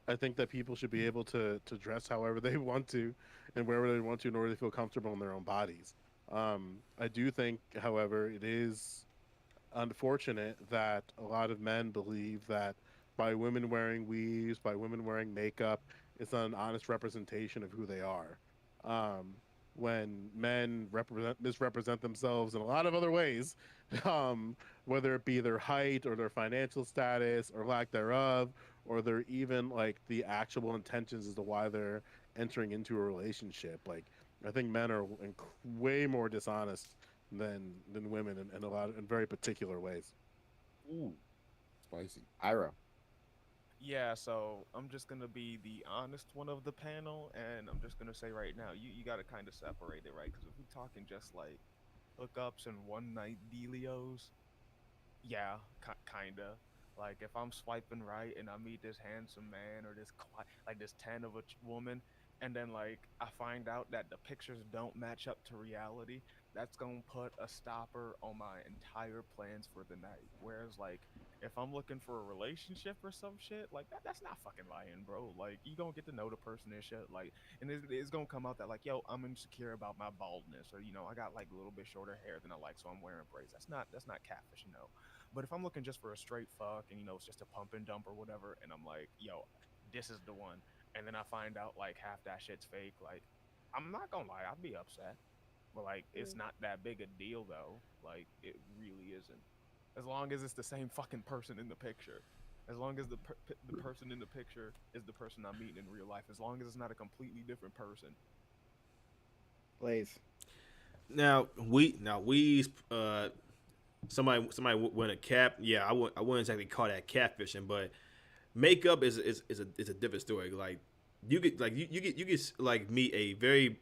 I think that people should be able to dress however they want to and wherever they want to in order to feel comfortable in their own bodies. I do think, however, it is unfortunate that a lot of men believe that by women wearing weaves, by women wearing makeup, it's an honest representation of who they are. Um, when men misrepresent themselves in a lot of other ways, whether it be their height or their financial status or lack thereof, or their even like the actual intentions as to why they're entering into a relationship. Like, I think men are way more dishonest than women in a lot in very particular ways. Ooh, spicy. Ira. Yeah, so I'm just gonna be the honest one of the panel, and I'm just gonna say right now, you gotta kind of separate it, right? Because if we're talking just like hookups and one night dealios, yeah, kinda. Like if I'm swiping right and I meet this handsome man or this like this ten of a woman, and then like I find out that the pictures don't match up to reality, that's gonna put a stopper on my entire plans for the night. Whereas like if I'm looking for a relationship or some shit, like that's not fucking lying, bro. Like you gonna get to know the person and shit, like, and it's gonna come out that like, yo, I'm insecure about my baldness, or I got like a little bit shorter hair than I like, so I'm wearing braids. That's not catfish, you know. But if I'm looking just for a straight fuck and it's just a pump and dump or whatever, and I'm like, yo, this is the one, and then I find out like half that shit's fake, like I'm not gonna lie, I'd be upset. But like it's not that big a deal though. Like it really isn't. As long as it's the same fucking person in the picture. As long as the person in the picture is the person I'm meeting in real life. As long as it's not a completely different person. Blaze. Now we somebody went a cap. Yeah, I wouldn't exactly call that catfishing, but makeup is a different story. Like you get like meet a very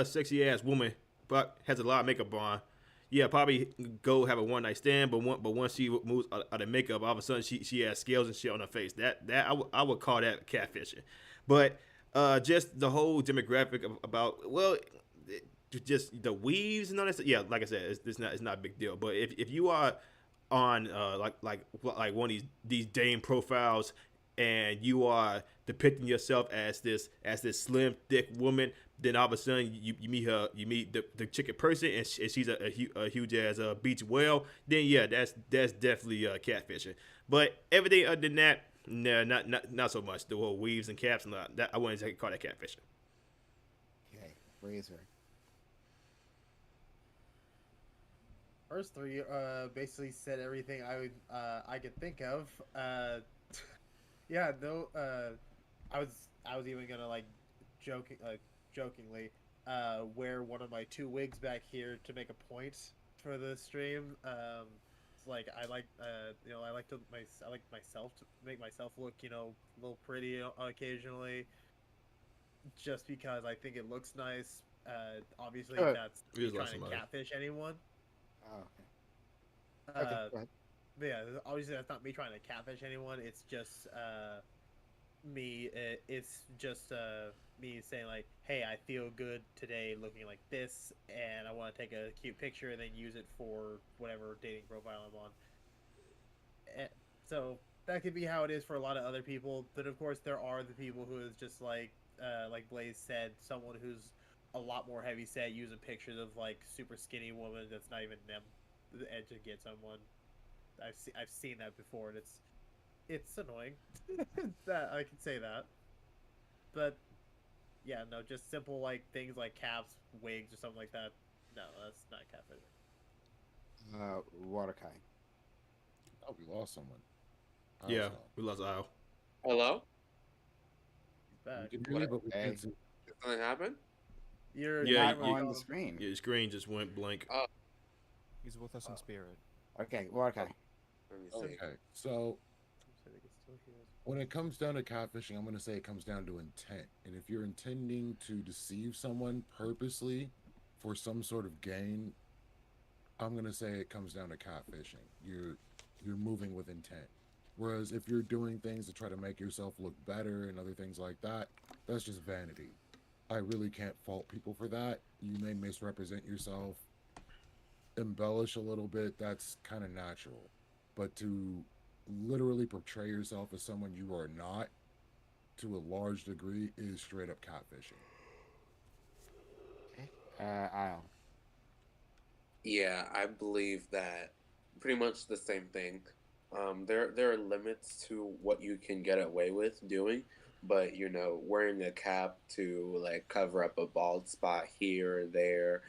sexy ass woman, but has a lot of makeup on. Yeah, probably go have a one night stand, but once she moves out of makeup, all of a sudden she has scales and shit on her face. I would call that catfishing. But just the whole demographic about just the weaves and all that stuff. Yeah, like I said, it's not a big deal. But if you are on like one of these Dame profiles and you are depicting yourself as this slim thick woman, then all of a sudden you meet the chick in person and she's a huge as a beach whale, then yeah, that's definitely catfishing. But everything other than that, no, not so much. The whole weaves and caps and that, I wouldn't exactly call that catfishing. Okay. Razor. First three basically said everything I could think of. Yeah, no. I was even gonna like jokingly wear one of my two wigs back here to make a point for the stream. It's like I like myself to make myself look a little pretty occasionally, just because I think it looks nice. Obviously that's You me just lost trying to somebody. catfish anyone. Oh, okay. Okay. Uh, but yeah, obviously that's not me trying to catfish anyone. It's just me. It's just me saying like, "Hey, I feel good today, looking like this, and I want to take a cute picture and then use it for whatever dating profile I'm on." Eh, So that could be how it is for a lot of other people. But of course, there are the people who is just like Blaze said, someone who's a lot more heavy set using pictures of like super skinny woman that's not even them, and to get someone. I've seen that before, and it's annoying. That I can say that, but yeah, no, just simple like things like caps, wigs, or something like that. No, that's not catfishing. Waterkai. Oh, we lost someone. I was Yeah, gone. we lost Al. Hello? He's We back. can hear What? you, but we can't Hey, see. Did something happen? Your you're Yeah, not camera you, on the phone. screen. your screen just went blank. Oh, He's with us in Oh, spirit. Okay, Waterkai. let me see. Okay, so so they can still hear us. when it comes down to catfishing, I'm going to say it comes down to intent. And if you're intending to deceive someone purposely for some sort of gain, I'm going to say it comes down to catfishing. You're moving with intent. Whereas if you're doing things to try to make yourself look better and other things like that, that's just vanity. I really can't fault people for that. You may misrepresent yourself, embellish a little bit, that's kind of natural. But to literally portray yourself as someone you are not to a large degree is straight up catfishing. Okay. I'll. Yeah, I believe that pretty much the same thing. There are limits to what you can get away with doing, but you know, wearing a cap to like cover up a bald spot here or there,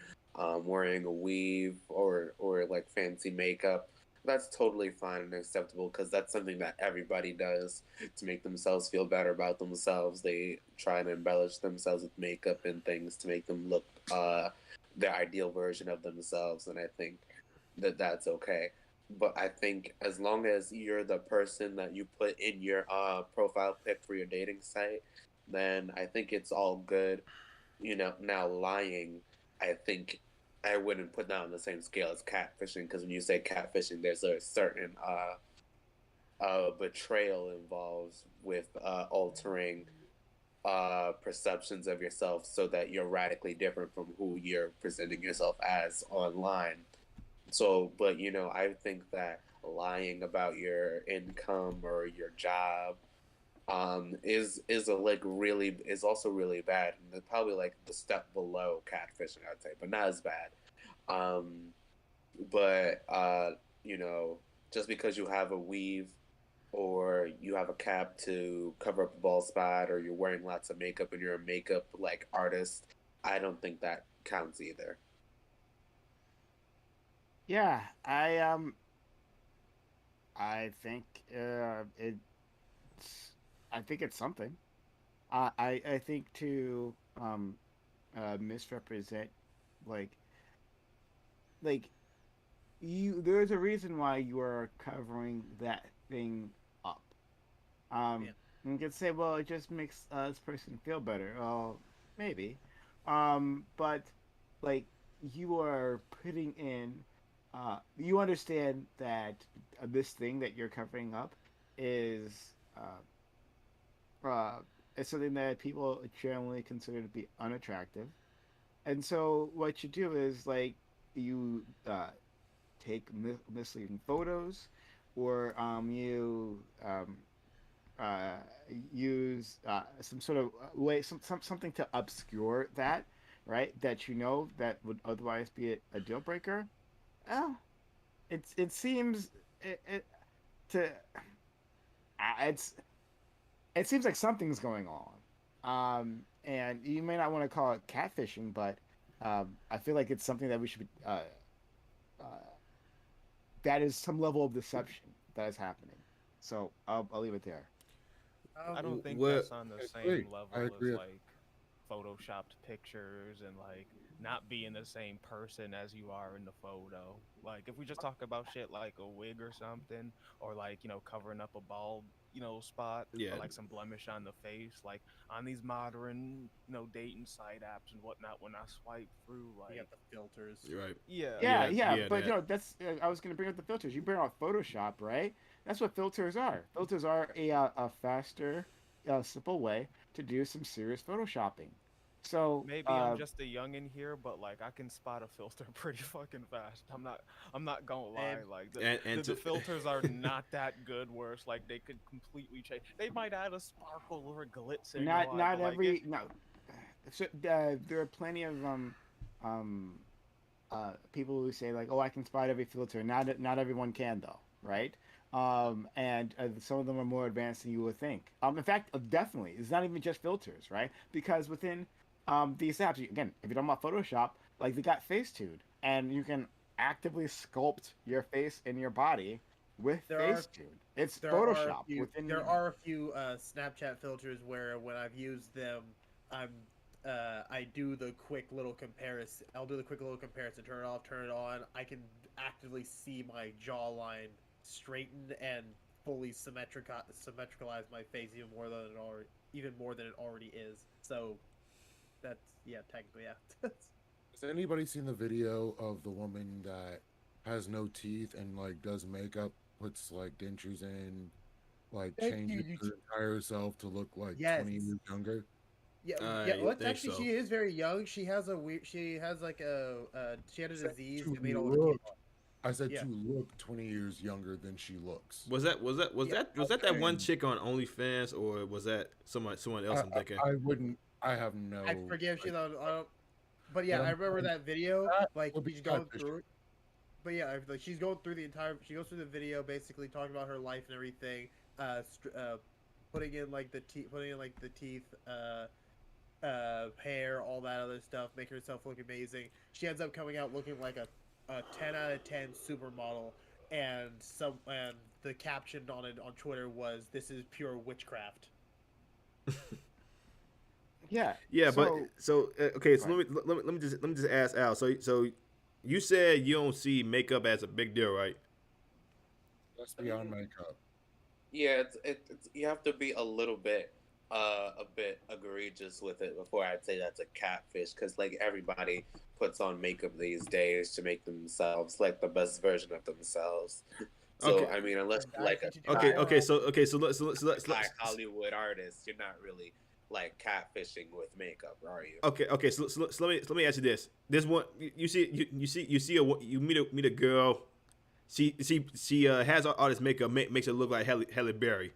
wearing a weave or like fancy makeup, that's totally fine and acceptable because that's something that everybody does to make themselves feel better about themselves. They try and embellish themselves with makeup and things to make them look the ideal version of themselves, and I think that that's okay. But I think as long as you're the person that you put in your profile pic for your dating site, then I think it's all good. You know, now lying, I think I wouldn't put that on the same scale as catfishing because when you say catfishing, there's a certain betrayal involved with altering perceptions of yourself so that you're radically different from who you're presenting yourself as online. So, but you know, I think that lying about your income or your job is a like really is also really bad, and it's probably like the step below catfishing, I'd say, but not as bad. Um, but you know, just because you have a weave or you have a cap to cover up a bald spot or you're wearing lots of makeup and you're a makeup like artist, I don't think that counts either. Yeah, I think it's I think it's something. I think to misrepresent like like you there's a reason why you are covering that thing up. Yeah. You can say, well, it just makes this person feel better. Well, maybe. But like you are putting in, you understand that this thing that you're covering up is uh, is something that people generally consider to be unattractive. And so what you do is like you take misleading photos, or you uh, use some sort of way, something to obscure that, right? That you know that would otherwise be a deal breaker. Well, it seems it to it's it seems like something's going on. And you may not want to call it catfishing, but I feel like it's something that we should be, uh, that is some level of deception that is happening. So I'll leave it there. I don't think What? that's on the I agree. same I level as agree. like photoshopped pictures and like not being the same person as you are in the photo. Like if we just talk about shit like a wig or something, or like, you know, covering up a bald, you know, spot or Yeah, like some blemish on the face, like on these modern, you know, dating site apps and whatnot, when I swipe through, You got like, the filters. you're right. yeah, Yeah, Yeah, yeah, yeah, but that. that's I was gonna bring up the filters. You bring out Photoshop, right? That's what filters are. Filters are a faster a simple way to do some serious photoshopping. So, Maybe I'm just a youngin here, but like I can spot a filter pretty fucking fast. I'm not gonna lie. And Like And the filters are not that good. Where it's like they could completely change. They might add a sparkle or a glitz in your eye, not but like it. every no. So, there are plenty of um people who say like, "Oh, I can spot every filter." Not everyone can though, right? And some of them are more advanced than you would think. In fact, definitely, it's not even just filters, right? Because within these apps, again, if you're talking about Photoshop, like they got Facetune, and you can actively sculpt your face and your body with there are Facetune. It's there are a Photoshop few there within. are a few Snapchat filters where when I've used them, I'm I do the quick little comparison. I'll do the quick little comparison. Turn it off, turn it on. I can actively see my jawline straighten and fully symmetricalize my face even more than it already is. So that's yeah, technically yeah. Has anybody seen the video of the woman that has no teeth and like does makeup, puts like dentures in, like Thank you. changes her entire self to look like Yes. 20 years younger? Yeah, yeah. I Well, it's think actually so. she is very young. She has a weird. She has like she had a Said disease to that made all her teeth. look, I said Yeah, to look 20 years younger than she looks. yeah. Was that that one And chick on OnlyFans, or was that someone else? I'm thinking. I wouldn't, I have I no, forget if she's like, on. But but yeah, I remember that video. that Like would be she's going catfishing. through it. But yeah, like she's going through the entire. She goes through the video, basically talking about her life and everything. Putting in like the teeth, hair, all that other stuff, making herself look amazing. She ends up coming out looking like a 10 out of 10 supermodel, and the caption on it on Twitter was, "This is pure witchcraft." Yeah. Yeah, but So, okay. So right. let me just ask Al. So you said you don't see makeup as a big deal, right? That's I beyond mean, makeup. yeah, it's you have to be a bit egregious with it before I'd say that's a catfish, because like everybody puts on makeup these days to make themselves like the best version of themselves. So Okay. I mean, unless you're like a Okay. high, Okay. high Hollywood artist, you're not really like catfishing with makeup, are you? Okay. So let me ask you this. This one you see you meet a girl. She has all this makeup, makes her look like Halle Berry.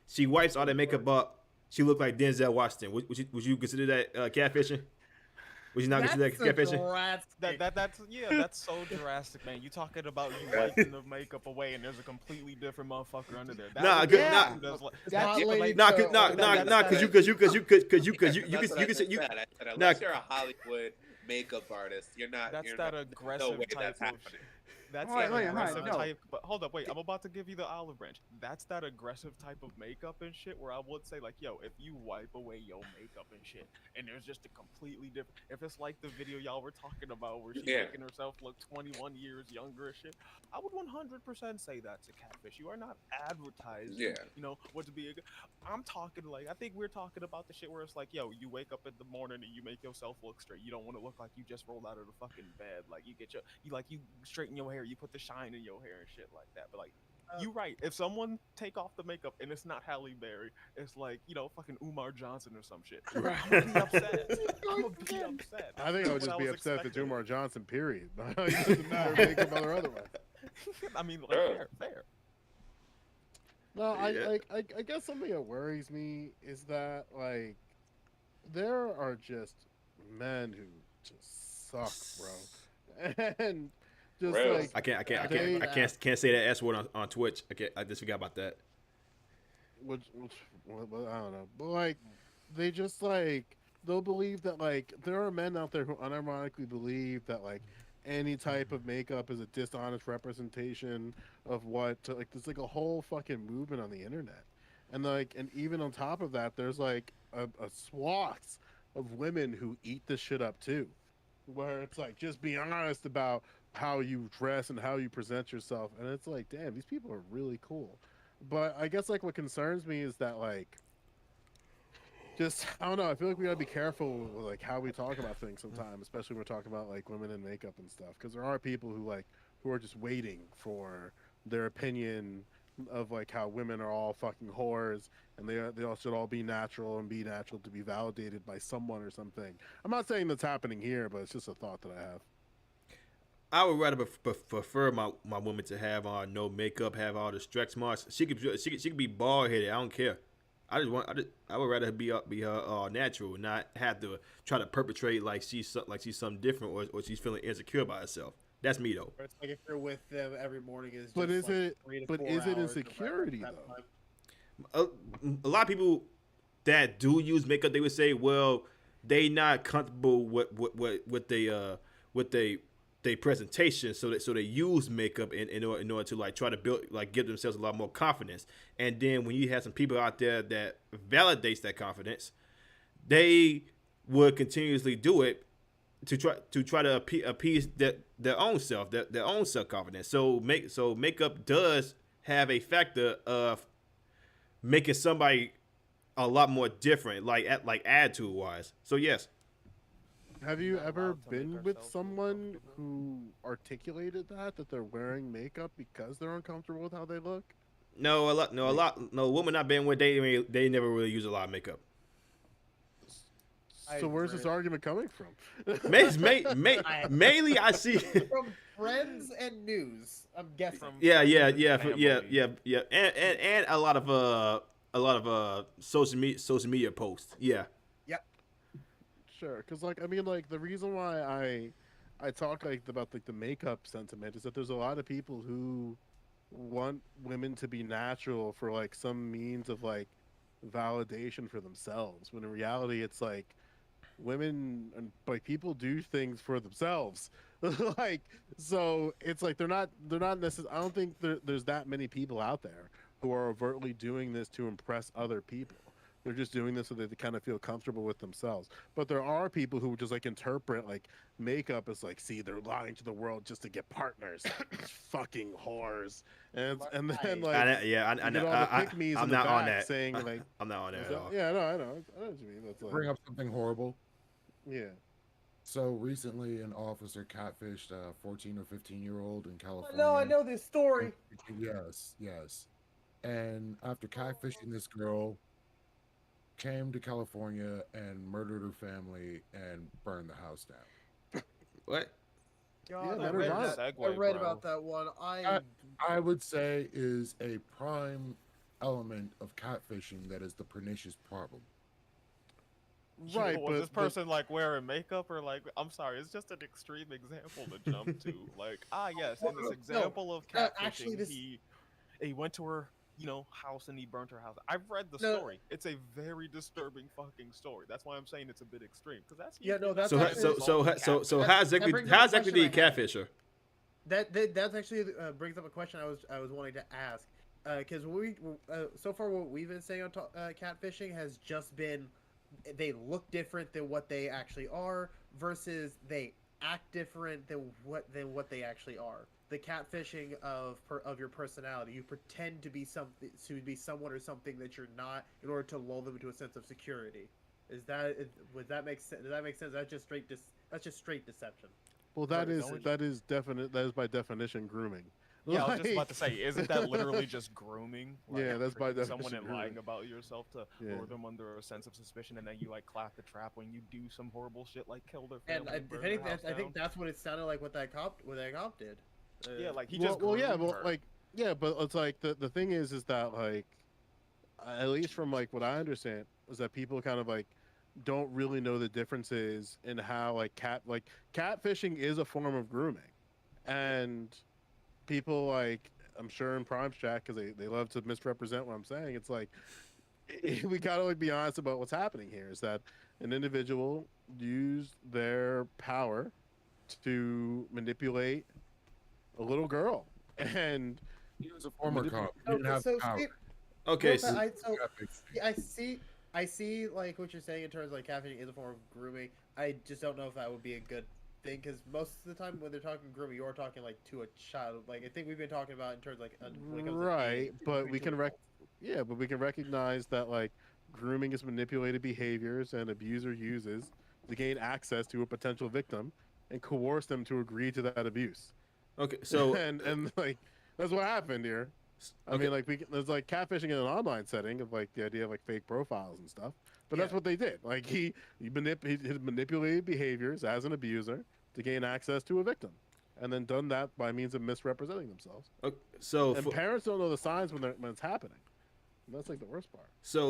She wipes all that makeup up. She looked like Denzel Washington. Would you consider that catfishing? Would you not consider That's that a catfishing? drastic. That's yeah, that's so drastic, man. You talking about you That's, wiping the makeup away and there's a completely different motherfucker under there. That Nah, would be good. Yeah. construed as like It's That's not yeah, but lady like Nah, to cause that's what I just you said. I said nah, unless you're a Hollywood makeup artist, that's you're that not. There's no way aggressive that's type of happening. that's Wait, that wait, aggressive no. type. But hold up, wait. I'm about to give you the olive branch. That's that aggressive type of makeup and shit. Where I would say like, yo, if you wipe away your makeup and shit, and there's just a completely different. If it's like the video y'all were talking about where she's Yeah, making herself look 21 years younger and shit, I would 100% say that's a catfish. You are not advertising, yeah, what to be. I'm talking like I think we're talking about the shit where it's like, yo, you wake up in the morning and you make yourself look straight. You don't want to look like you just rolled out of the fucking bed. Like you straighten your hair, you put the shine in your hair and shit like that. But like, you right. If someone take off the makeup and it's not Halle Berry, it's like fucking Umar Johnson or some shit. I'm gonna be upset. I'm gonna be upset. I think That's I would what just be was upset that expecting. Umar Johnson, period. It doesn't matter makeup or otherwise. I mean, like fair. No, Yeah. I guess something that worries me is that like there are just men who just suck, bro, and just really. like They- can't say that S word on Twitch. I just forgot about that. well, I don't know, but like they just like they'll believe that like there are men out there who unironically believe that like any type of makeup is a dishonest representation of what like there's like a whole fucking movement on the internet, and like and even on top of that there's like a swath of women who eat this shit up too, where it's like just be honest about how you dress and how you present yourself, and it's like damn, these people are really cool. But I guess like what concerns me is that like just I don't know. I feel like we gotta be careful with like how we talk about things sometimes, especially when we're talking about like women in makeup and stuff. Because there are people who like who are just waiting for their opinion of like how women are all fucking whores and they all should all be natural and be natural to be validated by someone or something. I'm not saying that's happening here, but it's just a thought that I have. I would rather prefer my woman to have no makeup, have all the stretch marks. She could be bald headed. I don't care. I would rather be her natural, not have to try to perpetrate like she's something different or she's feeling insecure by herself. That's me though. It's like if you're with them every morning is just But is like it 3 to 4 is it hours insecurity of though? A lot of people that do use makeup, they would say, well, they not comfortable with they presentation, so they use makeup in order to like try to build like give themselves a lot more confidence. And then when you have some people out there that validates that confidence, they would continuously do it to try to appease their own self, their own self confidence. So makeup does have a factor of making somebody a lot more different, like attitude wise. So yes. Have you Not ever allowed to make been with ourselves feel someone comfortable. who articulated that they're wearing makeup because they're uncomfortable with how they look? No, women I've been with, they never really use a lot of makeup. So where's this agree. argument coming from? Mainly I see. From friends and news, I'm guessing. From Yeah, friends yeah, and yeah, family. yeah, and a lot of social media posts. Yeah. Yep. Sure, because like I mean, like the reason why I talk like about like the makeup sentiment is that there's a lot of people who want women to be natural for like some means of like validation for themselves. When in reality, it's like women and like people do things for themselves. Like so, it's like they're not necessarily. I don't think there's that many people out there who are overtly doing this to impress other people. They're just doing this so that they kind of feel comfortable with themselves. But there are people who just like interpret like makeup as like, see, they're lying to the world just to get partners, fucking whores, and then like I you know. get all the pick me's I'm in the not on back that. saying like, I'm not on that at all. yeah, I know, I know what you mean. That's like, Bring up something horrible. yeah. So recently, an officer catfished a 14 or 15-year-old in I California. know this story. Yes, yes. And after catfishing this girl, came to California and murdered her family and burned the house down. What? God, Yeah, I let her read ride. that. I Segue, read bro. about that one. That, I would say is a prime element of catfishing that is the pernicious problem. Right, Was this but person like wearing makeup or like? I'm sorry, it's just an extreme example to jump to. Like, yes, in this No, example of actually, catfishing, this he went to her, house and he burnt her house. I've read the no, story. It's a very disturbing fucking story. That's why I'm saying it's a bit extreme because that's Yeah, no, usually that's not the actually- end result of catfishing. How That exactly brings up a question I had. catfisher? that actually brings up a question I was wanting to ask. Because so far what we've been saying on catfishing has just been they look different than what they actually are versus they act different than what they actually are. The catfishing of your personality, you pretend to be someone or something that you're not in order to lull them into a sense of security. Would that make sense? Does that make sense? That's just straight deception. well, Right, don't that is definite. That is by definition grooming. Yeah, I was just Like, about to say, isn't that literally just grooming? Like, Yeah, that's by tricking someone definition and lying grooming. about yourself to Yeah. lure them under a sense of suspicion, and then you like clap the trap when you do some horrible shit like kill their And family. I, And burn if their anything, house I think down. that's what it sounded like. What that cop did. Yeah, like he well, just well, yeah, groomed well, her. like, yeah, but it's like the thing is that like, at least from like what I understand, is that people kind of like don't really know the differences in how like catfishing is a form of grooming, and people like I'm sure in Prime's chat because they love to misrepresent what I'm saying. It's like we gotta like be honest about what's happening here. Is that an individual used their power to manipulate a little girl, and He was a former Manip- cop. He didn't have power. Okay, so Catfish. I see like what you're saying in terms of like catfishing is a form of grooming. I just don't know if that would be a good thing because most of the time when they're talking grooming, you're talking like to a child. Like I think we've been talking about in terms of, like when it comes to right, age, but we to can adults. yeah, but we can recognize that like grooming is manipulated behaviors and abuser uses to gain access to a potential victim and coerce them to agree to that abuse. okay. So And like that's what happened here. I mean, like there's like catfishing in an online setting of like the idea of like fake profiles and stuff. But that's Yeah. what they did. Like he manipulated behaviors as an abuser to gain access to a victim, and then done that by means of misrepresenting themselves. Okay, so And parents don't know the signs when it's happening. And that's like the worst part.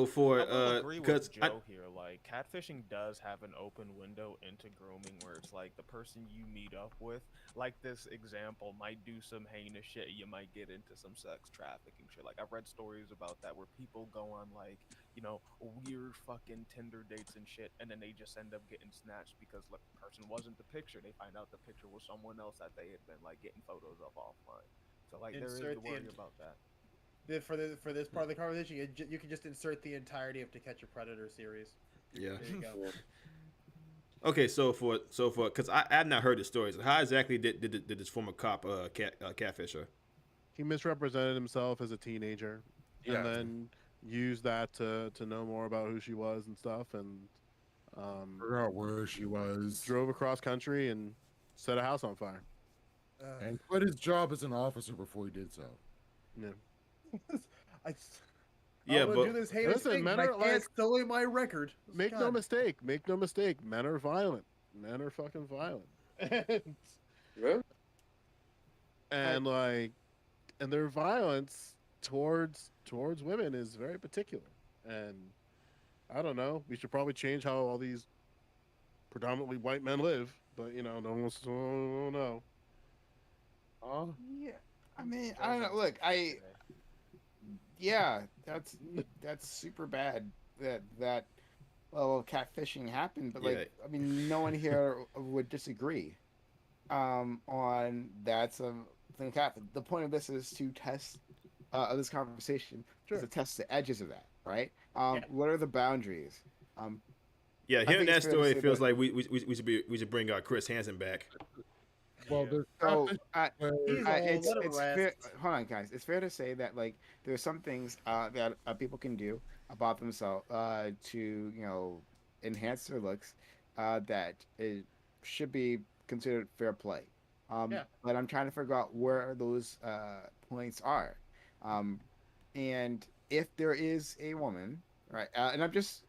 for I will agree because with Joe here. Like, catfishing does have an open window into grooming, where it's like the person you meet up with, like this example, might do some heinous shit. You might get into some sex trafficking shit. Like, I've read stories about that where people go on like, weird fucking Tinder dates and shit, and then they just end up getting snatched because the person wasn't the picture. They find out the picture was someone else that they had been like getting photos of offline. So like, there is Insert the the worry about that. For this part of the conversation, you can just insert the entirety of To Catch a Predator series. yeah. There you go. Okay, so for because I've not heard the stories. How exactly did this former cop catfish her? He misrepresented himself as a teenager, Yeah. and then used that to know more about who she was and stuff, and Figure out where she was. drove across country and set a house on fire. And quit his job as an officer before he did so. Yeah. I'm Yeah, gonna but do this heinous listen, thing, men but I are can't like- sully my record. Make no mistake. Men are violent. Men are fucking violent. Really? and their violence towards women is very particular. And I don't know. We should probably change how all these predominantly white men live. But no one wants to know. Yeah, I mean, I don't know. Look, yeah, that's super bad that level of catfishing happened. But Yeah. I mean, no one here would disagree on that's a thing. The point of this is to test of this conversation is to test the edges of that, right? What are the boundaries? Yeah, I hearing think it's that fair to story say feels that- like we should bring Chris Hansen back. Well, there's So He's it's old, let him fair. rest. Hold on, guys. It's fair to say that like there's some things that people can do about themselves to enhance their looks that it should be considered fair play. Yeah. But I'm trying to figure out where those points are, and if there is a woman, right? And I'm just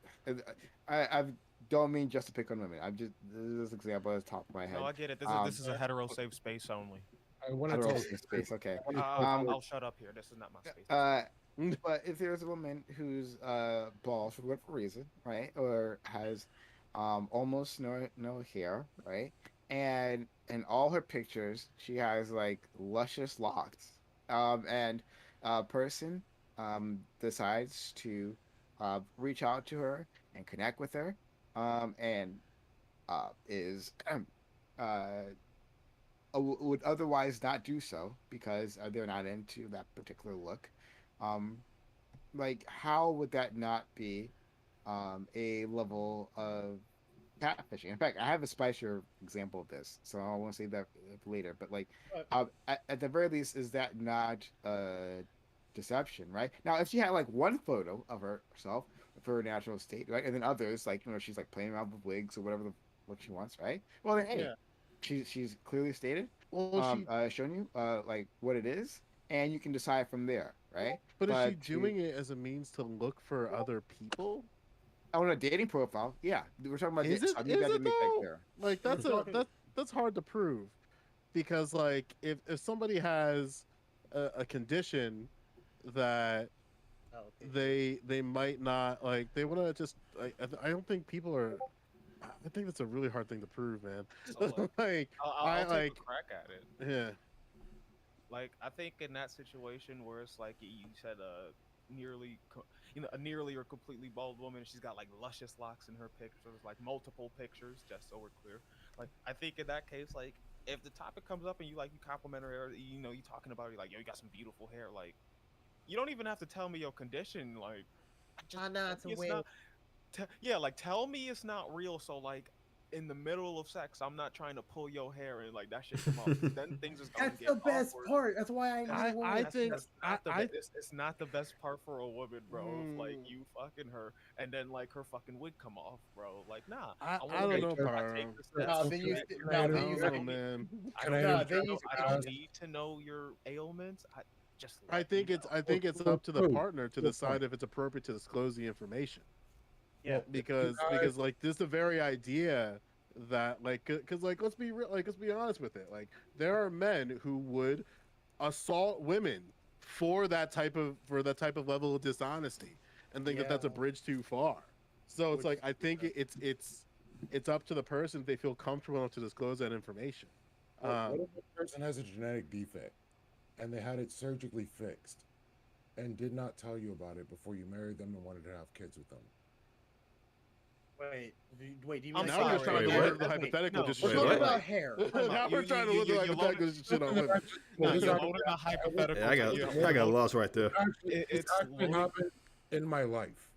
I don't mean just to pick on women. I'm just this example is top of my head. No, I get it. This is a hetero safe space only. I want I to don't tell know space. Okay. I'll shut up here. This is not my space. But if there's a woman who's bald for whatever reason, right, or has almost no hair, right, and in all her pictures she has like luscious locks, and a person decides to reach out to her and connect with her, and is would otherwise not do so because they're not into that particular look. Like, how would that not be a level of catfishing? In fact, I have a spicier example of this, so I want to say that later. But like, at the very least, is that not deception, right? Now, if she had like one photo of herself for her natural state, right, and then others like she's like playing around with wigs or whatever what she wants, right? Well, then hey, she's clearly stated, shown you like what it is, and you can decide from there, right? But is she doing it as a means to look for other people? On a dating profile, yeah, we're talking about. Is this. it? I Is need that to it make that though? clear. Like that's hard to prove, because like if somebody has a condition that they might not like, they want to just I don't think people are. I think that's a really hard thing to prove, man. So, like I'll take like a crack at it. yeah. Like, I think in that situation where it's like you said a nearly or completely bald woman, she's got like luscious locks in her pictures, like multiple pictures, just so we're clear. Like, I think in that case, like if the topic comes up and you compliment her, you talking about it, like, yo, you got some beautiful hair, like, you don't even have to tell me your condition, like, just no, it's a wig. yeah, like, tell me it's not real, so like in the middle of sex, I'm not trying to pull your hair and like that shit come off. Then things is gonna That's get the best awkward. part. That's why I think It's not the best part for a woman, bro. If, like, you fucking her and then like her fucking wig come off, bro. Like, nah. I wanna don't make know, sure I Pyro. take the steps No, to then you make st- sure no, that then you you st- don't- man. I Can don't, I I interject? don't, I don't need to know your ailments. just I let think you it's know. I think it's Well, up to the true. partner to Good decide point. if it's appropriate to disclose the information. Yeah. Well, Because like this the very idea that like because like let's be real, like let's be honest with it, like there are men who would assault women for that type of level of dishonesty and think that Yeah. that's a bridge too far. So it's Which like I think it's up to the person if they feel comfortable enough to disclose that information. what um if a person has a genetic defect and they had it surgically fixed and did not tell you about it before you married them and wanted to have kids with them? Wait. Do you mean I'm like Now we're just sorry. trying Wait, to what? live the Wait, hypothetical no, we're Wait, shit on talking what? about women. hair. Time Now out. we're trying to live the hypothetical shit on women. Well, this You're happened- loading a hypothetical. Yeah, I got lost right there. it's It's actually loading. happened in my life.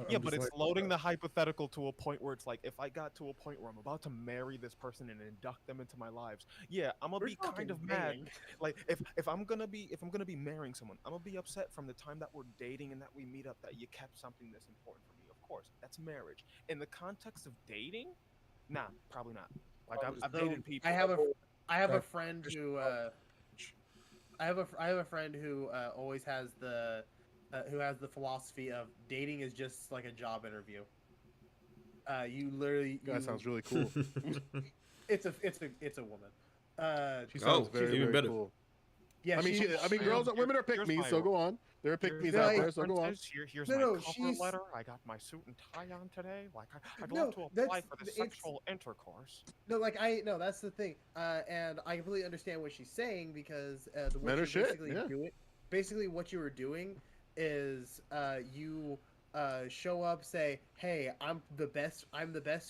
Yeah, I'm but just it's like, loading the hypothetical to a point where it's like, if I got to a point where I'm about to marry this person and induct them into my lives, yeah, I'm gonna We're be kind talking of mad. dating. Like, if I'm gonna be marrying someone, I'm gonna be upset from the time that we're dating and that we meet up that you kept something this important from me. Of course, that's marriage. In the context of dating, nah, probably not. Like I've So dated people. I have a That- friend who I have a friend who always has the who has the philosophy of dating is just like a job interview. You literally Guy you sounds really cool. it's a woman. She sounds Oh, very even very better. cool. Yeah, I mean, she's girls, women are pick Here's me, my so go on. There are pick Here's me's No, my out there, so go on. references. Here's No, my no, cover she's- letter. I got my suit and tie on today. Like I'd No, love to apply that's for the it's sexual intercourse. no like no that's the thing. And I completely understand what she's saying because what Men are you're shit, basically yeah. doing basically what you were doing is you show up, say, hey, I'm the best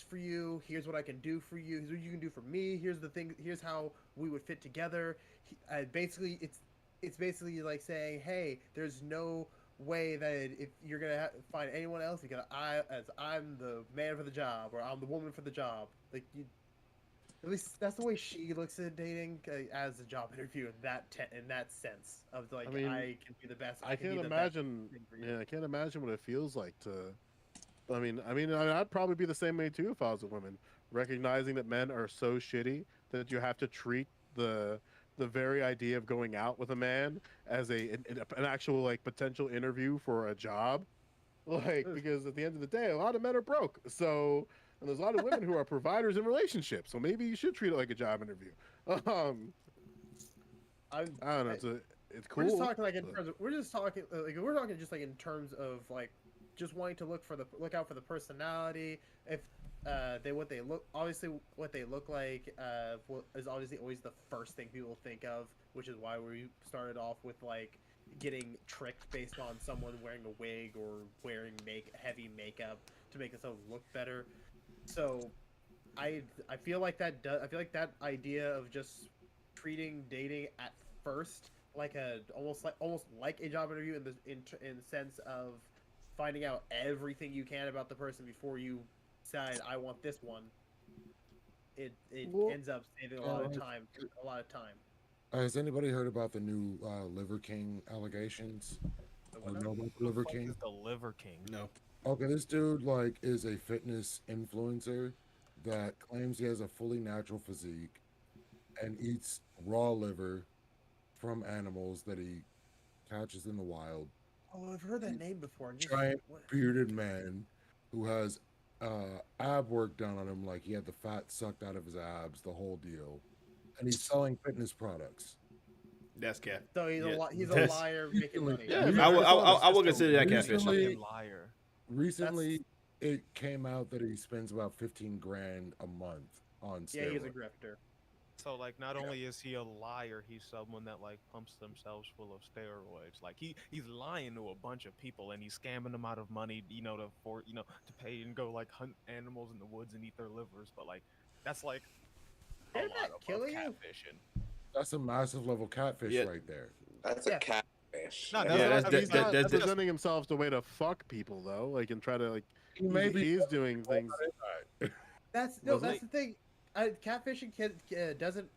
for you, here's what I can do for you, here's what you can do for me, here's the thing, here's how we would fit together. Basically it's basically like saying, hey, there's no way that if you're gonna find anyone else because I'm the man for the job or I'm the woman for the job. Like you, at least that's the way she looks at dating as a job interview in that sense of like I mean, I can be the best. I can can't be the best imagine. thing for you. Yeah, I can't imagine what it feels like to. I'd probably be the same way too if I was a woman, recognizing that men are so shitty that you have to treat the very idea of going out with a man as an actual like potential interview for a job, like because at the end of the day, a lot of men are broke. So and there's a lot of women who are providers in relationships. So maybe you should treat it like a job interview. Um, I'm, I don't know. I, It's cool. we're just talking like in but- terms of we're just talking like we're talking just like in terms of like just wanting to look out for the personality. If they what they look obviously what they look like is obviously always the first thing people think of, which is why we started off with like getting tricked based on someone wearing a wig or wearing heavy makeup to make themselves look better. So I feel like I feel like that idea of just treating dating at first like almost like a job interview in the sense of finding out everything you can about the person before you decide I want this one. It Well, ends up saving a lot of time. A lot of time. has anybody heard about the new Liver King allegations? Or know about the Liver King? Is the Liver King? No. Okay, this dude like is a fitness influencer that claims he has a fully natural physique and eats raw liver from animals that he catches in the wild. Oh, I've heard that name before. and just- Giant what- bearded man who has ab work done on him, like he had the fat sucked out of his abs, the whole deal. And he's selling fitness products. That's cat. So he's Yeah, he's a that's- liar making money. Yeah, I would It's consider that catfish. recently- Fucking liar. Recently, it came out that he spends about 15 grand a month on steroids. Yeah, he's a grifter. So like, not only is he a liar, he's someone that like pumps themselves full of steroids. Like he's lying to a bunch of people and he's scamming them out of money, to pay and go like hunt animals in the woods and eat their livers. But like, that's like a Didn't lot that of kill you? catfishing. That's a massive level catfish Yeah. right there. That's Yeah. a catfish. No, That's Yeah, not- that's- I mean, he's that- not that's- presenting himself the way to fuck people though, like and try to like. He's doing things. That's Wasn't the thing. Catfishing doesn't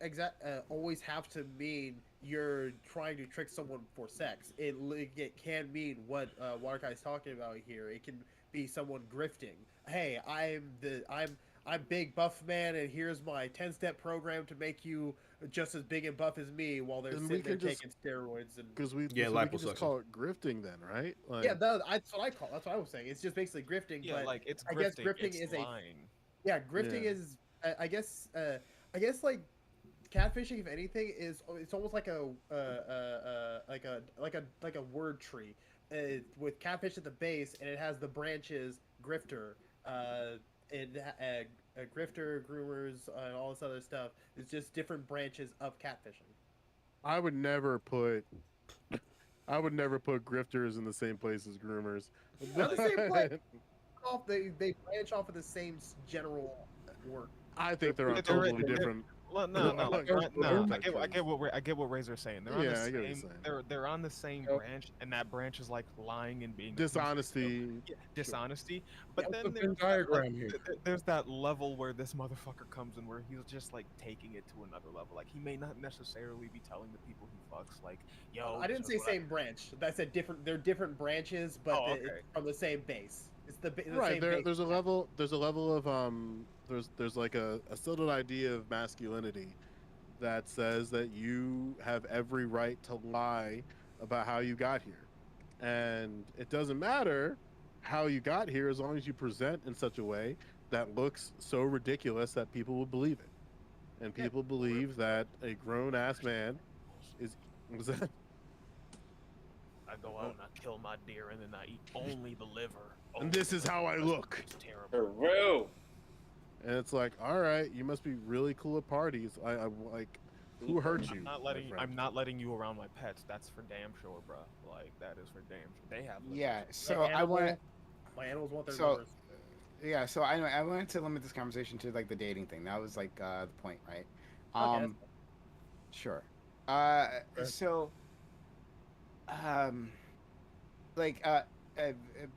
always have to mean you're trying to trick someone for sex. It can mean what Waterkai is talking about here. It can be someone grifting. Hey, I'm big buff man, and here's my 10-step program to make you just as big and buff as me, while they're And we sitting there can just taking steroids and because we Yeah, so we can just liposuction. call it grifting then, right? yeah, Like, that's what I call. That's what I was saying. It's just basically grifting, Yeah, but like it's I guess grifting. grifting It's is lying. grifting yeah. is I guess like catfishing, if anything, is it's almost like a word tree, with catfish at the base, and it has the branches grifter, grifter, groomers, and all this other stuff. It's just different branches of catfishing. I would never put I would never put grifters in the same place as groomers. They're the same place. They branch off of the same general work. I think they're on They're, totally different. well, no, no, like, no. I architectures. get what Razor's saying. They're on the Yeah, I get what you're same. saying. They're on the same Yep. branch, and that branch is like lying and being a piece of Dishonesty. Yeah, dishonesty. But What's then the there's Venn diagram here? there's that level where this motherfucker comes in where he's just like taking it to another level. Like he may not necessarily be telling the people he fucks like, yo. I didn't this say is what I- same branch. I said different. They're different branches, but Oh, it's okay. from the same base. It's the Right. same base. There's a level. There's a level of There's like a settled idea of masculinity that says that you have every right to lie about how you got here, and it doesn't matter how you got here as long as you present in such a way that looks so ridiculous that people will believe it, and people believe that a grown ass man is. Was that? I go out and I kill my deer and then I eat only the liver. And this is how I look. It's terrible. Peru. And it's like, all right, you must be really cool at parties. I like, who hurt you? I'm not my letting friend? I'm not letting you around my pets. That's for damn sure, bro. Like that is for damn sure. They have livers. Yeah. My So I animal- want. My animals want their So- livers. Yeah. So I wanted to limit this conversation to like the dating thing. That was like the point, right? Okay, that's Sure. So, like,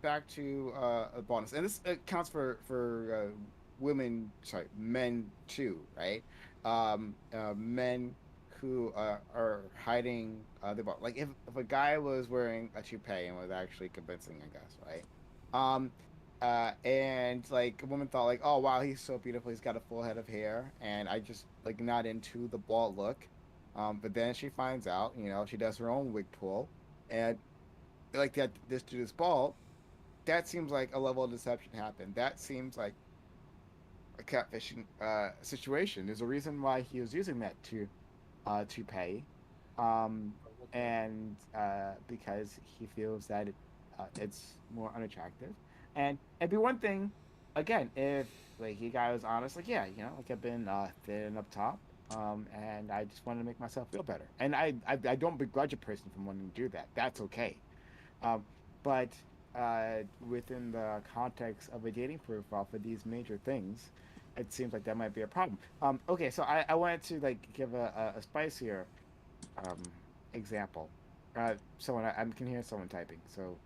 back to a bonus, and this counts for women, sorry, men too, right? Men who are hiding the ball. Like, if a guy was wearing a toupee and was actually convincing, I guess, right? And like a woman thought like, oh wow, he's so beautiful, he's got a full head of hair, and I just like not into the bald look. But then she finds out, she does her own wig pull, and like that, this dude is bald. That seems like a level of deception happened. That seems like a catfishing situation. There's a reason why he was using that to pay, and because he feels that it's more unattractive. And it'd be one thing, again, if like he guy was honest, like yeah, like I've been thin up top. And I just wanted to make myself feel better. And I don't begrudge a person from wanting to do that. That's okay. But within the context of a dating profile for these major things, it seems like that might be a problem. Okay, so I wanted to like give a spicier example. Someone I can hear someone typing, so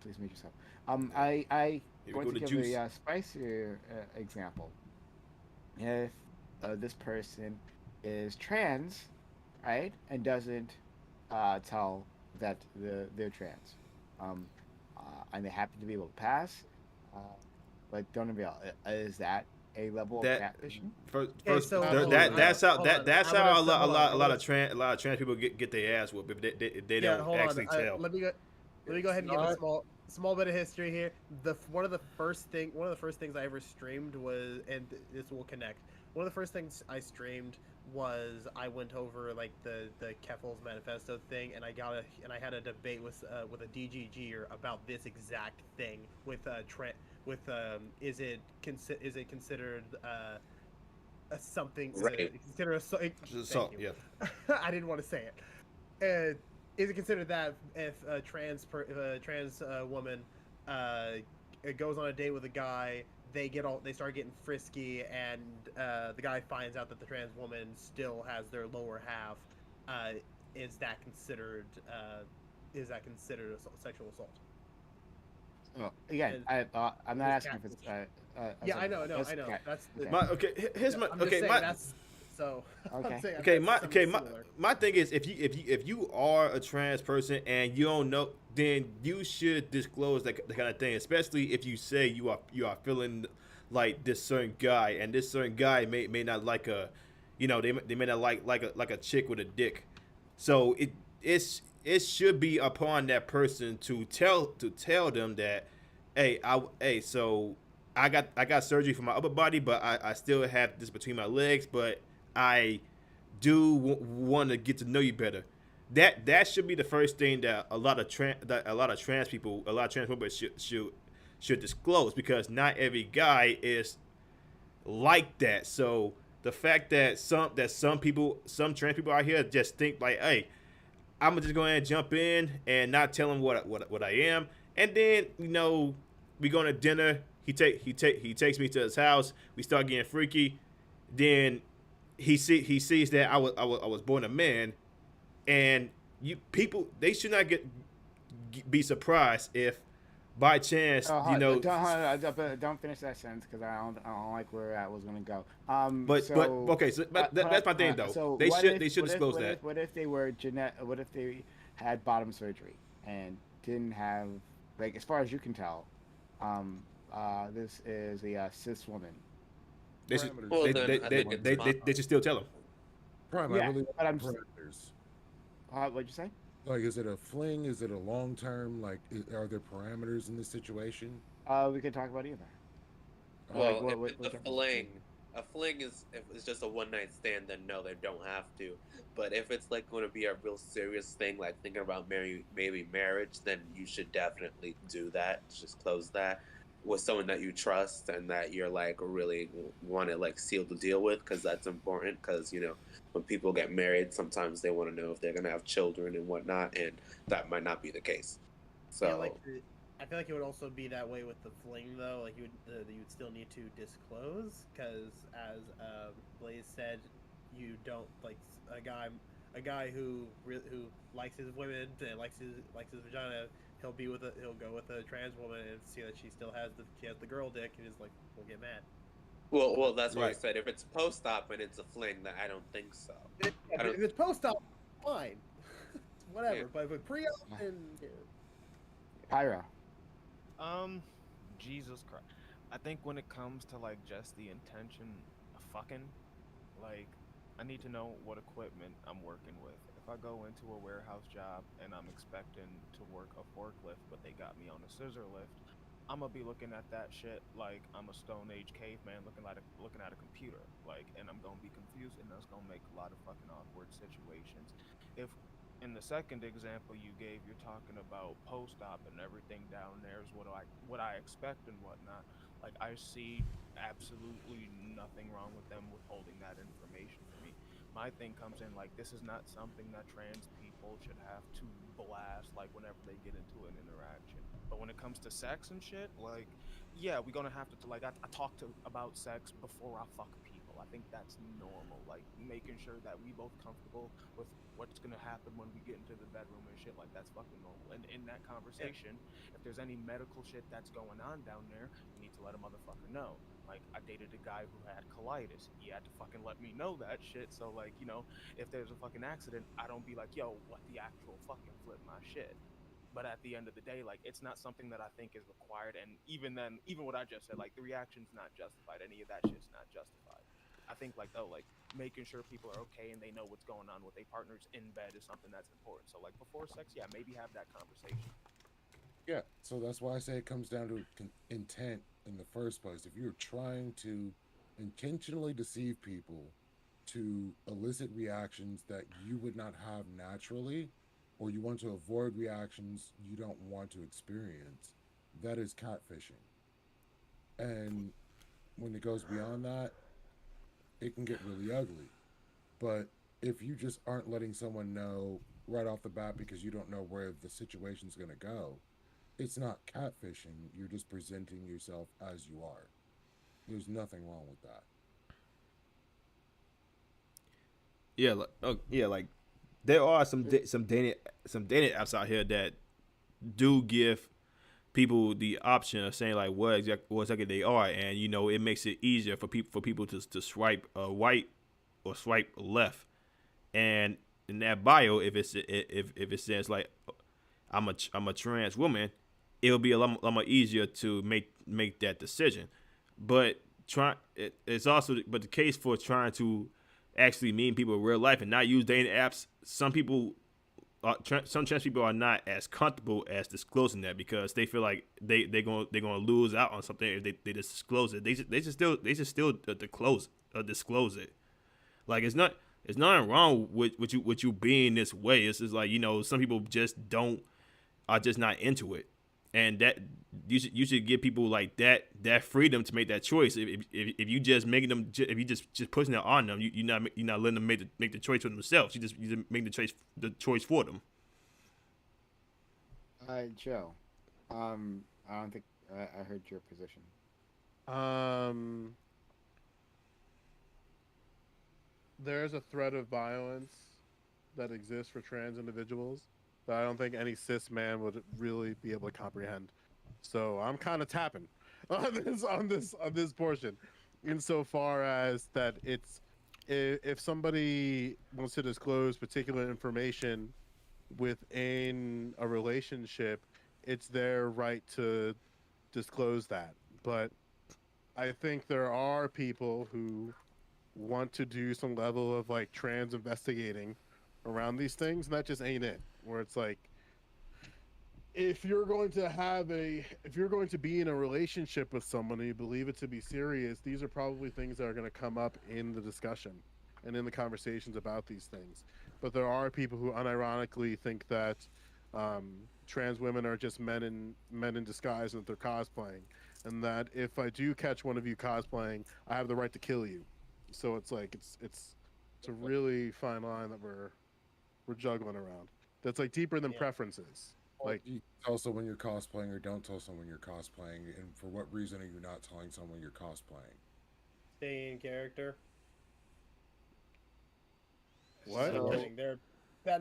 please mute yourself. I Here we want go to to give juice. a spicier example. If this person is trans, right, and doesn't tell that they're trans, and they happen to be able to pass, but don't reveal. Is that a level of That catfishing? first so that's how hold on, that's I'm how gonna- a lot hold on, I'm gonna- a lot of trans people get their ass whooped if they Yeah, don't hold actually on. tell. Let me go ahead and give a small bit of history here. One of the first things I ever streamed was, and this will connect. One of the first things I streamed was I went over like the Keffel's manifesto thing, and I had a debate with a DGGer about this exact thing with is it considered a something Right. consider a so- So thank you. yeah, I didn't want to say it. Is it considered that if a trans woman goes on a date with a guy, they start getting frisky, and the guy finds out that the trans woman still has their lower half? Is that considered sexual assault? Well, again, And I'm not there's asking if it's. Yeah, I know. that's I know. cat- That's okay. here's my I'm just okay saying my that's So Okay. I'm saying I've Okay, had my something similar. my thing is if you are a trans person and you don't know, then you should disclose that kind of thing, especially if you say you are feeling like this certain guy, and this certain guy may not like a, you know, they may not like a chick with a dick. So it should be upon that person to tell them that, hey, so I got surgery for my upper body, but I still have this between my legs, but I do want to get to know you better. That should be the first thing that a lot of trans people, a lot of trans people should disclose, because not every guy is like that. So the fact that some trans people out here just think like, hey, I'm gonna just go ahead and jump in and not tell him what I am, and then, you know, we go to dinner. He takes me to his house. We start getting freaky. Then he sees that I was born a man, and you people, they should not be surprised if by chance, Oh, you know. don't finish that sentence because I don't like where that was gonna go. But okay, so that's my thing though. So They what should if, they should what if, disclose what that. if, what if they were What if they had bottom surgery and didn't have, like, as far as you can tell, this is a cis woman. They should Parameters. Well, they, then they, I they, think it's they, fine. they, they should still tell them. Prime, Yeah, I believe but I'm parameters. What'd you say? Like, is it a fling? Is it a long term? Like, are there parameters in this situation? We could talk about either. Well, what, if what, it's what a fling, a fling is if it's just a one night stand, then no, they don't have to. But if it's like going to be a real serious thing, like thinking about maybe marriage, then you should definitely do that. Just close that with someone that you trust and that you're like really want to like seal the deal with, because that's important. Because you know, when people get married, sometimes they want to know if they're gonna have children and whatnot, and that might not be the case. Yeah, So like I feel like it would also be that way with the fling, though. Like you would still need to disclose, because as Blaze said, you don't like a guy who likes his women and likes his vagina. He'll go with a trans woman and see that she has the girl dick, and is like, will get mad. well, that's why I Right. said if it's post-op and it's a fling, then I don't think so. If I don't. it's post op, fine, whatever. Yeah. But with pre op and Pyro. Jesus Christ. I think when it comes to like just the intention of fucking, like, I need to know what equipment I'm working with. If I go into a warehouse job and I'm expecting to work a forklift, but they got me on a scissor lift, I'm gonna be looking at that shit like I'm a Stone Age caveman looking at a computer, like, and I'm gonna be confused, and that's gonna make a lot of fucking awkward situations. If in the second example you gave, you're talking about post-op and everything down there is what I expect and whatnot. Like, I see absolutely nothing wrong with them withholding that information from me. My thing comes in like, this is not something that trans people should have to blast like whenever they get into an interaction. But when it comes to sex and shit, like, yeah, we're gonna have to like I talk to about sex before I fuck people. I think that's normal. Like, making sure that we both comfortable with what's gonna happen when we get into the bedroom and shit, like, that's fucking normal. And in that conversation, if there's any medical shit that's going on down there, you need to let a motherfucker know. Like, I dated a guy who had colitis. He had to fucking let me know that shit. So, like, you know, if there's a fucking accident, I don't be like, yo, what the actual fucking flip my shit. But at the end of the day, like, it's not something that I think is required. And even then, even what I just said, like, the reaction's not justified. Any of that shit's not justified. I think, like, though, like, making sure people are okay and they know what's going on with their partners in bed is something that's important. So, like, before sex, yeah, maybe have that conversation. Yeah, so that's why I say it comes down to intent in the first place. If you're trying to intentionally deceive people to elicit reactions that you would not have naturally, or you want to avoid reactions you don't want to experience, that is catfishing. And when it goes beyond that, it can get really ugly. But if you just aren't letting someone know right off the bat because you don't know where the situation's going to go, it's not catfishing. You're just presenting yourself as you are. There's nothing wrong with that. Yeah, like there are some dating apps out here that do give people the option of saying like what exactly they are, and you know, it makes it easier for people to swipe right or swipe left, and in that bio, if it says like I'm a trans woman, it'll be a lot more easier to make that decision. But it's also but the case for trying to actually meet people in real life and not use dating apps. Some trans people are not as comfortable as disclosing that because they feel like they're gonna lose out on something if they just disclose it. They just still disclose it. Like it's nothing wrong with you being this way. It's just like some people just don't are just not into it, and that you should give people like that freedom to make that choice. If you just making them if you just pushing it on them, you're not letting them make the choice for themselves. You just make the choice for them. Joe, I don't think I heard your position. Um, there's a threat of violence that exists for trans individuals that I don't think any cis man would really be able to comprehend. So I'm kind of tapping on this portion, insofar as that if somebody wants to disclose particular information within a relationship, it's their right to disclose that. But I think there are people who want to do some level of like trans investigating around these things, and that just ain't it. Where it's like, if you're going to be in a relationship with someone and you believe it to be serious, these are probably things that are going to come up in the discussion and in the conversations about these things. But there are people who unironically think that trans women are just men in disguise and that they're cosplaying, and that if I do catch one of you cosplaying, I have the right to kill you. So it's like it's a really fine line that we're juggling around. That's like deeper than preferences. Like, you tell someone you're cosplaying or don't tell someone you're cosplaying, and for what reason are you not telling someone you're cosplaying? Stay in character. what? Not So, kidding.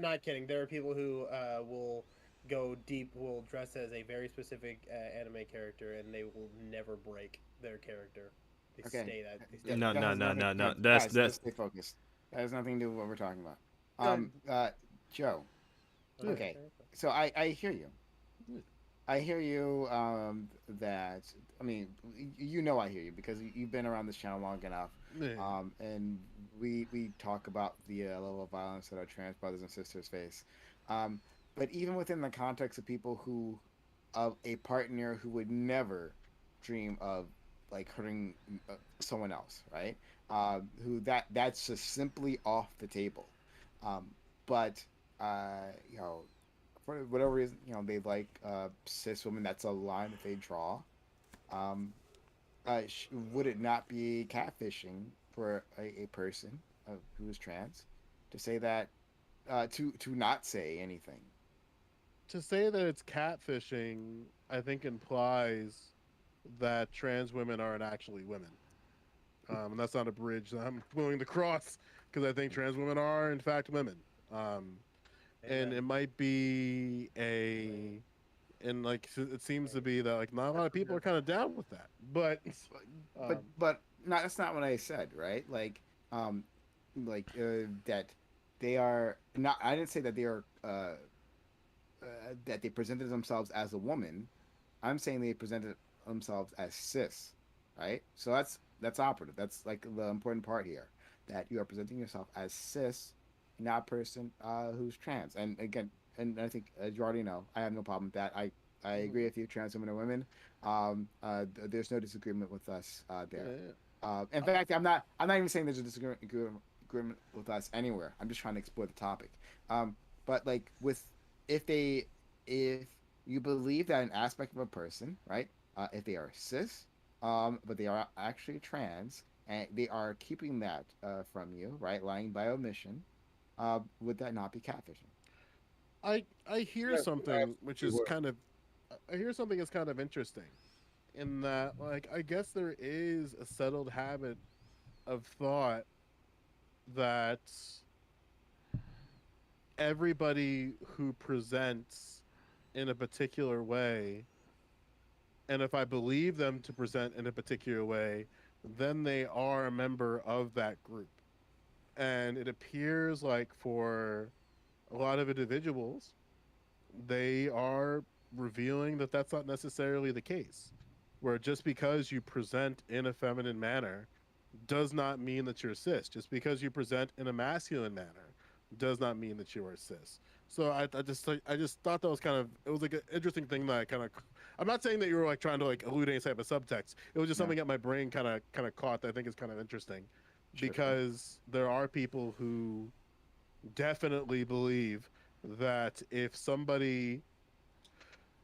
Not kidding. There are people who will go deep, will dress as a very specific anime character, and they will never break their character. They okay, stay that. They stay that, No, that no, has no, nothing. no, no. That's Guys, let's that's stay focused. That has nothing to do with what we're talking about. Good. Joe. Yeah. Okay, so I hear you. Yeah. I hear you. That I mean, I hear you because you've been around this channel long enough. Yeah. And we talk about the level of violence that our trans brothers and sisters face. Um, but even within the context of people who, of a partner who would never dream of like hurting someone else, right? Who that's just simply off the table. Um, but you know, for whatever reason, they like cis women. That's a line that they draw. Um, would it not be catfishing for a person who is trans to say that to not say anything? To say that it's catfishing, I think implies that trans women aren't actually women. And that's not a bridge that I'm willing to cross because I think trans women are, in fact, women. Um, and it might be and like it seems to be that like not a lot of people are kind of down with that. But But um, but not that's not what I said, right? Um, that they are not. I didn't say that they are that they presented themselves as a woman. I'm saying they presented themselves as cis, right? So that's operative. That's like the important part here, that you are presenting yourself as cis, not a person who's trans. And again, and I think as you already know, I have no problem with that. I agree with you. Trans women are women. There's no disagreement with us there. yeah, In fact, I'm not even saying there's a disagreement with us anywhere. I'm just trying to explore the topic. But like with if you believe that an aspect of a person, right? If they are cis, but they are actually trans, and they are keeping that from you, right? Lying by omission. Would that not be catfishing? I hear Yeah, something which absolutely is would. kind of I hear something that's kind of interesting in that like I guess there is a settled habit of thought that everybody who presents in a particular way, and if I believe them to present in a particular way, then they are a member of that group. And it appears like for a lot of individuals, they are revealing that that's not necessarily the case. Where just because you present in a feminine manner does not mean that you're cis. Just because you present in a masculine manner does not mean that you are cis. So I just thought that was kind of, it was like an interesting thing that I kind of, I'm not saying that you were like trying to like elude any type of subtext. It was just No. something that my brain kind of caught that I think is kind of interesting, Sure. because there are people who definitely believe that if somebody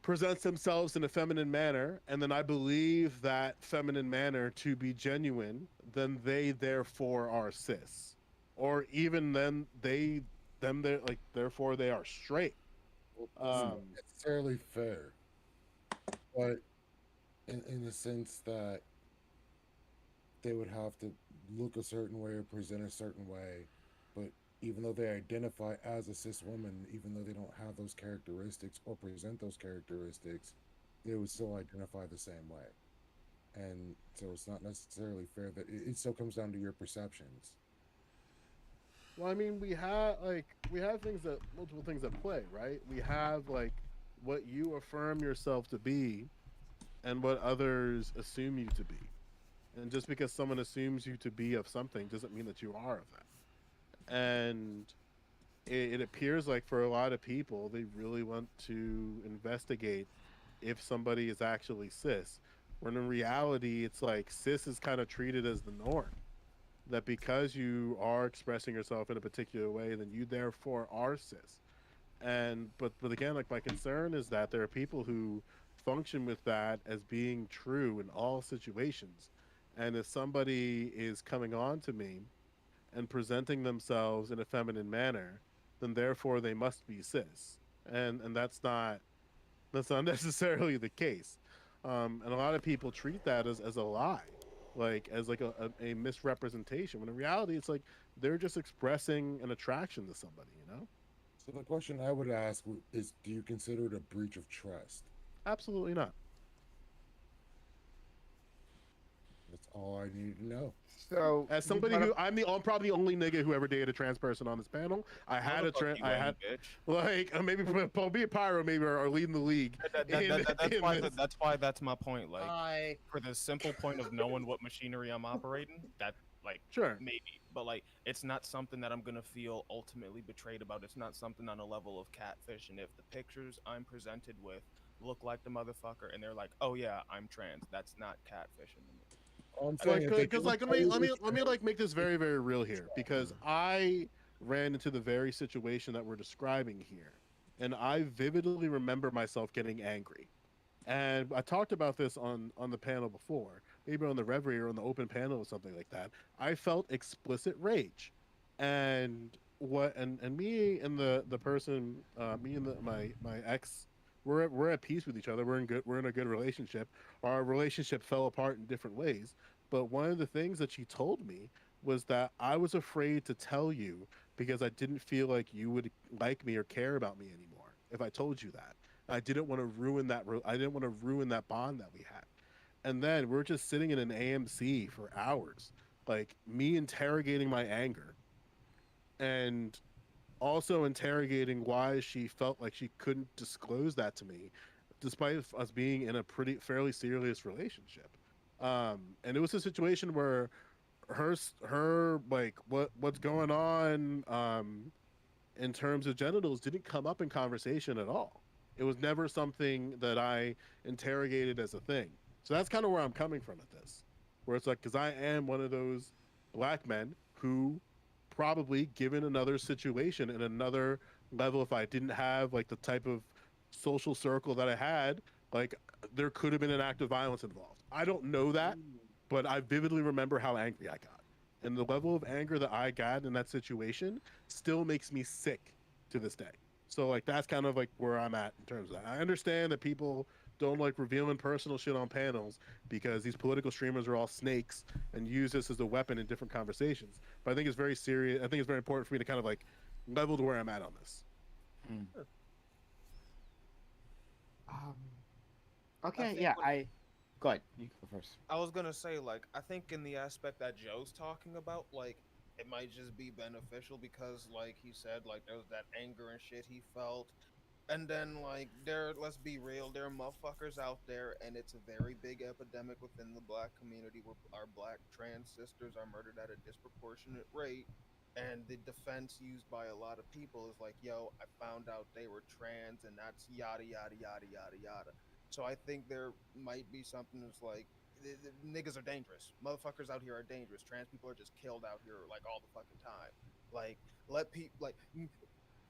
presents themselves in a feminine manner, and then I believe that feminine manner to be genuine, then they therefore are cis, or even then they're like therefore they are straight. Well, that's not Um, necessarily fair, but in the sense that they would have to look a certain way or present a certain way, but even though they identify as a cis woman, even though they don't have those characteristics or present those characteristics, they would still identify the same way. And so it's not necessarily fair that it still comes down to your perceptions. well, I mean, we have things that multiple things at play, right? We have like what you affirm yourself to be, and what others assume you to be. And just because someone assumes you to be of something doesn't mean that you are of that. And it appears like for a lot of people, they really want to investigate if somebody is actually cis. When in reality, it's like cis is kind of treated as the norm. That because you are expressing yourself in a particular way, then you therefore are cis. And but again, like my concern is that there are people who function with that as being true in all situations. And if somebody is coming on to me and presenting themselves in a feminine manner, then therefore they must be cis. And that's not necessarily the case. And a lot of people treat that as a lie, like as like a misrepresentation. When in reality, it's like they're just expressing an attraction to somebody. You know? So the question I would ask is, do you consider it a breach of trust? Absolutely not. That's all I need to know. So As you somebody brought up. who I'm probably the only nigga who ever dated a trans person on this panel. No, the fuck you I ain't, had bitch. like maybe be a pyro maybe or leading the league That's in why this. that's my point. Like, I for the simple point of knowing what machinery I'm operating, that like Sure. maybe, but like it's not something that I'm gonna feel ultimately betrayed about. It's not something on a level of catfish. And if the pictures I'm presented with look like the motherfucker, and they're like, "Oh yeah, I'm trans," that's not catfishing to me. All I'm Like saying is they because don't like tell you they're let me trans, like make this very very real here, because trans. I ran into the very situation that we're describing here, and I vividly remember myself getting angry. And I talked about this on the panel before, maybe on the Reverie or on the open panel or something like that. I felt explicit rage, and me and the person, me and my ex, we're at peace with each other. We're in a good relationship. Our relationship fell apart in different ways, but one of the things that she told me was that I was afraid to tell you because I didn't feel like you would like me or care about me anymore if I told you that. I didn't want to ruin that. I didn't want to ruin that bond that we had. And then we're just sitting in an AMC for hours, like me interrogating my anger and also interrogating why she felt like she couldn't disclose that to me, despite us being in a pretty fairly serious relationship. And it was a situation where her like what's going on in terms of genitals didn't come up in conversation at all. It was never something that I interrogated as a thing. So that's kind of where I'm coming from at this, where it's like, because I am one of those black men who probably, given another situation and another level, if I didn't have like the type of social circle that I had, like there could have been an act of violence involved. I don't know that, but I vividly remember how angry I got. And the level of anger that I got in that situation still makes me sick to this day. So like that's kind of like where I'm at in terms of that. I understand that people don't like revealing personal shit on panels because these political streamers are all snakes and use this as a weapon in different conversations. But I think it's very serious. I think it's very important for me to kind of like level to where I'm at on this. Hmm. Sure. Um, I okay, think yeah, when, I. Go ahead. You go first. I was gonna say, like, I think in the aspect that Joe's talking about, like, it might just be beneficial because, like he said, like there was that anger and shit he felt. And then, like, let's be real, there are motherfuckers out there, and it's a very big epidemic within the black community where our black trans sisters are murdered at a disproportionate rate. And the defense used by a lot of people is like, yo, I found out they were trans, and that's yada, yada, yada, yada, yada. So I think there might be something that's like, niggas are dangerous. Motherfuckers out here are dangerous. Trans people are just killed out here, like, all the fucking time. Like, let people, like,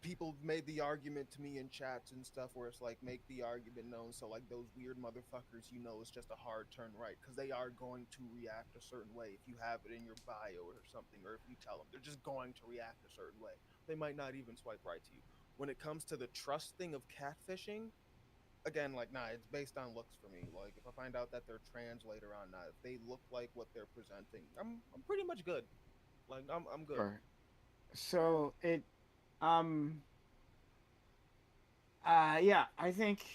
people made the argument to me in chats and stuff where it's like make the argument known so like those weird motherfuckers, it's just a hard turn right because they are going to react a certain way if you have it in your bio or something, or if you tell them they're just going to react a certain way. They might not even swipe right to you. When it comes to the trust thing of catfishing, again, like, nah, it's based on looks for me. Like, if I find out that they're trans later on, nah, if they look like what they're presenting, I'm pretty much good. Like, I'm good. Sure. So um yeah, I think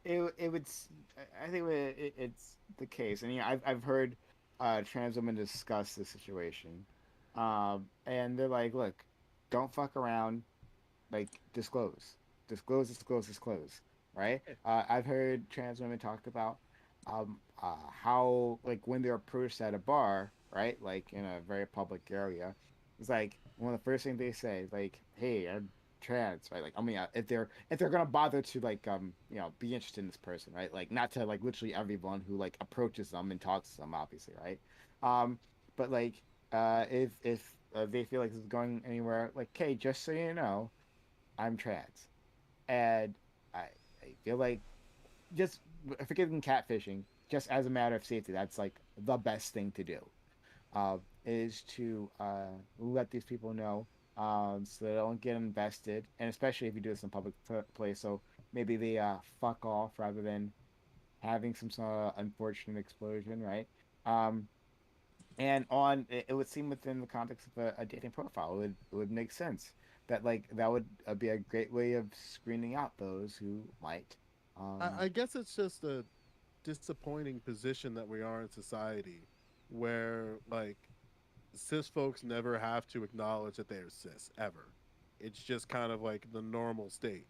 it would I think it's the case. And I've heard trans women discuss the situation, and they're like, look, don't fuck around, like disclose, right? I've heard trans women talk about how, like, when they're approached at a bar, right, like in a very public area, it's like one of the first things they say is like, hey, I'm trans, right? Like, I mean, if they're gonna bother to, like, be interested in this person, right? Like, not to, like, literally everyone who, like, approaches them and talks to them, obviously, right? But like, if they feel like this is going anywhere, like, hey, just so you know, I'm trans, and I I feel like, just forgetting catfishing, just as a matter of safety, that's like the best thing to do. Is to let these people know, so they don't get invested, and especially if you do this in public place, so maybe they fuck off rather than having some sort of unfortunate explosion, right? Um, and it would seem within the context of a dating profile, it would make sense that, like, that would be a great way of screening out those who might. I guess it's just a disappointing position that we are in society where, like, cis folks never have to acknowledge that they are cis ever. It's just kind of like the normal state.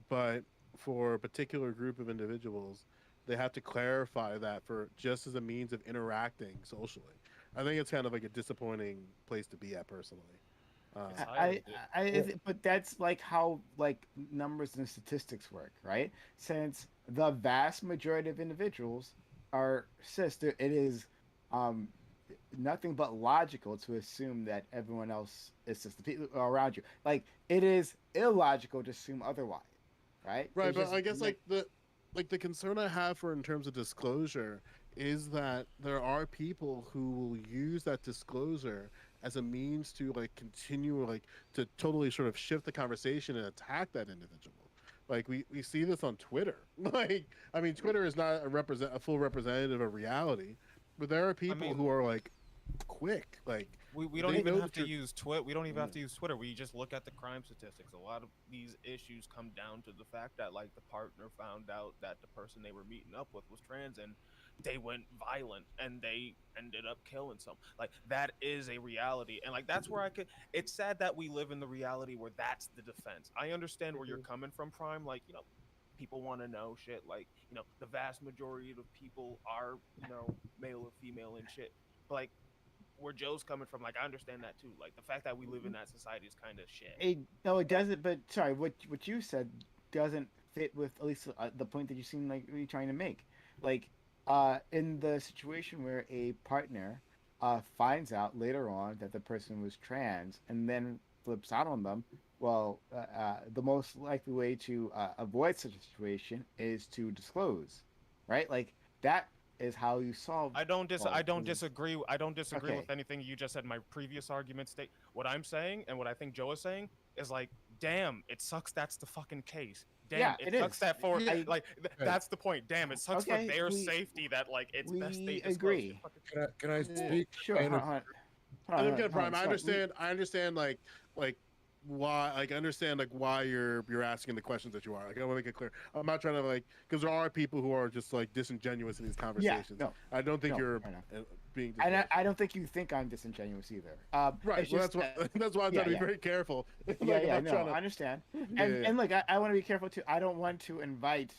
But for a particular group of individuals, they have to clarify that for just as a means of interacting socially. I think it's kind of like a disappointing place to be at personally. It's Um, highly But that's like how, like, numbers and statistics work, right? Since the vast majority of individuals are cis, it is um nothing but logical to assume that everyone else is cis, the people around you. Like, it is illogical to assume otherwise, right? right, It's but just I guess like the concern I have for in terms of disclosure is that there are people who will use that disclosure as a means to, like, continue, like, to totally sort of shift the conversation and attack that individual. Like, we see this on Twitter. Like, I mean, Twitter is not a full representative of reality, but there are I people mean, who are, like, quick. Like, we don't they even know have that to you're. use Twitter. We don't even have Yeah. to use Twitter. We just look at the crime statistics. A lot of these issues come down to the fact that, like, the partner found out that the person they were meeting up with was trans, and they went violent and they ended up killing some. Like, that is a reality, and, like, that's where I could. It's sad that we live in the reality where that's the defense. I understand where you're coming from, Prime. Like, people want to know shit. Like, the vast majority of people are, male or female and shit. But, like, where Joe's coming from, like, I understand that too. Like, the fact that we live in that society is kind of shit. No, it doesn't. But sorry, what you said doesn't fit with at least the point that you seem like you're trying to make. Like, in the situation where a partner finds out later on that the person was trans and then flips out on them, well, the most likely way to avoid such a situation is to disclose, right? Like, that is how you solve. I Well, don't disagree. I don't disagree okay, with anything you just said. My previous argument state what I'm saying and what I think Joe is saying is like, damn, it sucks. That's the fucking case. Damn, yeah, it it sucks is. that for Yeah. I like Right. that's the point. Damn, it sucks for Okay, their safety that, like, it's best they we disclose. agree. Can I Yeah. speak? Sure, hold on, hold on, And hold on, again, hold on. Prime, I So understand. I understand. Like why, like, I understand like why you're asking the questions that you are. Like, I want to make it clear. I'm not trying to like, because there are people who are just like disingenuous in these Yeah, conversations. no, I don't think no, you're fair enough. being And disingenuous. I don't think you think I'm disingenuous either. Right. It's Well, just that's why I'm yeah, trying to be yeah. very careful. Yeah, Like, I'm yeah, not trying no, to. I understand. Yeah, yeah. And look, I want to be careful too. I don't want to invite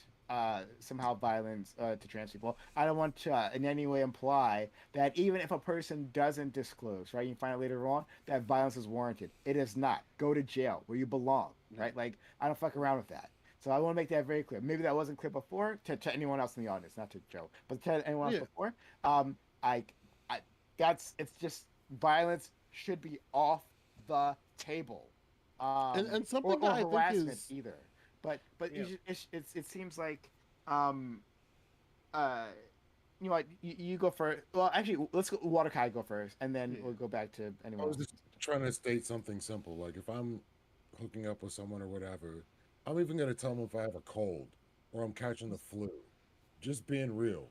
somehow violence to trans people. I don't want to in any way imply that even if a person doesn't disclose, right, you find out later on that violence is warranted. It is not. Go to jail where you belong, right? Like I don't fuck around with that. So I want to make that very clear. Maybe that wasn't clear before to anyone else in the audience, not to Joe, but to anyone else Yeah. before. Um, I, I, that's it's just violence should be off the table, And something that or I think harassment is either. But Yeah. it seems like um uh you know what you go first. Well, actually, let's go. Waterkai go first, and then yeah. we'll go back to I anyone was else. just trying to state something simple. Like if I'm hooking up with someone or whatever, I'm even gonna tell them if I have a cold or I'm catching the flu. Just being real.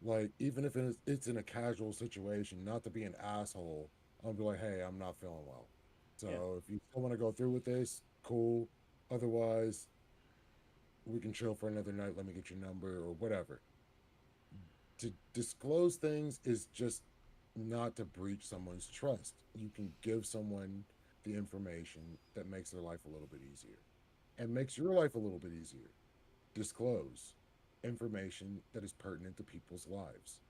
Like even if it's in a casual situation, not to be an asshole. I'll be like, hey, I'm not feeling well. Yeah. So if you still want to go through with this, cool. Otherwise, we can chill for another night. Let me get your number or whatever. To disclose things is just not to breach someone's trust. You can give someone the information that makes their life a little bit easier and makes your life a little bit easier. Disclose information that is pertinent to people's lives.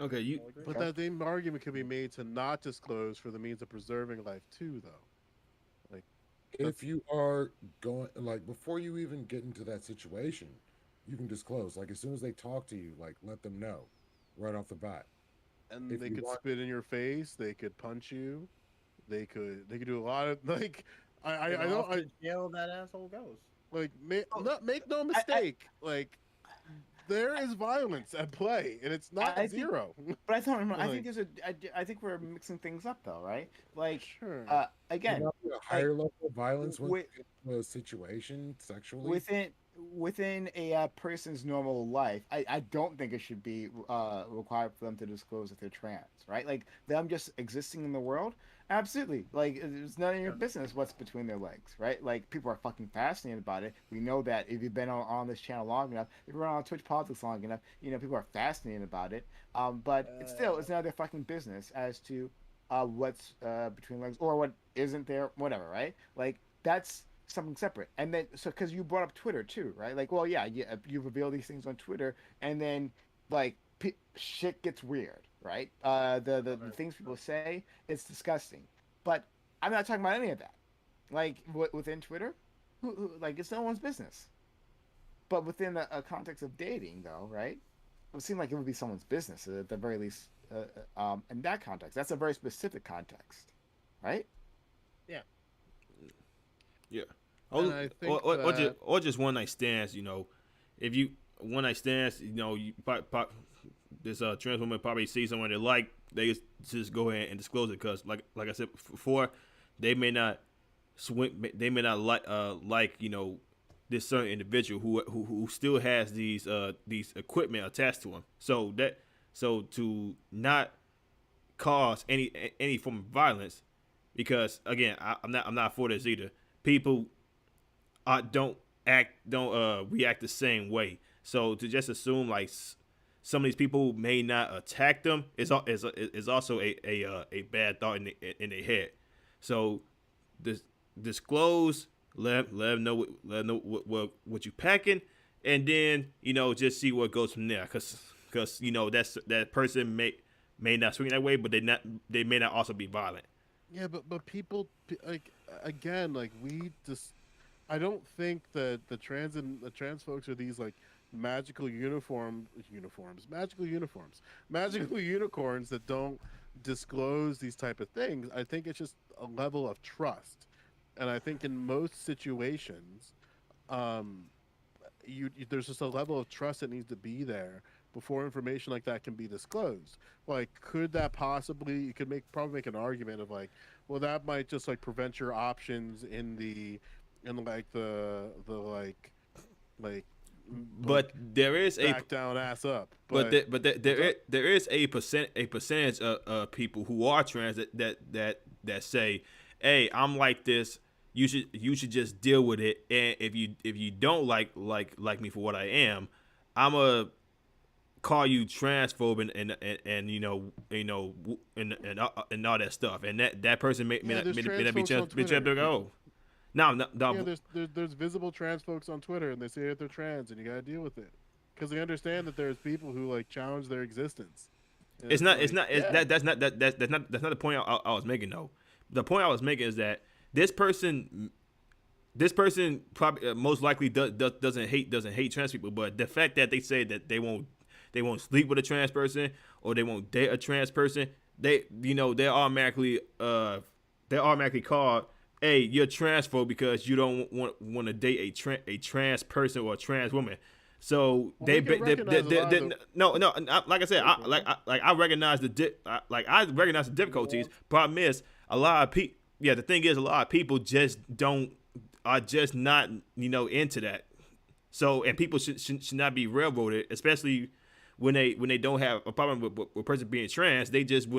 Okay, you. I'll agree. But that same argument can be made to not disclose for the means of preserving life too, though. Like If that's you are going, like, before you even get into that situation, you can disclose. Like, as soon as they talk to you, like, let them know right off the bat. and If they you could want, spit in your face, they could punch you, they could do a lot of like And I don't off to jail that asshole goes. not make no I, I, mistake, like there is violence at play and it's not I think, zero. but I don't remember. I think Like there's a. I think we're mixing things up though, right? Like, sure. you again, want a like higher level of violence when with you get into a situation sexually. within within a person's normal life, I don't think it should be required for them to disclose that they're trans, right? Like them just existing in the world, absolutely. Like it's none of your Yeah. business what's between their legs, right? Like people are fucking fascinated about it. We know that if you've been on this channel long enough, if you're on Twitch politics long enough, you know people are fascinated about it. But it's still it's none of their fucking business as to what's between legs or what isn't there, whatever, right? Like that's something separate. And then so because you brought up Twitter too, right? Like, well, yeah, you reveal these things on Twitter, and then like shit gets weird, right? The Okay. things people say, it's disgusting. But I'm not talking about any of that. Like within Twitter, like it's no one's business. But within a context of dating, though, right? It would seem like it would be someone's business at the very least. In that context, that's a very specific context, right? Yeah. Yeah. And I think Or just one night stands. You know, if you one night stands, you know, this trans woman probably sees someone they like, they just go ahead and disclose it because, like I said before, they may not they may not like you know this certain individual who still has these equipment attached to him. So to not cause any form of violence, because again, I'm not for this either. People don't react the same way. So to just assume like some of these people may not attack them is also a bad thought in their head. So this disclose, let them know what you packing, and then you know just see what goes from there. Cause you know that person may not swing that way, but they may not also be violent. yeah, but people like again, like we just I don't think that the trans folks are these like magical uniforms, magical unicorns that don't disclose these type of things. I think it's just a level of trust, and I think in most situations, um, there's just a level of trust that needs to be there before information like that can be disclosed. Like, could that possibly? You could probably make an argument of like, well, that might just like prevent your options in like the like But there is a back down ass up. there is a percentage of people who are trans that that say, "Hey, I'm like this. You should just deal with it. And if you don't like me for what I am, I'm a call you transphobe and and all that stuff, and that person may Yeah, not there's may not trans folks on be trans. Twitter. Oh, no, no, Yeah, no. there's visible trans folks on Twitter, and they say that they're trans, and you gotta deal with it because they understand that there's people who like challenge their existence. And It's not. It's like, not. It's, yeah, that's not the point I was making though. The point I was making is that this person probably most likely doesn't hate trans people, but the fact that they say that they won't sleep with a trans person or they won't date a trans person, they're automatically called, hey, you're transphobe because you don't want to date a trans person or a trans woman. So well, we can recognize a lot of the. no, like I said, I recognize I recognize the difficulties. Problem is, a lot of people. Yeah, the thing is, a lot of people just are just not into that. So, and people should not be railroaded, especially when they don't have a problem with a person being trans. They just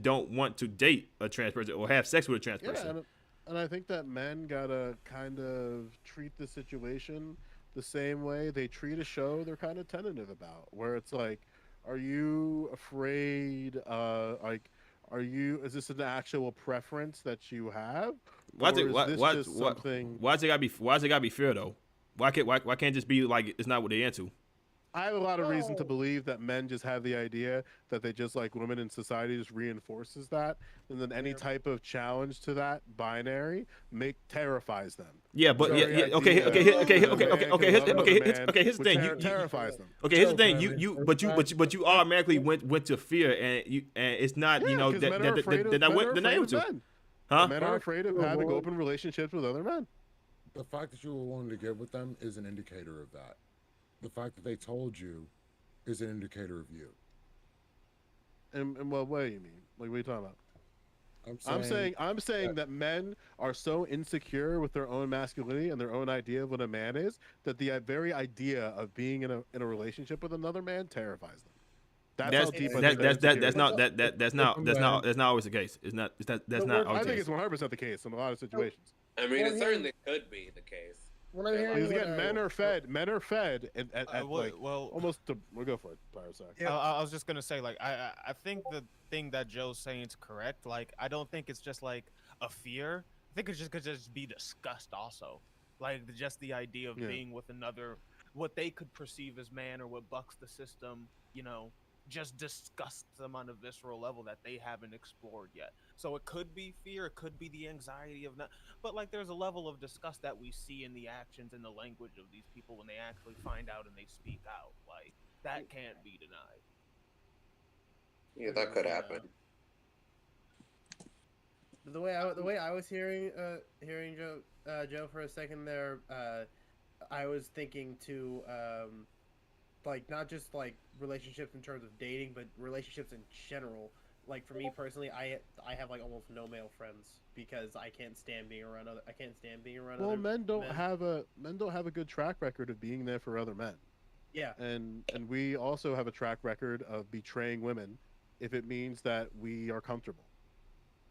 don't want to date a trans person or have sex with a trans person. And I think that men gotta kind of treat the situation the same way they treat a show they're kind of tentative about, where it's like, are you afraid? Is this an actual preference that you have, or is this just something? Why's it gotta be fair though? Why can't it just be like it's not what they into? I have a lot of reason to believe that men just have the idea that they just like women, in society just reinforces that, and then any type of challenge to that binary terrifies them. Yeah, but The very yeah, okay, idea okay, that a man can love another man here's the thing. terrifies them. Okay, here's the thing. But you automatically went to fear, and it's not Yeah, that 'cause men are afraid of they're not men. able to, huh? Men are afraid of having open relationships with other men. The fact that you were willing to get with them is an indicator of that. The fact that they told you is an indicator of you. In what way you mean? Like, what are you talking about? I'm saying that men are so insecure with their own masculinity and their own idea of what a man is that the very idea of being in a relationship with another man terrifies them. That's not always the case. That's not always I the think case. it's 100% the case in a lot of situations. I mean, it certainly could be the case. When I'm hearing Because again, men are fed at like almost to. We'll go for it, Pyrosac. I was just gonna say, like, I think the thing that Joe's saying is correct. Like, I don't think it's just like a fear. I think it just could just be disgust also. Like, just the idea of being with another, what they could perceive as man or what bucks the system, just disgusts them on a visceral level that they haven't explored yet. So it could be fear, it could be the anxiety of not, but like there's a level of disgust that we see in the actions and the language of these people when they actually find out and they speak out. Like, that can't be denied. Yeah, that could happen. The way I was hearing Joe for a second there, I was thinking to like not just like relationships in terms of dating, but relationships in general. Like for me personally, I have like almost no male friends because I can't stand being around other. Well, other men don't have a good track record of being there for other men. Yeah. And we also have a track record of betraying women if it means that we are comfortable.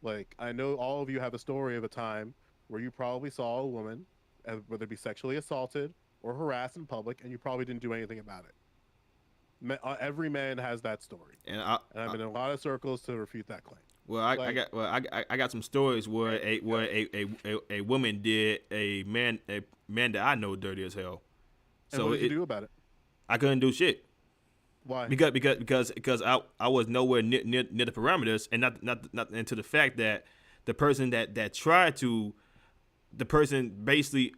Like, I know all of you have a story of a time where you probably saw a woman, whether it be sexually assaulted or harassed in public, and you probably didn't do anything about it. Every man has that story, and I'm in a lot of circles to refute that claim. Well, I got some stories where a woman did a man that I know dirty as hell. So what did you do about it? I couldn't do shit. Why? Because I was nowhere near the parameters, and not into the fact that the person that tried to, the person basically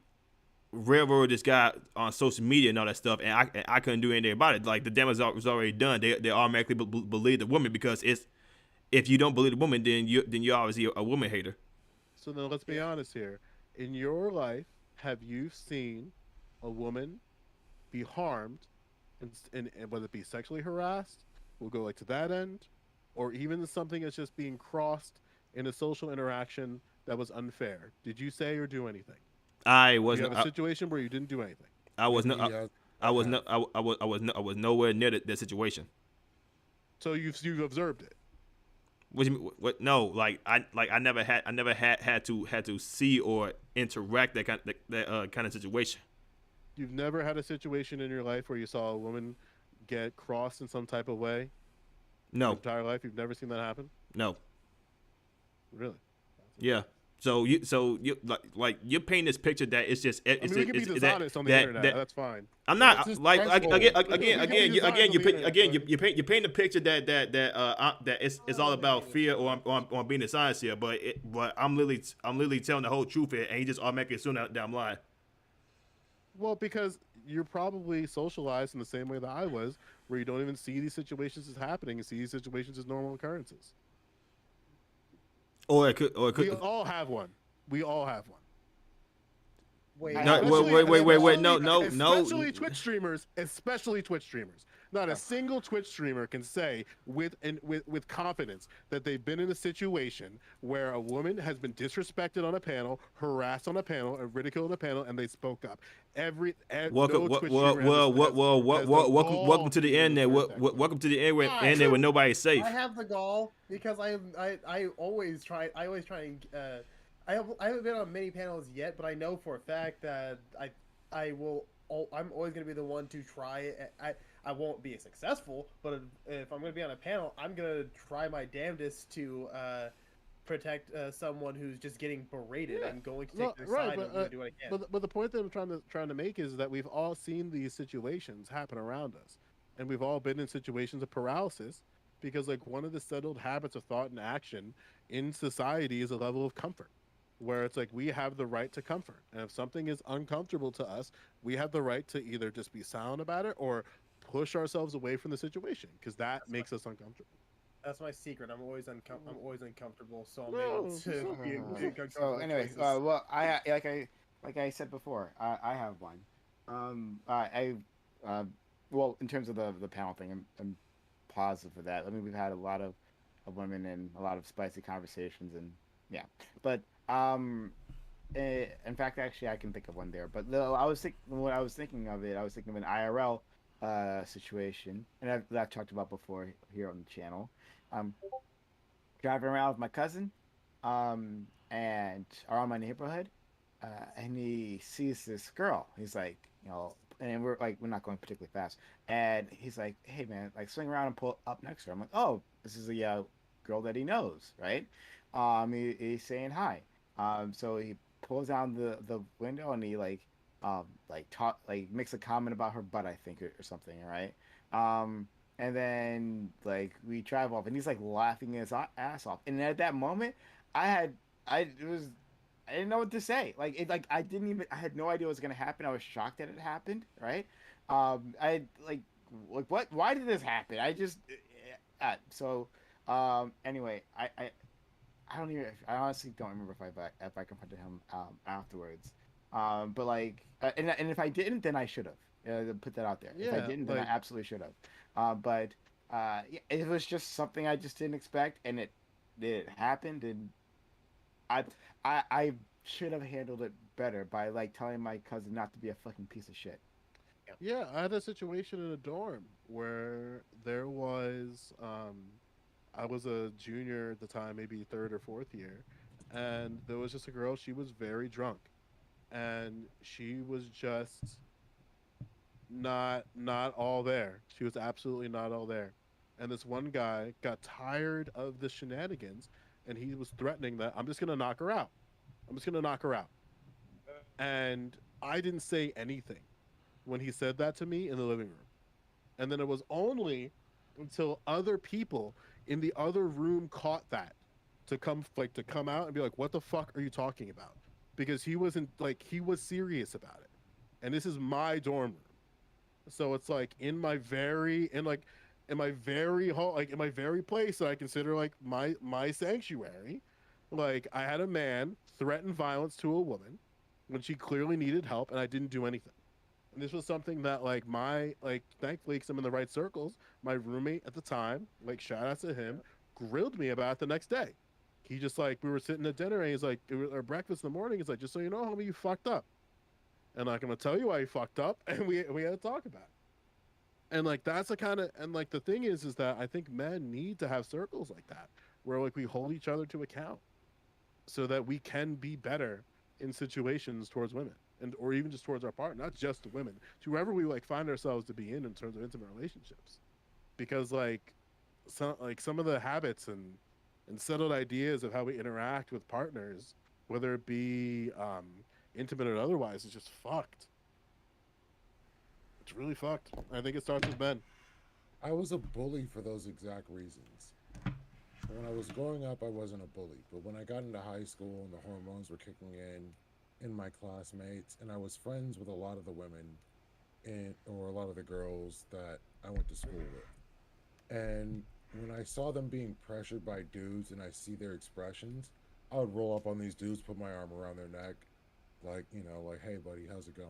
railroad this guy on social media and all that stuff, and I couldn't do anything about it. Like, the damage was already done. They automatically believe the woman, because if you don't believe the woman, then you're obviously a woman hater. So then let's be honest here. In your life, have you seen a woman be harmed, and whether it be sexually harassed, we'll go like to that end, or even something that's just being crossed in a social interaction that was unfair? Did you say or do anything? I You wasn't. have a situation where you didn't do anything. I was nowhere near that situation. So you've observed it. What you mean? What? No, I never had to see or interact that kind of situation. You've never had a situation in your life where you saw a woman get crossed in some type of way. Your No, entire life, you've never seen that happen. no, Really? That's yeah. interesting. So you like you're painting this picture that it's just I mean, we can be it's that dishonest on the that internet. that That's fine. I'm That's not his like threshold. again We can be dishonest on the internet, you paint the picture that it's all about fear or being dishonest here, but I'm literally telling the whole truth here, and he just automatically assume that I'm lying. Well, because you're probably socialized in the same way that I was, where you don't even see these situations as happening and see these situations as normal occurrences. We Or it could. all have one. We all have one. Wait, I No, have wait, no, Especially Twitch streamers, especially Twitch streamers. Not a single Twitch streamer can say with confidence that they've been in a situation where a woman has been disrespected on a panel, harassed on a panel, and ridiculed on a panel, and they spoke up. Welcome, No Twitch streamer has the gall welcome to the even end there. protect them. Welcome to the end where Guys, where nobody's safe. I have the gall because I always try and I haven't been on many panels yet, but I know for a fact that I'm always gonna be the one to try it. I won't be successful, but if I'm gonna be on a panel, I'm gonna try my damnedest to protect someone who's just getting berated. Yeah. I'm going to No, take their right, side. but, And I'm gonna do what I can. But the point that I'm trying to make is that we've all seen these situations happen around us, and we've all been in situations of paralysis because like one of the settled habits of thought and action in society is a level of comfort, where it's like we have the right to comfort, and if something is uncomfortable to us, we have the right to either just be silent about it or push ourselves away from the situation because that makes us uncomfortable. That's my secret. I'm always uncomfortable, so I'm No, able to so- be So uncomfortable. anyway, well, like I said before, I have one. Well, in terms of the panel thing, I'm positive for that. I mean, we've had a lot of women and a lot of spicy conversations, and yeah. But in fact, actually, I can think of one there. But when I was thinking of it, I was thinking of an IRL situation, and I've talked about before here on the channel. Um, Driving around with my cousin, and around my neighborhood, and he sees this girl. He's like, and we're not going particularly fast, and he's like, "Hey man, like swing around and pull up next to her." I'm like, "Oh, this is a girl that he knows, right?" He's saying hi. So he pulls down the window and he makes a comment about her butt, I think, or something, right? And then like we drive off, and he's like laughing his ass off. And at that moment, I had I it was I didn't know what to say. I had no idea what was gonna happen. I was shocked that it happened, right? I like what? Why did this happen? I just so anyway, I don't even. I honestly don't remember if I confronted him afterwards. But like, and if I didn't, then I should have. Put that out there. If I Yeah, didn't, then I absolutely should have. But yeah, it was just something I just didn't expect, and it happened, and I should have handled it better by like telling my cousin not to be a fucking piece of shit. Yeah, I had a situation in a dorm where there was I was a junior at the time, maybe third or fourth year, and there was just a girl. She was very drunk, and she was just not all there. She was absolutely not all there. And this one guy got tired of the shenanigans, and he was threatening that I'm just gonna knock her out. I'm just gonna knock her out. And I didn't say anything when he said that to me in the living room. And then it was only until other people in the other room caught that to come out and be like, "What the fuck are you talking about?" Because he wasn't like he was serious about it. And this is my dorm room. So it's like in my very place that I consider like my sanctuary. Like I had a man threaten violence to a woman when she clearly needed help, and I didn't do anything. And this was something that thankfully, because I'm in the right circles, my roommate at the time, like shout out to him, grilled me about it the next day. He just like we were sitting at dinner and he's like or breakfast in the morning. He's like, "Just so you know, homie, you fucked up." And like I'm gonna tell you why you fucked up, and we had to talk about it. And like that's the kind of and like the thing is that I think men need to have circles like that where like we hold each other to account so that we can be better in situations towards women and or even just towards our partner, not just to women, to whoever we like find ourselves to be in terms of intimate relationships. Because some of the habits and settled ideas of how we interact with partners, whether it be intimate or otherwise, is just fucked. It's really fucked. I think it starts with men. I was a bully for those exact reasons. When I was growing up, I wasn't a bully, but when I got into high school and the hormones were kicking in my classmates, and I was friends with a lot of the women or a lot of the girls that I went to school with. And when I saw them being pressured by dudes and I see their expressions, I would roll up on these dudes, put my arm around their neck, like, like, hey, buddy, how's it going?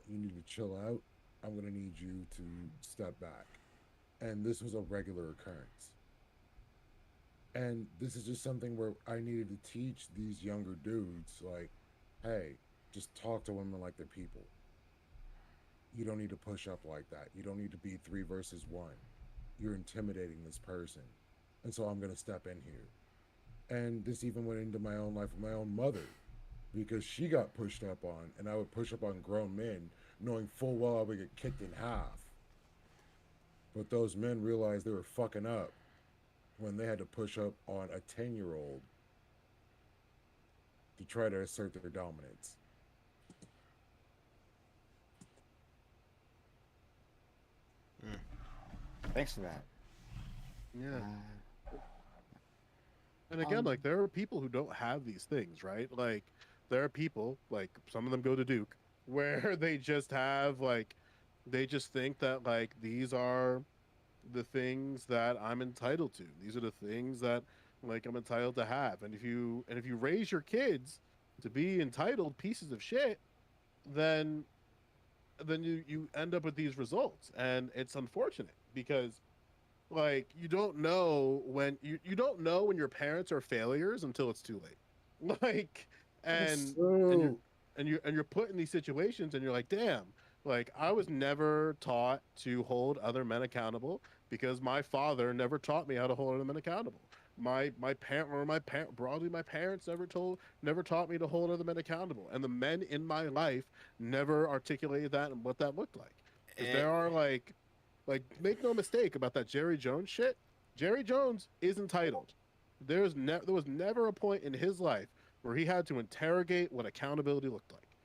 You need to chill out. I'm going to need you to step back. And this was a regular occurrence. And this is just something where I needed to teach these younger dudes, like, hey, just talk to women like they're people. You don't need to push up like that. You don't need to be three versus one. You're intimidating this person. And so I'm going to step in here. And this even went into my own life with my own mother because she got pushed up on, and I would push up on grown men knowing full well I would get kicked in half. But those men realized they were fucking up when they had to push up on a 10-year-old to try to assert their dominance. Thanks for that. Yeah. And again, like there are people who don't have these things, right? Like there are people, like some of them go to Duke, where they just have like they just think that like these are the things that I'm entitled to. These are the things that like I'm entitled to have. And if you raise your kids to be entitled pieces of shit, then you end up with these results. And it's unfortunate because like you don't know when you don't know when your parents are failures until it's too late. Like and and you're So, and you're put in these situations and you're like, damn, like I was never taught to hold other men accountable because my father never taught me how to hold other men accountable. My parent or broadly my parents never taught me to hold other men accountable, and the men in my life never articulated that and what that looked like. Because And there are like make no mistake about that Jerry Jones shit. Jerry Jones is entitled. There was never a point in his life where he had to interrogate what accountability looked like,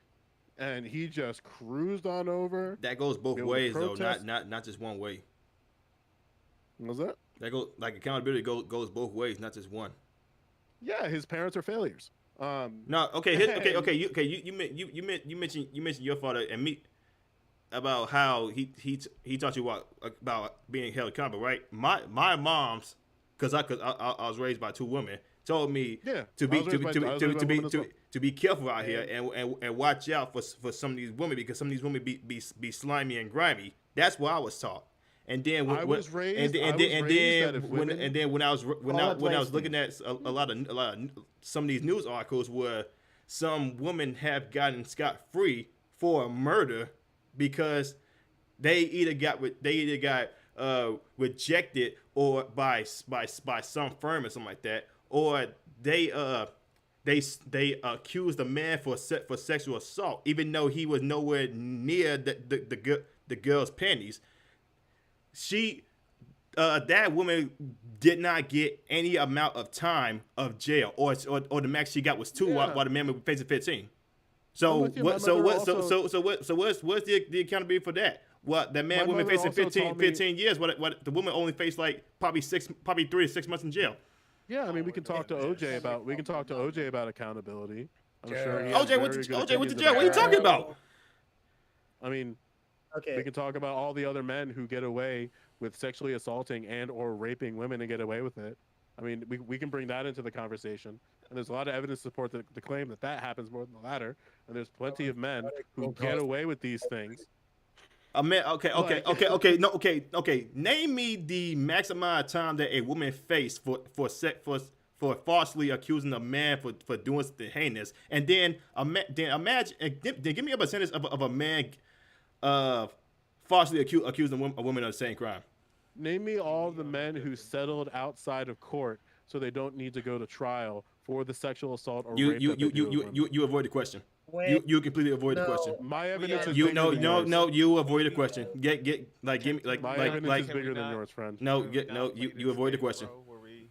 and he just cruised on over. that goes Be both able to ways though, protest. not just one way. What was that? That goes like accountability goes both ways, not just one. Yeah, his parents are failures. No, okay, And you mentioned your father and me about how he taught you about being held accountable, right? My mom's I was raised by two women told me yeah, to I be was raised by I was raised by women as well. to be careful out here And- and watch out for some of these women because some of these women be slimy and grimy. That's what I was taught. And then I was raised that if women and then when I was when I was looking at a lot of some of these news articles where some women have gotten scot free for murder because they either got rejected or by some firm or something like that, or they accused a man for sexual assault even though he was nowhere near the girl's panties. She that woman did not get any amount of time of jail, or the max she got was 2 Yeah. while the man was facing 15. I'm So with you. My what? So mother what? also- So what's the accountability for that? What that man My woman mother facing also 15, taught me- 15 years? What the woman only faced like probably 3 to 6 months in jail. Yeah, I mean, we can talk to OJ about accountability. I'm sure he Yeah. has OJ went very to good OJ went to opinions jail. What are you about talking that. about? I mean, Okay. we can talk about all the other men who get away with sexually assaulting and or raping women and get away with it. I mean, we can bring that into the conversation. And there's a lot of evidence to support the claim that happens more than the latter. And there's plenty of men who get away with these things. A man, okay. Like- No, okay. Name me the max amount of time that a woman faced for falsely accusing a man for doing something heinous, and then imagine, then give me a percentage of a man falsely accusing a woman of the same crime. Name me all the men who settled outside of court so they don't need to go to trial for the sexual assault or You rape you that they you do you with you women. you avoid the question. Wait, You completely avoid the question. no. My evidence is You bigger no than no yours. no you avoid the question. Get like give me My like evidence like is bigger than yours, friend. no Can we get not no play you this avoid the game, question. bro, where we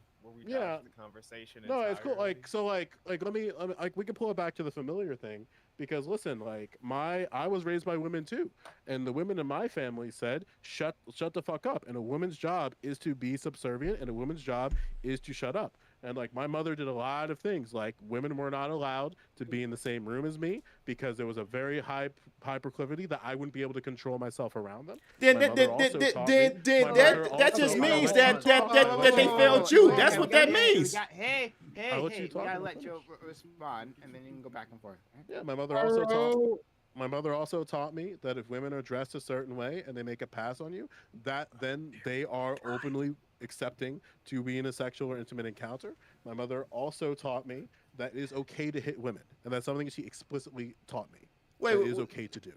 Yeah. dodge the conversation No, it's cool. entirely? Like let me like we can pull it back to the familiar thing because listen, like I was raised by women too, and the women in my family said shut the fuck up. And a woman's job is to be subservient, and a woman's job is to shut up. And like my mother did a lot of things. Like women were not allowed to be in the same room as me because there was a very high proclivity that I wouldn't be able to control myself around them. Then My mother also taught me. My mother that also. just Okay, means hold on. that they I'll failed let you you. talk. That's I'll what let that you- means. Hey, I'll let you we talk gotta and I'll let Joe finish. respond, and then you can go back and forth. Yeah, my mother also taught me that if women are dressed a certain way and they make a pass on you, that then they are openly accepting to be in a sexual or intimate encounter. My mother also taught me that it is okay to hit women, and that's something she explicitly taught me. Wait, That it wait, is wait. okay to do.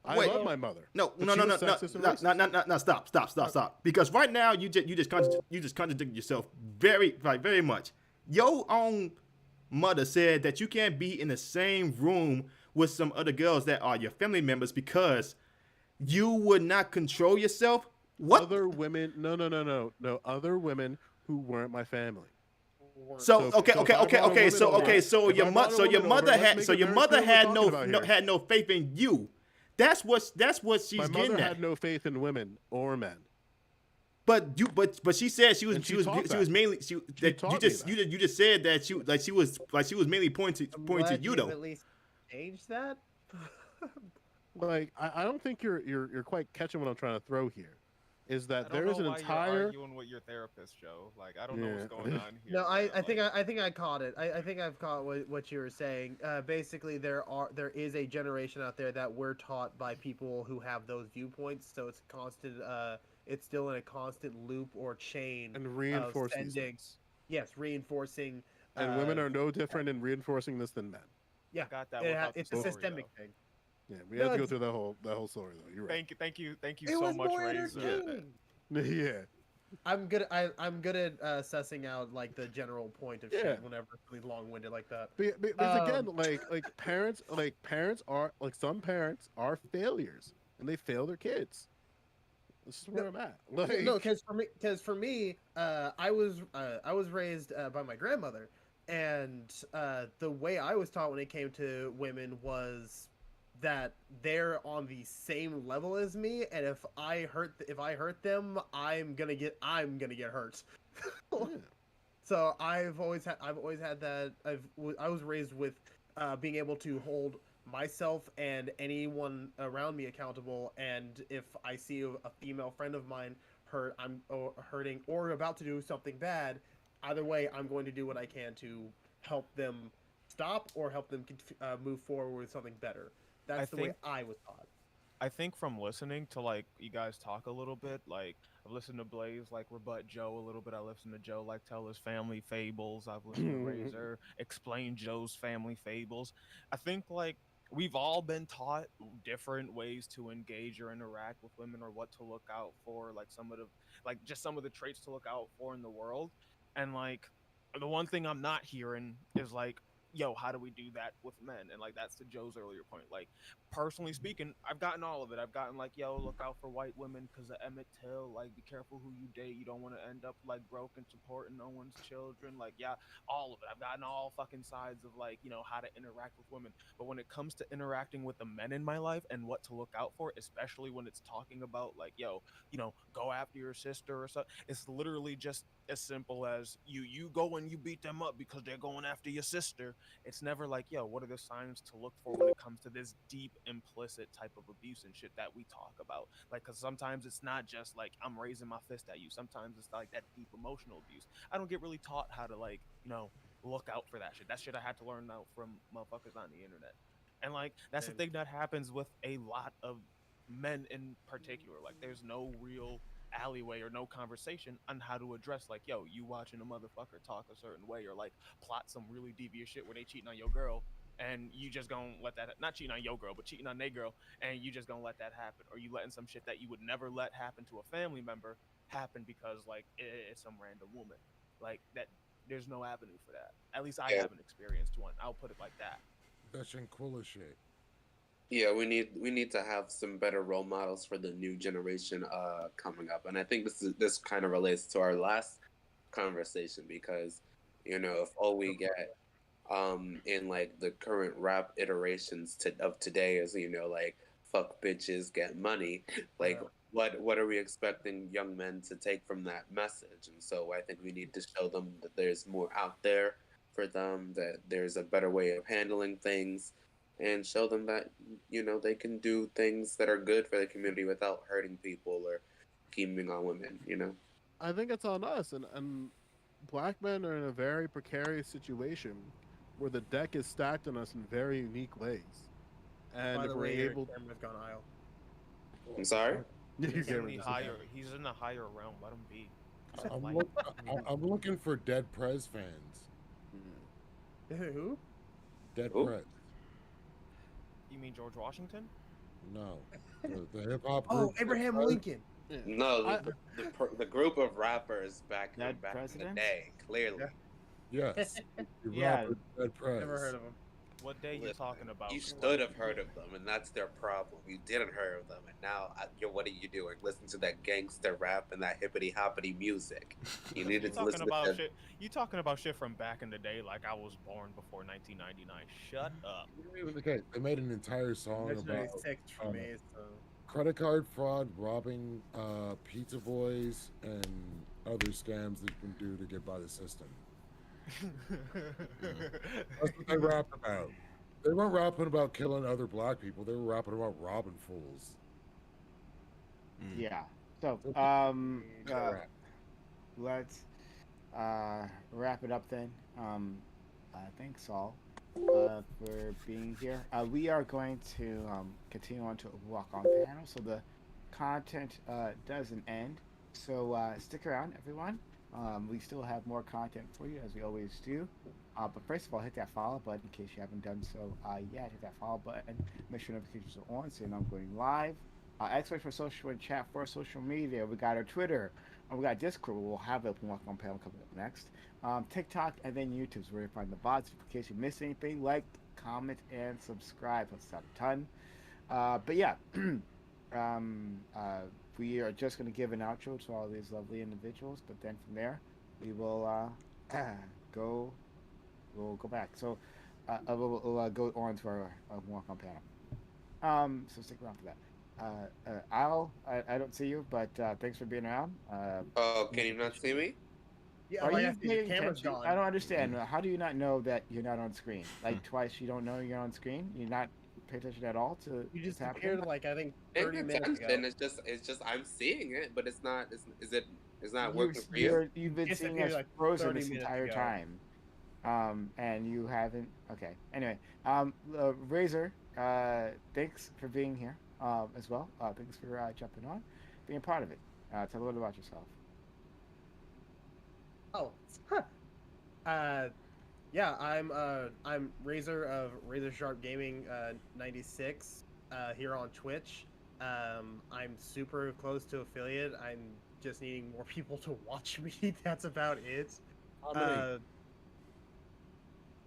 I Wait. love my mother. No, but no, she no, no, was no, sexist and no, racist. no, stop. Because right now you just contradicted yourself very much. Your own mother said that you can't be in the same room with some other girls that are your family members because you would not control yourself. What? Other women, no, other women who weren't my family. So okay, So if I brought a woman over, so if your I brought a your woman over, mother let's had make so it your very mother clear what we're had talking about here. had no faith in you. That's what she's My getting mother at. had no faith in women or men. But she said she was And she she was taught she was that. mainly that you taught me just that. you just said that she was mainly pointing I'm to glad you you've though. at least changed that. Like I don't think you're quite catching what I'm trying to throw here. Is I that don't there know is an why you're entire arguing with your therapist, Joe. Like, I don't know what's Yeah. going on here. No, man. I think I caught it. I think I've caught what you were saying. Basically, there is a generation out there that we're taught by people who have those viewpoints. So it's constant. It's still in a constant loop or chain and of reinforce these sending. things. Yes, reinforcing. And women are no different in reinforcing this than men. Yeah, I got that without the it's a story, systemic though. thing. Yeah, we No, had to go it's- through that whole story though. You're right. Thank you It so was much, more Razor. entertaining. Yeah. I'm good. I'm good at sussing out like the general point of Yeah. shit whenever it's really long-winded like that. Because again, parents are like some parents are failures and they fail their kids. This is where I'm at. Like, No, because for me, I was raised by my grandmother, and the way I was taught when it came to women was that they're on the same level as me, and if I hurt them, I'm gonna get hurt. yeah. So I've always had that. I was raised with being able to hold myself and anyone around me accountable. And if I see a female friend of mine hurting or about to do something bad, either way, I'm going to do what I can to help them stop or help them move forward with something better. That's the way think I was taught. I think from listening to like you guys talk a little bit, like I've listened to Blaze like rebut Joe a little bit. I listened to Joe like tell his family fables. I've listened to Razor explain Joe's family fables. I think like we've all been taught different ways to engage or interact with women or what to look out for, like some of the traits to look out for in the world. And like the one thing I'm not hearing is like, yo, how do we do that with men? And like that's to Joe's earlier point. Like personally speaking, I've gotten all of it. I've gotten like, yo, look out for white women because of Emmett Till. Like, be careful who you date. You don't want to end up like broke and supporting no one's children. Like, yeah, all of it. I've gotten all fucking sides of like, how to interact with women. But when it comes to interacting with the men in my life and what to look out for, especially when it's talking about like, yo, go after your sister or something, it's literally just as simple as you go and you beat them up because they're going after your sister. It's never like, yo, what are the signs to look for when it comes to this deep implicit type of abuse and shit that we talk about? Like, because sometimes it's not just like I'm raising my fist at you. Sometimes it's like that deep emotional abuse. I don't get really taught how to like, look out for that shit. That shit I had to learn out from motherfuckers on the internet. And like that's the thing that happens with a lot of men in particular. Like there's no real alleyway or no conversation on how to address like, yo, you watching a motherfucker talk a certain way or like plot some really devious shit where they cheating on your girl and you just gonna let that, not cheating on your girl but cheating on their girl, and you just gonna let that happen, or you letting some shit that you would never let happen to a family member happen because like it's some random woman. Like there's no avenue for that. At least I Yeah. haven't experienced one. I'll put it like that. That's cool as shit. Yeah, we need to have some better role models for the new generation coming up. And I think this kind of relates to our last conversation because, if all we get in like the current rap iterations of today is, like fuck bitches, get money, like what are we expecting young men to take from that message? And so I think we need to show them that there's more out there for them, that there's a better way of handling things, and show them that they can do things that are good for the community without hurting people or scheming on women. I think it's on us, and black men are in a very precarious situation where the deck is stacked on us in very unique ways. And By if the we're way, your able, camera's gone aisle. I'm sorry. you He's in can't the really higher. He's in the higher realm. Let him be. I'm, Like, look, I'm looking for Dead Prez fans. Who? Dead Who? Prez. you mean George Washington? No, the hip hop Oh, group. Dead Abraham Prez. Lincoln. Yeah. No, I- the group of rappers back That in the president? day, clearly. Yes, the Yeah. rapper Dead Prez. Never heard of him. What day you Listen, talking about? you 'Cause, should like, have heard of them, and that's their problem. You didn't hear of them, and now what are you doing? Listen to that gangster rap and that hippity hoppity music. You you needed to talking listen about to shit. You talking about shit from back in the day, like I was born before 1999. Shut up. Not even the case. They made an entire song about 1996 for me. So. credit card fraud, robbing pizza boys, and other scams that you can do to get by the system. That's what they rapped about. They weren't rapping about killing other black people. They were rapping about robbing fools. Yeah. So, let's wrap it up then. Thanks all for being here. We are going to continue on to a walk on panel, so the content doesn't end. So stick around, everyone. We still have more content for you, as we always do. But first of all, hit that follow button in case you haven't done so yet. Hit that follow button. Make sure notifications are on so you know I'm going live. Experts for social and chat for social media. We got our Twitter. We got Discord. We'll have open walk on panel coming up next. TikTok and then YouTube's where you find the bots. In case you missed anything, like, comment, and subscribe. That's out a ton. But yeah, we are just going to give an outro to all these lovely individuals. But then from there, we will we'll go back. So we'll go on to our walk on panel. So stick around for that. Al, I don't see you, but thanks for being around. Oh, can you not see me? Yeah, Are like you I said, your paying camera's attention? gone. I don't understand. How do you not know that you're not on screen? Like twice, you don't know you're on screen. You're not pay attention at all to You just what's happening. appeared like I think Paying 30 minutes attention. ago. It's just I'm seeing it, but it's not. It's not working for you. You've been Just seeing appeared us like frozen 30 this minutes entire ago. time, and you haven't. Okay. Anyway, Razor, thanks for being here as well. Thanks for jumping on, being a part of it. Tell a little about yourself. Oh, yeah, I'm Razor of Razor Sharp Gaming 96 here on Twitch. I'm super close to affiliate. I'm just needing more people to watch me. That's about it. How many?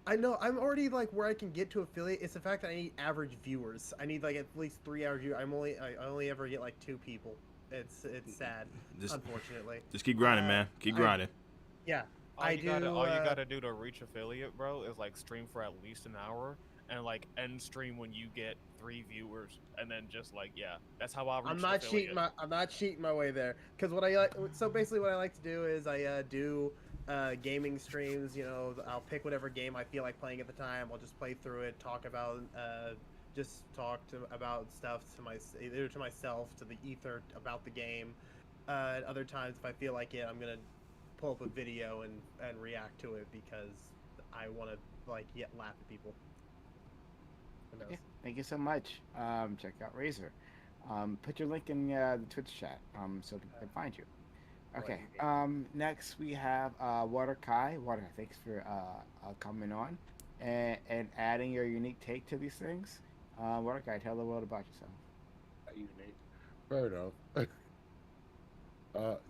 I know I'm already like where I can get to affiliate. It's the fact that I need average viewers. I need like at least 3 average viewers. I only ever get like 2 people. It's sad, unfortunately. Just keep grinding, man. Keep grinding. Yeah, All you I gotta do to reach affiliate, bro, is like stream for at least an hour and like end stream when you get 3 viewers, and then just like that's how I reach. I'm not cheating my way there because what I like. So basically, what I like to do is I do gaming streams. You know, I'll pick whatever game I feel like playing at the time. I'll just play through it, talk about about stuff either to myself, to the ether about the game. At other times, if I feel like it, I'm gonna pull up a video and react to it because I want to laugh at people. Okay. Thank you so much. Check out Razor. Put your link in the Twitch chat so people can find you. Okay. Next we have Water Kai. Water, thanks for coming on and adding your unique take to these things. Water Kai, tell the world about yourself. Unique. Fair enough.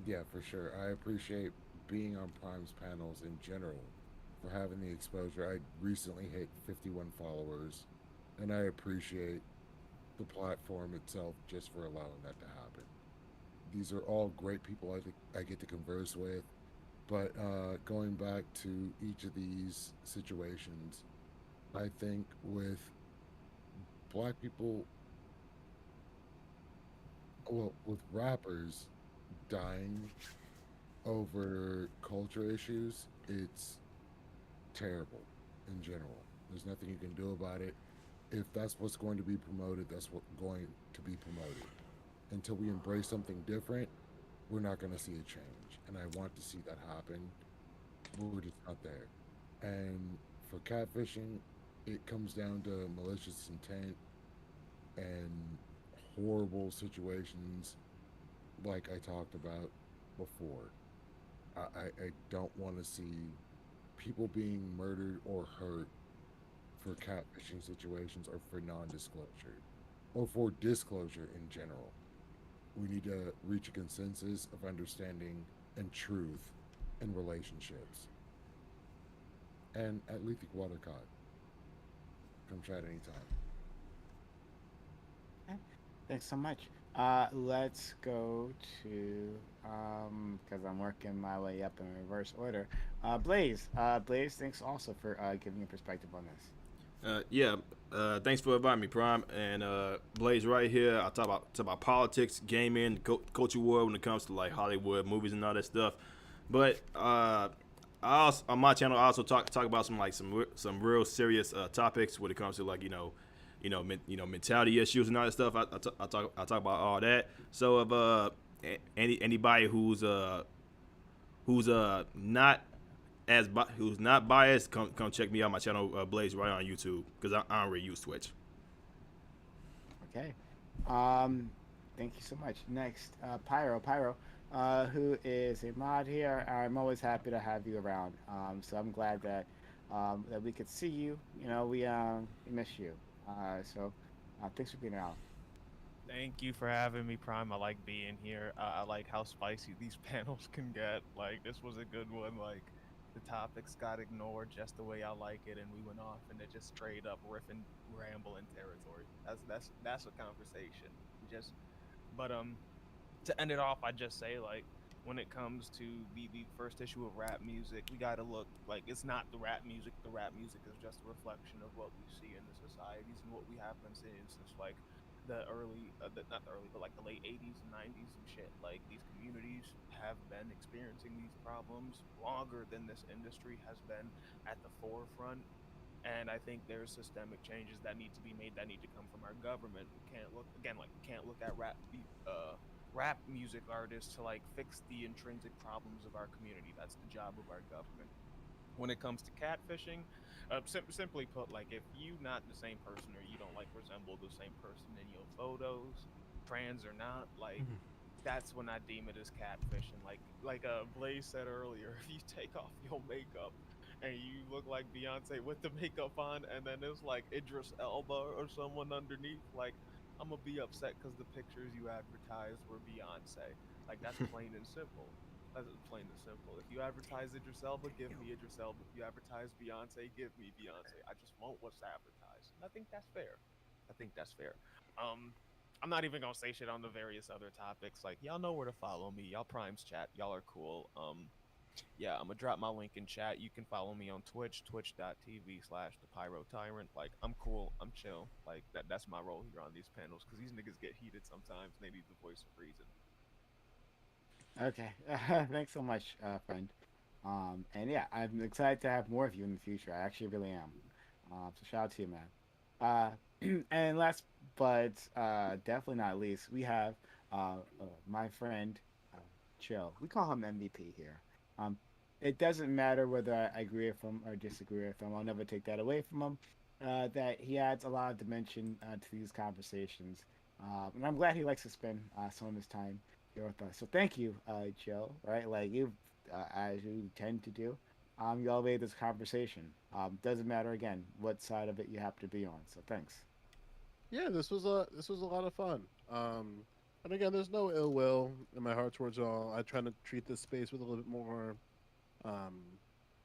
Yeah, for sure. I appreciate being on Prime's panels in general, for having the exposure. I recently hit 51 followers, and I appreciate the platform itself just for allowing that to happen. These are all great people I think I get to converse with. But going back to each of these situations, I think with black people, well, with rappers dying over culture issues, it's terrible in general. There's nothing you can do about it. If that's what's going to be promoted, that's what's going to be promoted. Until we embrace something different, we're not going to see a change. And I want to see that happen. We're just not there. And for catfishing, it comes down to malicious intent and horrible situations like I talked about before. I don't want to see people being murdered or hurt for catfishing situations or for non disclosure or for disclosure in general. We need to reach a consensus of understanding and truth in relationships. And at Lethic Watercott, come chat anytime. Okay. Thanks so much. Let's go to because I'm working my way up in reverse order. Blaze. Blaze, thanks also for giving your perspective on this. Yeah, thanks for inviting me, Prime. And Blaze right here. I talk about politics, gaming, culture war when it comes to like Hollywood movies and all that stuff. But I also, on my channel, I also talk about some real serious topics when it comes to like mentality issues and all that stuff. I talk about all that. So if anybody who's not who's not biased, come check me out my channel Blaze right on YouTube because I don't really use Twitch. Okay. Thank you so much. Next, Pyro. Pyro, who is a mod here. I'm always happy to have you around. So I'm glad that that we could see you. You know, we miss you. Thanks for being around. Thank you for having me, Prime. I like being here. I like how spicy these panels can get. Like, this was a good one. Like, the topics got ignored just the way I like it, and we went off into just straight up riffing, rambling territory. That's a conversation. Just, but to end it off, I just say like when it comes to the first issue of rap music, we got to look like it's not the rap music. The rap music is just a reflection of what we see in the societies and what we have been seeing since like not the early, but like the late 80s and 90s and shit. Like these communities have been experiencing these problems longer than this industry has been at the forefront, and I think there's systemic changes that need to be made that need to come from our government. We can't look again like we can't look at rap music artists to like fix the intrinsic problems of our community. That's the job of our government. When it comes to catfishing, simply put, like if you not the same person or you don't like resemble the same person in your photos, trans or not, like that's when I deem it as catfishing. Like Blaze said earlier, if you take off your makeup and you look like Beyonce with the makeup on, and then there's like Idris Elba or someone underneath, like I'm gonna be upset because the pictures you advertised were Beyonce. Like that's plain and simple. That's plain and simple. If you advertise Idris Elba, give me Idris Elba. If you advertise Beyonce, give me Beyonce. I just want what's advertised. And I think that's fair. I think that's fair. Um, I'm not even gonna say shit on the various other topics. Like y'all know where to follow me. Y'all Primes chat. Y'all are cool. Yeah, I'm gonna drop my link in chat. You can follow me on Twitch, twitch.tv/the Pyro Tyrant. Like I'm cool. I'm chill. Like that's my role here on these panels because these niggas get heated sometimes. They need the voice of reason. Okay. Thanks so much, friend. And yeah, I'm excited to have more of you in the future. I actually really am. So shout out to you, man. And last but definitely not least, we have my friend uh, Chill. We call him MVP here. Um, it doesn't matter whether I agree with him or disagree with him. I'll never take that away from him. That he adds a lot of dimension to these conversations, and I'm glad he likes to spend some of his time here with us. So thank you, Joe. Right, like you, as you tend to do, you elevate this conversation. Doesn't matter again what side of it you happen to be on. So thanks. Yeah, this was a lot of fun. And again, there's no ill will in my heart towards y'all. I try to treat this space with a little bit more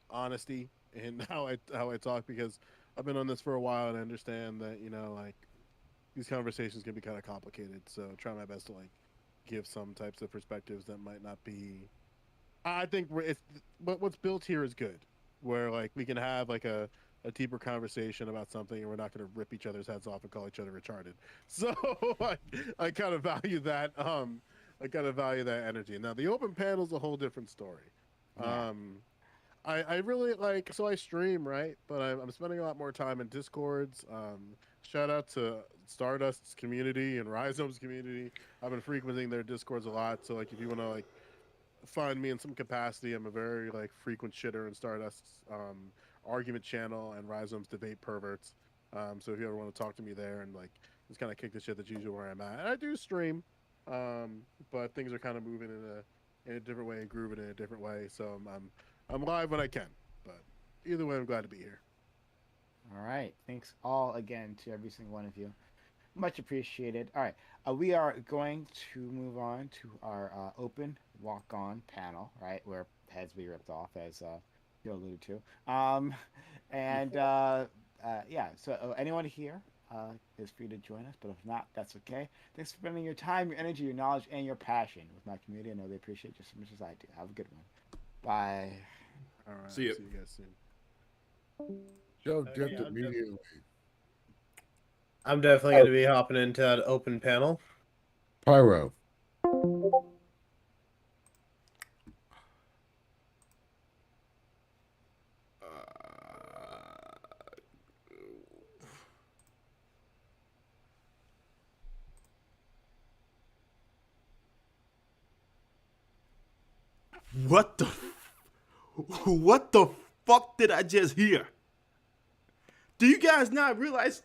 honesty in how I talk, because I've been on this for a while and I understand that, you know, like, these conversations can be kind of complicated. So try my best to like give some types of perspectives that might not be. I think it's what's built here is good, where like we can have like a deeper conversation about something, and we're not going to rip each other's heads off and call each other retarded. So I kind of value that. I kind of value that energy. Now the open panel is a whole different story. Yeah. I really like, so I stream, right, but I'm spending a lot more time in Discords. Shout out to Stardust's community and Rhizome's community. I've been frequenting their Discords a lot. So like if you want to like find me in some capacity, I'm a very like frequent shitter in Stardust's argument channel and Rhizome's debate perverts. So if you ever want to talk to me there and like just kind of kick the shit, that's usually where I'm at. And I do stream, but things are kind of moving in a different way and grooving in a different way. So I'm live when I can. But either way, I'm glad to be here. All right. Thanks all again to every single one of you. Much appreciated. All right. We are going to move on to our open walk-on panel, right, where heads be ripped off, as you alluded to. And yeah, so anyone here is free to join us, but if not, that's okay. Thanks for spending your time, your energy, your knowledge, and your passion with my community. I know they appreciate it just as much as I do. Have a good one. Bye. All right. See ya. See you guys soon. Joe dipped immediately. I'm definitely going to be hopping into that open panel. Pyro. What the fuck did I just hear? Do you guys not realize?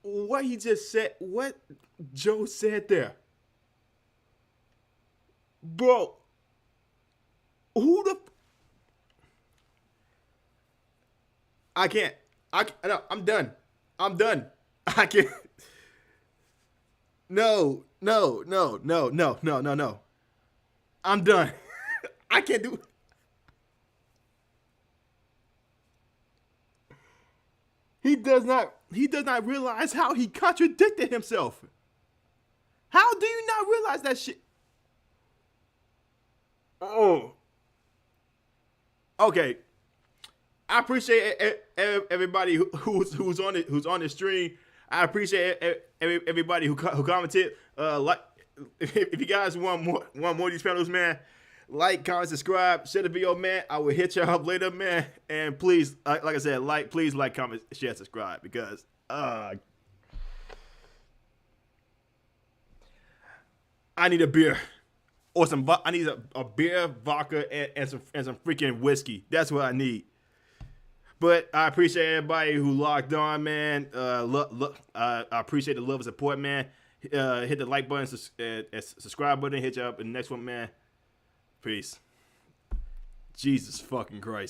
What he just said, what Joe said there? Bro, who the... I can't. No, I'm done. I'm done. I can't. No. I'm done. I can't do... He does not realize how he contradicted himself. How do you not realize that shit? Oh. Okay. I appreciate everybody who's on the stream. I appreciate everybody who commented. Like, if you guys want more of these panels, man, like, comment, subscribe, share the video, man. I will hit y'all up later, man. And please, like I said, please like, comment, share, subscribe, because I need a beer or some. I need a beer, vodka, and some freaking whiskey. That's what I need. But I appreciate everybody who logged on, man. I appreciate the love and support, man. Hit the like button and subscribe button. Hit you up in the next one, man. Peace. Jesus fucking Christ.